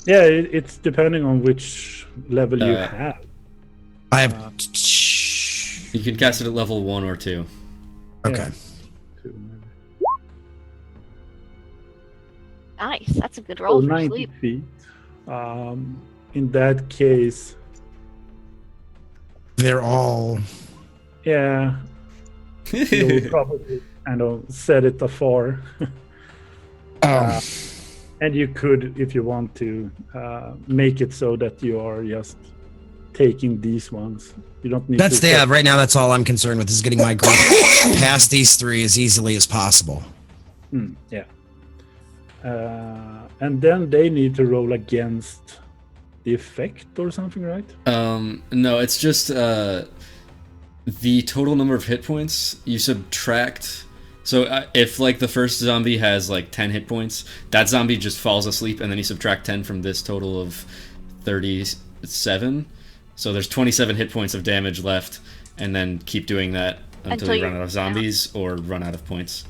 Yeah, it's depending on which level you have. I have... You can cast it at level 1 or 2. Okay. Two, maybe. Nice. That's a good So roll for 90 sleep. feet. In that case, They're all... yeah, you'll probably kind of set it afar. And you could, if you want to, make it so that you are just taking these ones. You don't need That's to... right now. That's all I'm concerned with is getting my group past these 3 as easily as possible. Yeah. And then they need to roll against the effect or something, right? No, it's just the total number of hit points. You subtract. So if like the first zombie has like 10 hit points, that zombie just falls asleep, and then you subtract 10 from this total of 37. So there's 27 hit points of damage left, and then keep doing that until you run out of zombies or run out of points.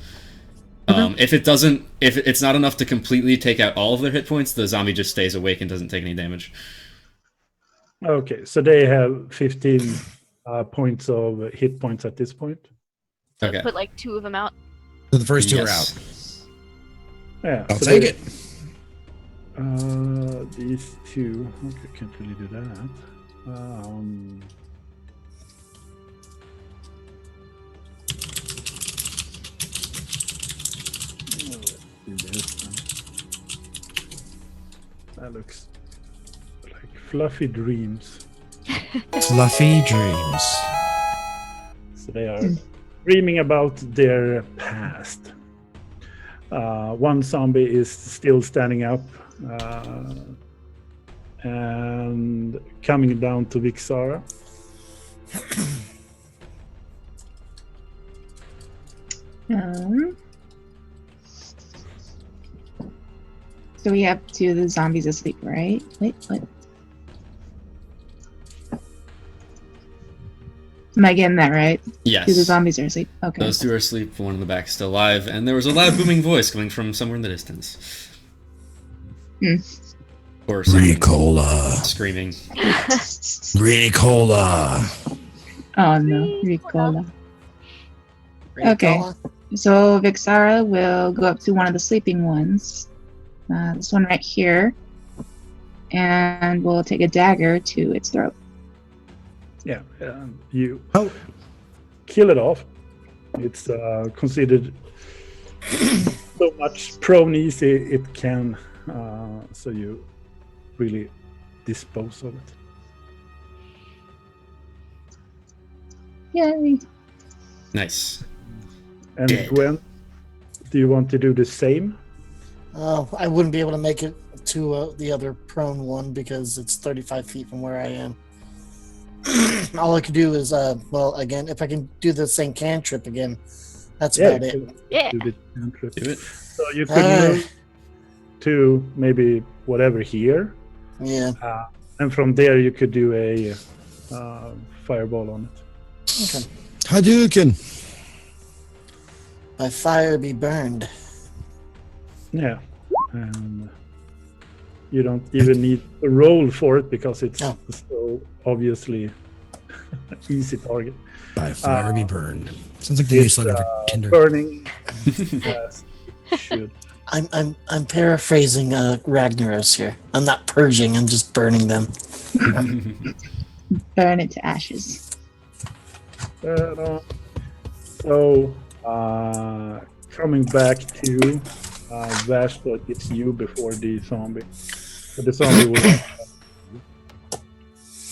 If it's not enough to completely take out all of their hit points, the zombie just stays awake and doesn't take any damage. Okay, so they have 15 points of hit points at this point. Okay. Put like 2 of them out. So the first 2 are Yes. out. Yeah, I'll so take it. These 2, okay, can't really do that. Let's do this then. That looks like fluffy dreams. Fluffy dreams. So they are dreaming about their past. One zombie is still standing up and coming down to Vixara. So we have 2 of the zombies asleep, right? Wait, what? Am I getting that right? 2 of the Yes. zombies are asleep. Okay. Those 2 are asleep, one in the back is still alive, and there was a loud booming voice coming from somewhere in the distance. Or someone Ricola. screaming. Ricola. Oh no, Ricola. Okay. So Vixara will go up to one of the sleeping ones. This one right here. And we'll take a dagger to its throat. Yeah, you kill it off. It's considered so much prone easy it can, so you really dispose of it. Yay. Nice. And Dead. Gwen, do you want to do the same? I wouldn't be able to make it to the other prone one because it's 35 feet from where I am. All I could do is, well, again, if I can do the same cantrip again, that's about it. Yeah. Do the cantrip. Do it. So you could move to maybe whatever here. Yeah. And from there, you could do a fireball on it. Okay. Hadouken. By fire be burned. Yeah. And you don't even need a roll for it because it's so obviously easy target. By fire be burned. Sounds like the new slogan for Tinder. Burning. Yes, it should. I'm paraphrasing Ragnaros here. I'm not purging. I'm just burning them. Burn it to ashes. So, coming back to Vashta, it's you before the zombie. But the zombie will.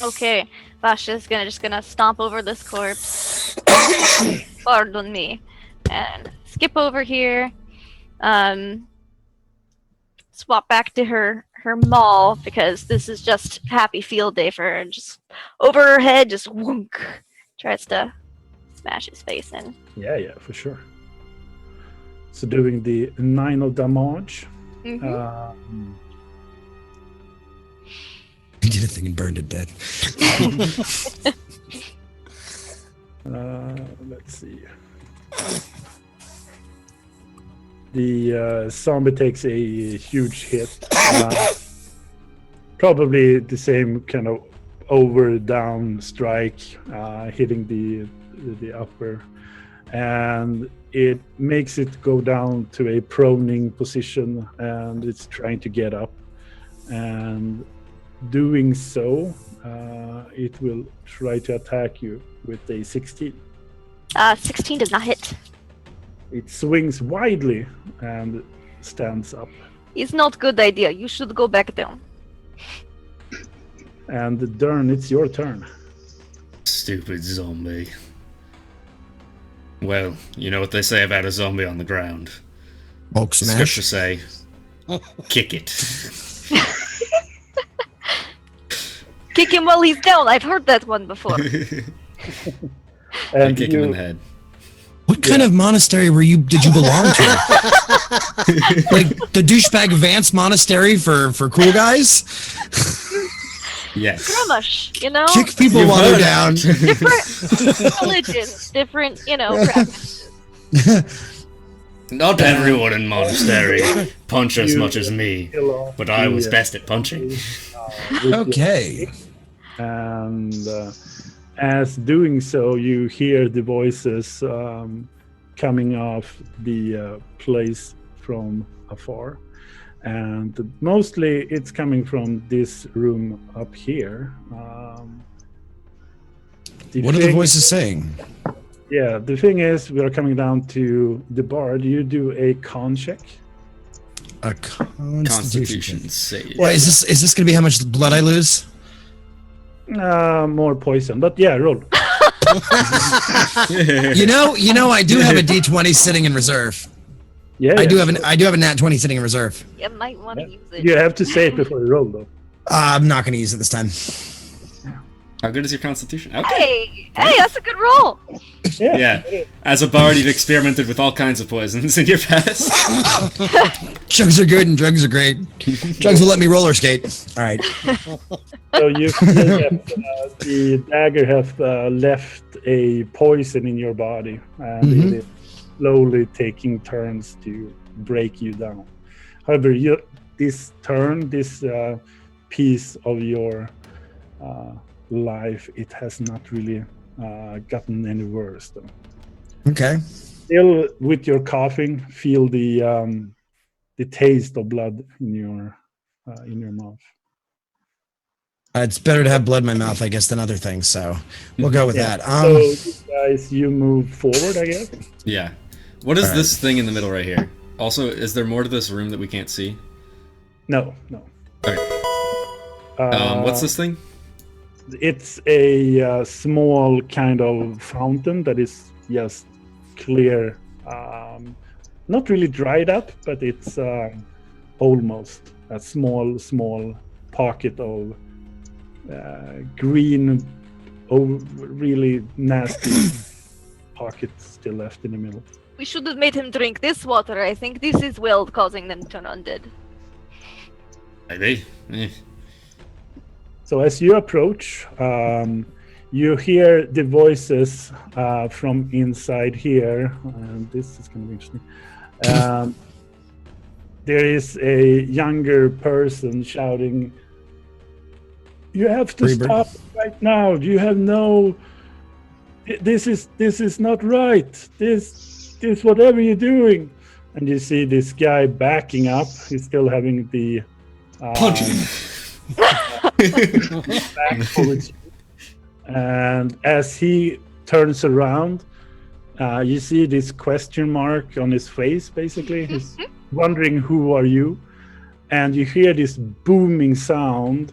Okay, Vasha's just gonna stomp over this corpse. Pardon me. And skip over here. Swap back to her maul because this is just happy field day for her. Just over her head, just wunk. Tries to smash his face in. Yeah, for sure. So doing the 9 of damage. Mm-hmm. He did a thing and burned it dead. Let's see. The zombie takes a huge hit. Probably the same kind of over-down strike, hitting the upper. And it makes it go down to a proning position, and it's trying to get up. And doing so, it will try to attack you with a 16. 16 does not hit. It swings widely and stands up. It's not good idea. You should go back down. And Dern, it's your turn. Stupid zombie. Well, you know what they say about a zombie on the ground. Bulk The smash. scriptures say, kick it. Kick him while he's down. I've heard that one before. And kick him in the head. What kind of monastery did you belong to? Like the douchebag Vance monastery for cool guys? Yes. Grummash, you know? Kick people You've while they're heard down. Different religions, different, practices. Not everyone in monastery punch as much as me, but I was best at punching. Okay. And as doing so, you hear the voices coming off the place from afar. And mostly it's coming from this room up here. What are the voices saying? Yeah, the thing is, we are coming down to the bard. You do a con check. A constitution save. Well, is this going to be how much blood I lose? More poison, but yeah, roll. You know, I do have a D20 sitting in reserve. Yeah, I do have a nat 20 sitting in reserve. You might want to use it. You have to say it before you roll, though. I'm not going to use it this time. How good is your constitution? Okay. Hey, that's a good roll. Yeah. As a bard, you've experimented with all kinds of poisons in your past. Drugs are good and drugs are great. Drugs will let me roller skate. All right. So you feel that the dagger has left a poison in your body, and it is slowly taking turns to break you down. However, this piece of your life, it has not really gotten any worse, though. Okay. Still, with your coughing, feel the taste of blood in your mouth. It's better to have blood in my mouth, I guess, than other things. So we'll go with that. So, guys, you move forward, I guess. Yeah. What is this thing in the middle right here? Also, is there more to this room that we can't see? No. Okay. What's this thing? It's a small kind of fountain that is just clear, not really dried up, but it's almost a small pocket of green, really nasty pocket still left in the middle. We should have made him drink this water. I think this is well causing them to turn undead. Maybe. So as you approach, you hear the voices from inside here, and this is going to be interesting. There is a younger person shouting, "You have to stop right now! You have no. This is not right. This whatever you're doing." And you see this guy backing up. He's still having the Punch him. back towards you. And as he turns around, you see this question mark on his face, basically. He's wondering, who are you? And you hear this booming sound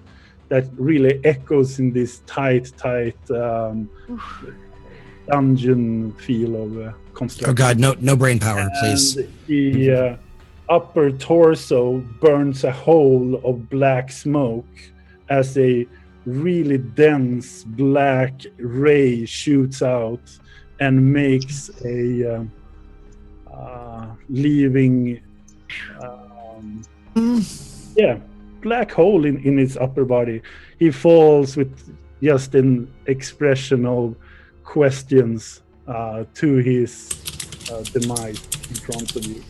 that really echoes in this tight dungeon feel of construction. Oh God, no brain power, please. And the upper torso burns a hole of black smoke as a really dense black ray shoots out and makes a leaving black hole in his upper body. He falls with just an expression of questions to his demise in front of you.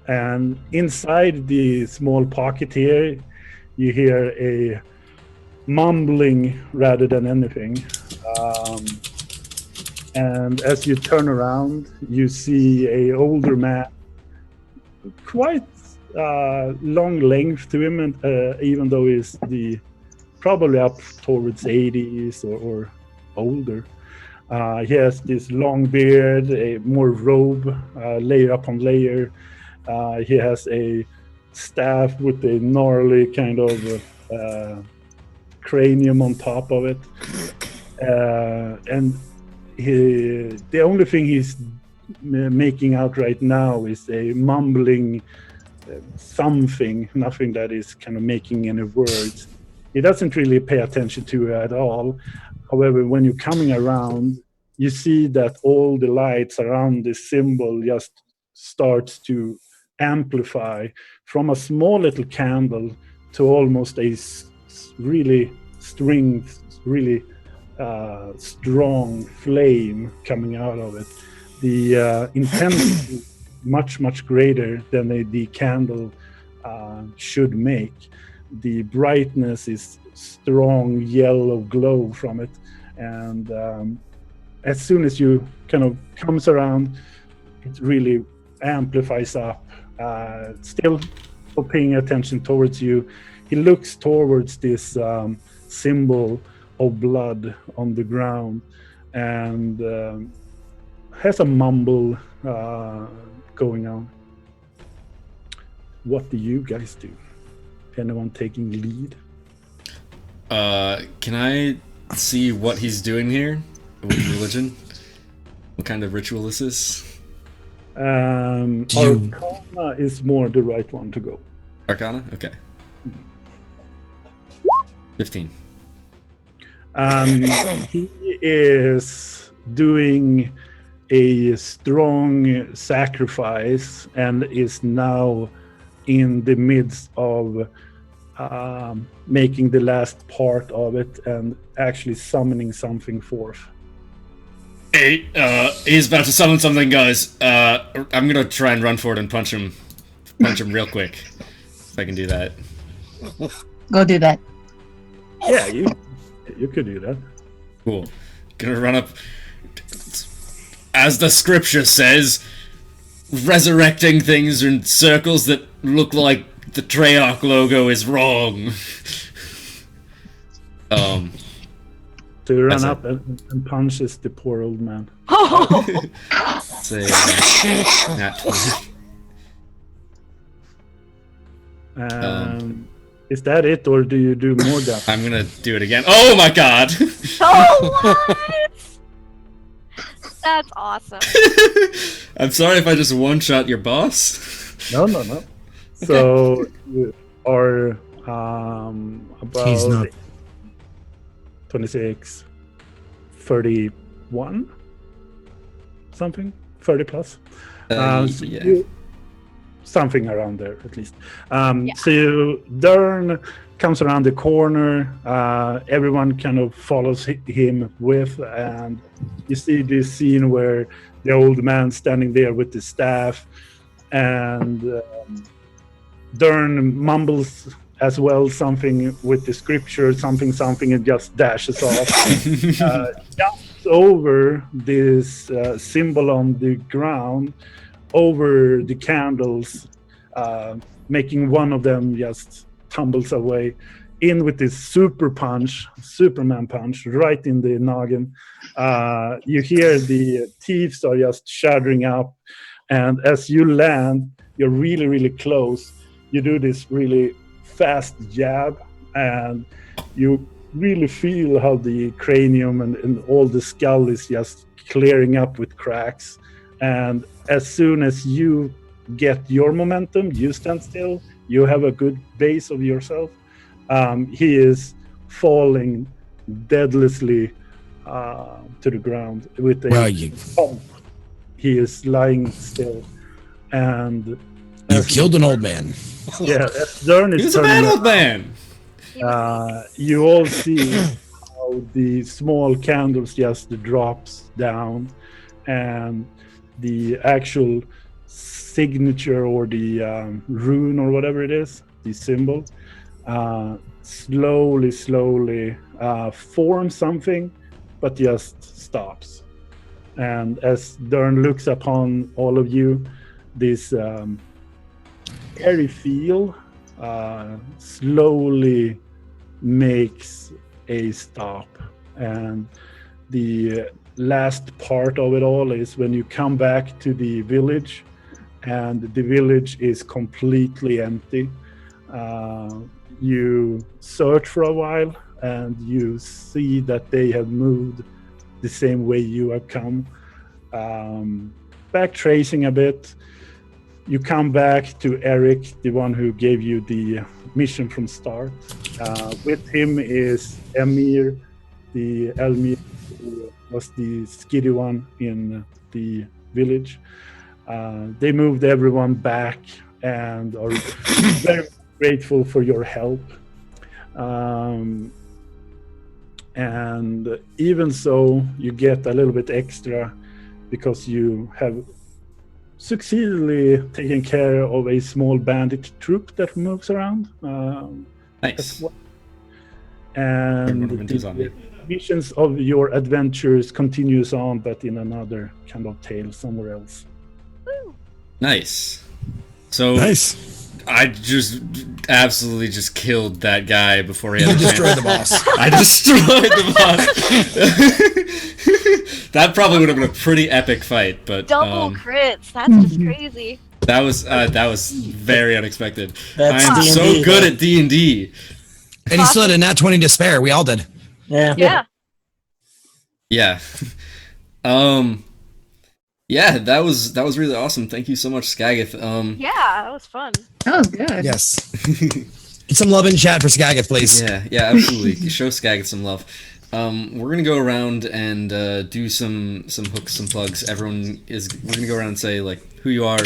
And inside the small pocket here, you hear a mumbling rather than anything. And as you turn around, you see a older man, quite long length to him, and even though he's probably up towards 80s or older. He has this long beard, a more robe, layer upon layer. He has a staff with a gnarly kind of cranium on top of it. And the only thing he's making out right now is a mumbling something, nothing that is kind of making any words. He doesn't really pay attention to it at all. However, when you're coming around, you see that all the lights around this symbol just starts to amplify from a small little candle to almost a really strong flame coming out of it. The intensity is much greater than the candle should make. The brightness is strong yellow glow from it, and as soon as you kind of comes around, it really amplifies up. Still paying attention towards you, he looks towards this symbol of blood on the ground and has a mumble going on. What do you guys do? Anyone taking lead? Can I see what he's doing here with religion? What kind of ritual this is? Arcana is more the right one to go. Arcana? Okay. 15. He is doing a strong sacrifice and is now in the midst of making the last part of it and actually summoning something forth. Hey, he's about to summon something, guys. I'm gonna try and run forward and punch him real quick. If I can do that. Go do that. Yeah, you could do that. Cool. Gonna run up. As the scripture says, resurrecting things in circles that look like the Treyarch logo is wrong. So you run up and punches the poor old man. Say, nat 20. Is that it, or do you do more damage? I'm gonna do it again. Oh my god! Oh, what? That's awesome. I'm sorry if I just one-shot your boss. No. So you are He's not. about 26, 31, something, 30 plus. Yeah. You something around there at least. So Dern comes around the corner. Everyone kind of follows him with, and you see this scene where the old man standing there with the staff, and Dern mumbles as well something with the scripture, something, and just dashes off. Jumps over this symbol on the ground, over the candles, making one of them just tumbles away, in with this Superman punch, right in the noggin. You hear the teeth are just shuddering up, and as you land, you're really, really close. You do this really fast jab, and you really feel how the cranium and all the skull is just clearing up with cracks. And as soon as you get your momentum, you stand still, you have a good base of yourself. He is falling deadlessly to the ground with a pump. He is lying still, and you killed an old man. Yeah, as Dern is He's a bad old man. You all see how the small candles just drops down, and the actual signature or the rune or whatever it is, the symbol, slowly forms something, but just stops. And as Dern looks upon all of you, this airy feel slowly makes a stop. And the last part of it all is when you come back to the village, and the village is completely empty. You search for a while, and you see that they have moved the same way you have come. Back tracing a bit, you come back to Eric, the one who gave you the mission from start. With him is Emir, the Elmir, who was the skiddy one in the village. They moved everyone back and are very grateful for your help. And even so, you get a little bit extra because you have succeedingly taken care of a small bandit troop that moves around. Nice. Well. And the missions of your adventures continues on, but in another kind of tale somewhere else. Nice. So nice. I just absolutely just killed that guy before he had a destroyed chance. the boss. I destroyed the boss. That probably would have been a pretty epic fight, but double crits. That's just crazy. That was very unexpected. That's I'm D&D, so good at D&D. And he still had a nat 20 to spare. We all did. Yeah. Yeah. Yeah. Yeah, that was really awesome. Thank you so much, Skaggeth. Yeah, that was fun. That was good. Yes. Get some love in chat for Skaggeth, please. Yeah, absolutely. Show Skaggeth some love. We're gonna go around and do some hooks, some plugs. We're gonna go around and say like who you are,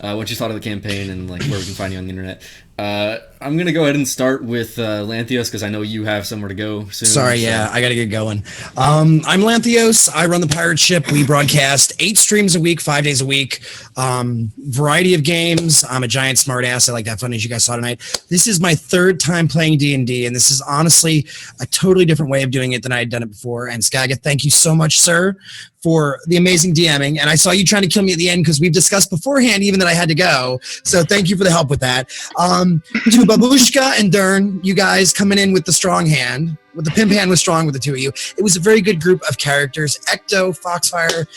what you thought of the campaign, and like where we can find you on the internet. I'm gonna go ahead and start with Lanthios because I know you have somewhere to go soon. Sorry, yeah, I gotta get going. I'm Lanthios. I run the pirate ship. We broadcast 8 streams a week, 5 days a week. Variety of games. I'm a giant smartass. I like to have fun, as you guys saw tonight. This is my 3rd time playing D&D, and this is honestly a totally different way of doing it than I had done it before. And Skaggeth, thank you so much, sir, for the amazing DMing. And I saw you trying to kill me at the end because we've discussed beforehand even that I had to go. So thank you for the help with that. To Babushka and Dern, you guys coming in with the strong hand. With the pimp hand was strong with the two of you. It was a very good group of characters. Ecto, Foxfire,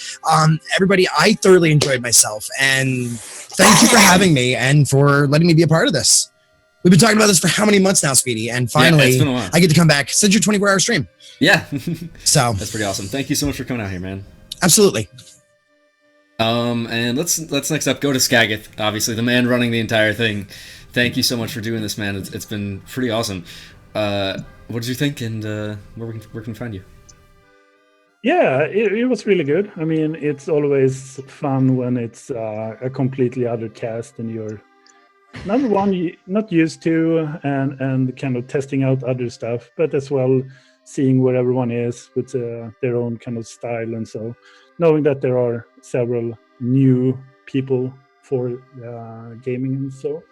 everybody. I thoroughly enjoyed myself. And thank you for having me and for letting me be a part of this. We've been talking about this for how many months now, Speedy? And finally, it's been a while. I get to come back. Since your 24-hour stream. Yeah. So that's pretty awesome. Thank you so much for coming out here, man. Absolutely. And let's next up go to Skaggeth, obviously the man running the entire thing. Thank you so much for doing this, man. It's been pretty awesome. What did you think, and where can we find you? Yeah, it was really good. I mean, it's always fun when it's a completely other cast and you're not used to, and kind of testing out other stuff, but as well seeing where everyone is with their own kind of style, and so knowing that there are several new people for gaming, and so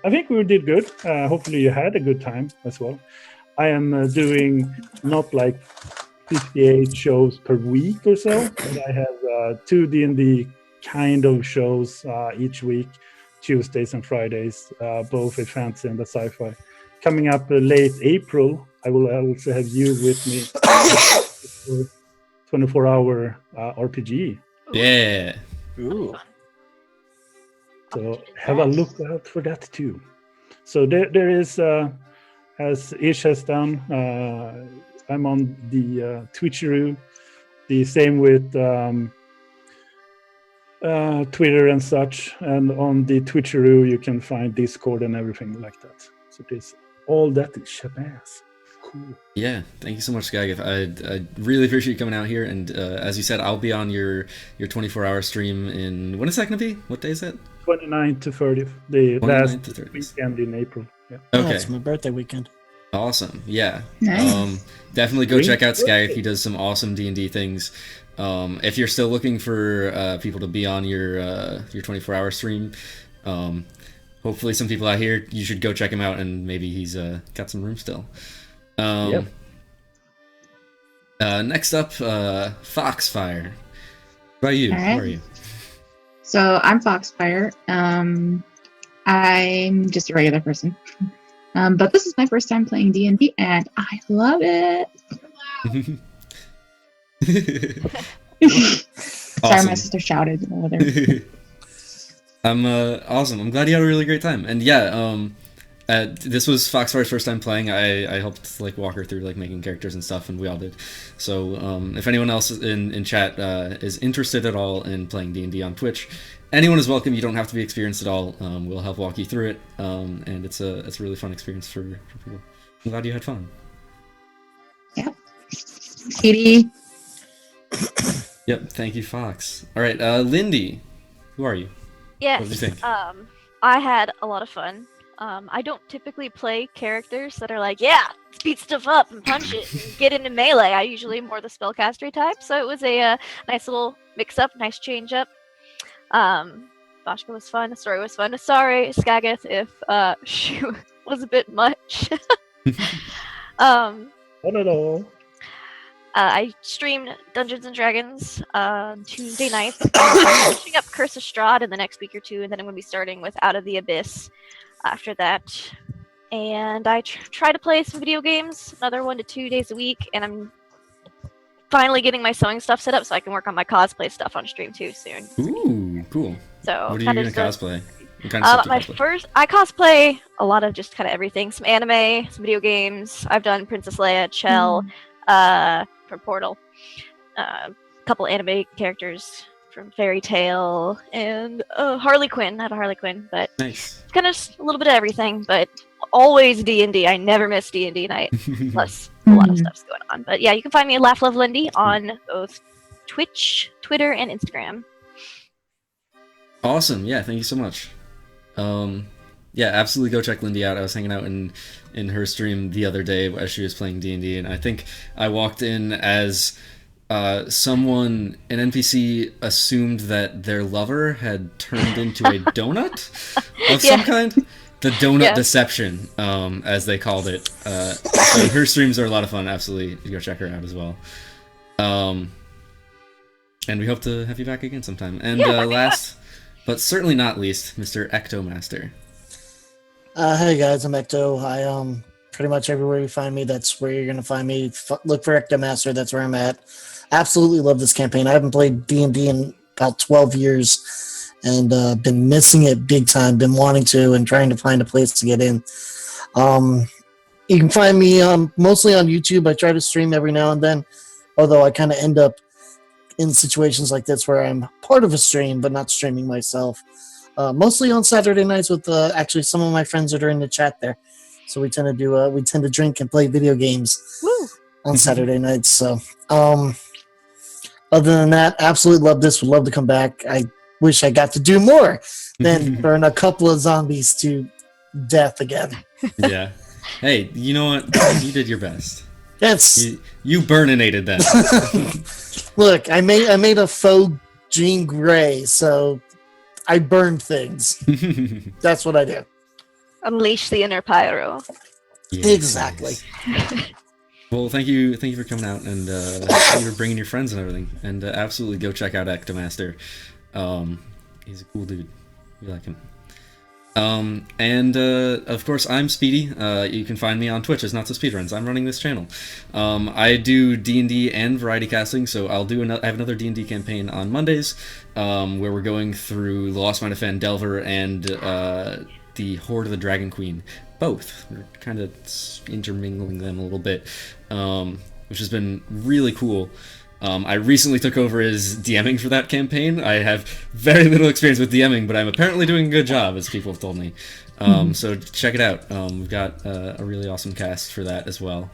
I think we did good. Hopefully, you had a good time as well. I am doing not like 58 shows per week or so, but I have 2 D&D kind of shows each week, Tuesdays and Fridays, both a fantasy and a sci-fi. Coming up late April, I will also have you with me for 24-hour RPG. Yeah. Ooh. So have a look out for that too. So there is, as Ish has done, I'm on the Twitcheroo, the same with Twitter and such, and on the Twitcheroo you can find Discord and everything like that. So there's all that shabazz. Cool. Yeah, thank you so much, Skaggeth. I really appreciate you coming out here, and as you said, I'll be on your 24-hour stream in, when is that going to be? What day is it? 29th to 30th, the last to 30th. weekend in April. Yeah. Okay. It's my birthday weekend. Awesome. Yeah. Nice. Definitely go check out Skaggeth. He does some awesome D&D things. If you're still looking for people to be on your 24-hour stream, hopefully some people out here, you should go check him out, and maybe he's got some room still. Yep. Next up, Foxfire. What about you? All right. Who are you? So I'm Foxfire. I'm just a regular person. But this is my first time playing D&D, and I love it. Sorry, my sister shouted over there. I'm awesome. I'm glad you had a really great time. And yeah, this was Foxfire's first time playing. I helped like walk her through like making characters and stuff, and we all did. So if anyone else in chat is interested at all in playing D&D on Twitch, anyone is welcome. You don't have to be experienced at all. We'll help walk you through it, and it's a really fun experience for people. I'm glad you had fun. Yeah. Katie. Yep. Thank you, Fox. All right, Lindy, who are you? Yes. What did you think? I had a lot of fun. I don't typically play characters that are like, yeah, let's beat stuff up and punch it and get into melee. I usually more the spellcastery type, so it was a nice little mix-up, nice change-up. Vashka was fun, the story was fun. Sorry, Skaggeth, if she was a bit much. Not at all. I streamed Dungeons & Dragons Tuesday nights. I'm finishing up Curse of Strahd in the next week or two, and then I'm going to be starting with Out of the Abyss after that. And I try to play some video games, another 1 to 2 days a week, and I'm finally getting my sewing stuff set up so I can work on my cosplay stuff on stream too soon. Ooh, cool. So What are you going to cosplay? What kind of stuff do you cosplay? I cosplay a lot of just kind of everything. Some anime, some video games. I've done Princess Leia, Chell, from Portal, a couple anime characters from Fairy Tail, and Harley Quinn. I have a Harley Quinn, but Nice. it's kind of a little bit of everything, but always D&D. I never miss D&D night, plus a lot of stuff's going on. But yeah, you can find me at Laugh Love Lindy on both Twitch, Twitter, and Instagram. Awesome. Yeah, thank you so much. Yeah, absolutely go check Lindy out. I was hanging out in her stream the other day as she was playing D&D, and I think I walked in as someone, an NPC assumed that their lover had turned into a donut of some kind. The donut deception, as they called it. So her streams are a lot of fun. Absolutely, go check her out as well. And we hope to have you back again sometime. And last, but certainly not least, Mr. Ectomaster. Hey guys, I'm Ecto. I pretty much everywhere you find me, that's where you're gonna find me. Look for Ectomaster. That's where I'm at. Absolutely love this campaign. I haven't played D&D in about 12 years, and been missing it big time. Been wanting to and trying to find a place to get in. You can find me mostly on YouTube. I try to stream every now and then, although I kind of end up in situations like this where I'm part of a stream but not streaming myself. Mostly on Saturday nights with actually some of my friends that are in the chat there. So we tend to drink and play video games on Saturday nights. So Other than that, absolutely love this. Would love to come back. I wish I got to do more than burn a couple of zombies to death again. Yeah. Hey, you know what? You did your best. Yes. You burninated them. Look, I made a faux Jean Grey, so I burned things. That's what I do. Unleash the inner pyro. Yes, Exactly. yes. Well, thank you for coming out, and thank you for bringing your friends and everything. And absolutely go check out Ectomaster. He's a cool dude. We like him. And of course, I'm Speedy. You can find me on Twitch as Not So Speedruns. I'm running this channel. I do D&D and variety casting, so I have another D&D campaign on Mondays, where we're going through The Lost Mind of Phandelver and the Horde of the Dragon Queen. Both. We're kind of intermingling them a little bit, which has been really cool. I recently took over as DMing for that campaign. I have very little experience with DMing, but I'm apparently doing a good job, as people have told me. So check it out. We've got a really awesome cast for that as well.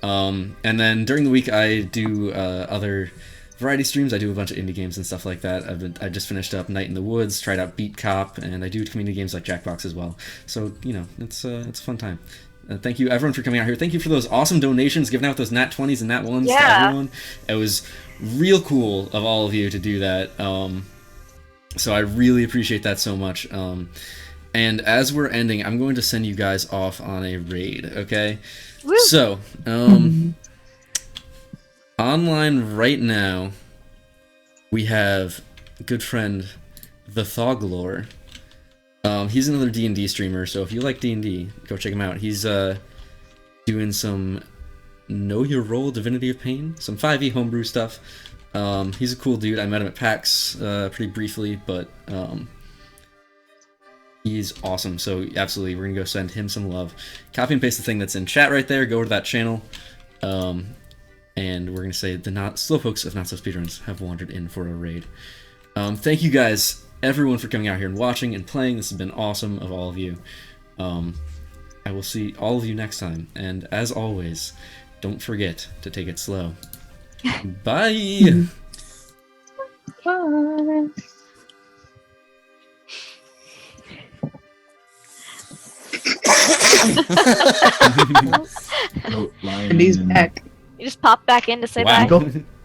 And then during the week, I do other variety streams. I do a bunch of indie games and stuff like that. I just finished up Night in the Woods, tried out Beat Cop, and I do community games like Jackbox as well. So, it's a fun time. Thank you, everyone, for coming out here. Thank you for those awesome donations, giving out those Nat 20s and Nat 1s to everyone. It was real cool of all of you to do that. So I really appreciate that so much. And as we're ending, I'm going to send you guys off on a raid, okay? Woo. So, online right now, we have a good friend, The Thoglore. He's another D&D streamer, so if you like D&D, go check him out. He's doing some Know Your Role Divinity of Pain, some 5e homebrew stuff. He's a cool dude. I met him at PAX pretty briefly, but he's awesome. So absolutely, we're gonna go send him some love. Copy and paste the thing that's in chat right there. Go to that channel, and we're gonna say the Slowpokes of Not So Speedruns have wandered in for a raid. Thank you guys, everyone, for coming out here and watching and playing. This has been awesome of all of you. I will see all of you next time, and as always, don't forget to take it slow. Bye! Bye. And he's back. You just pop back in to say bye.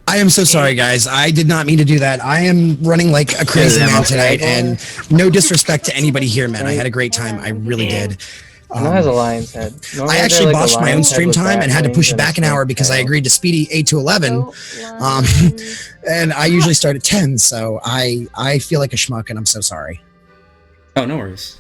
I am so sorry, guys. I did not mean to do that. I am running like a crazy man tonight, and no disrespect to anybody here, man. I had a great time. I really did. Has a lion's head. I actually botched my own stream time and had to push it back an hour because I agreed to Speedy 8 to 11, and I usually start at 10, so I feel like a schmuck, and I'm so sorry. Oh, no worries.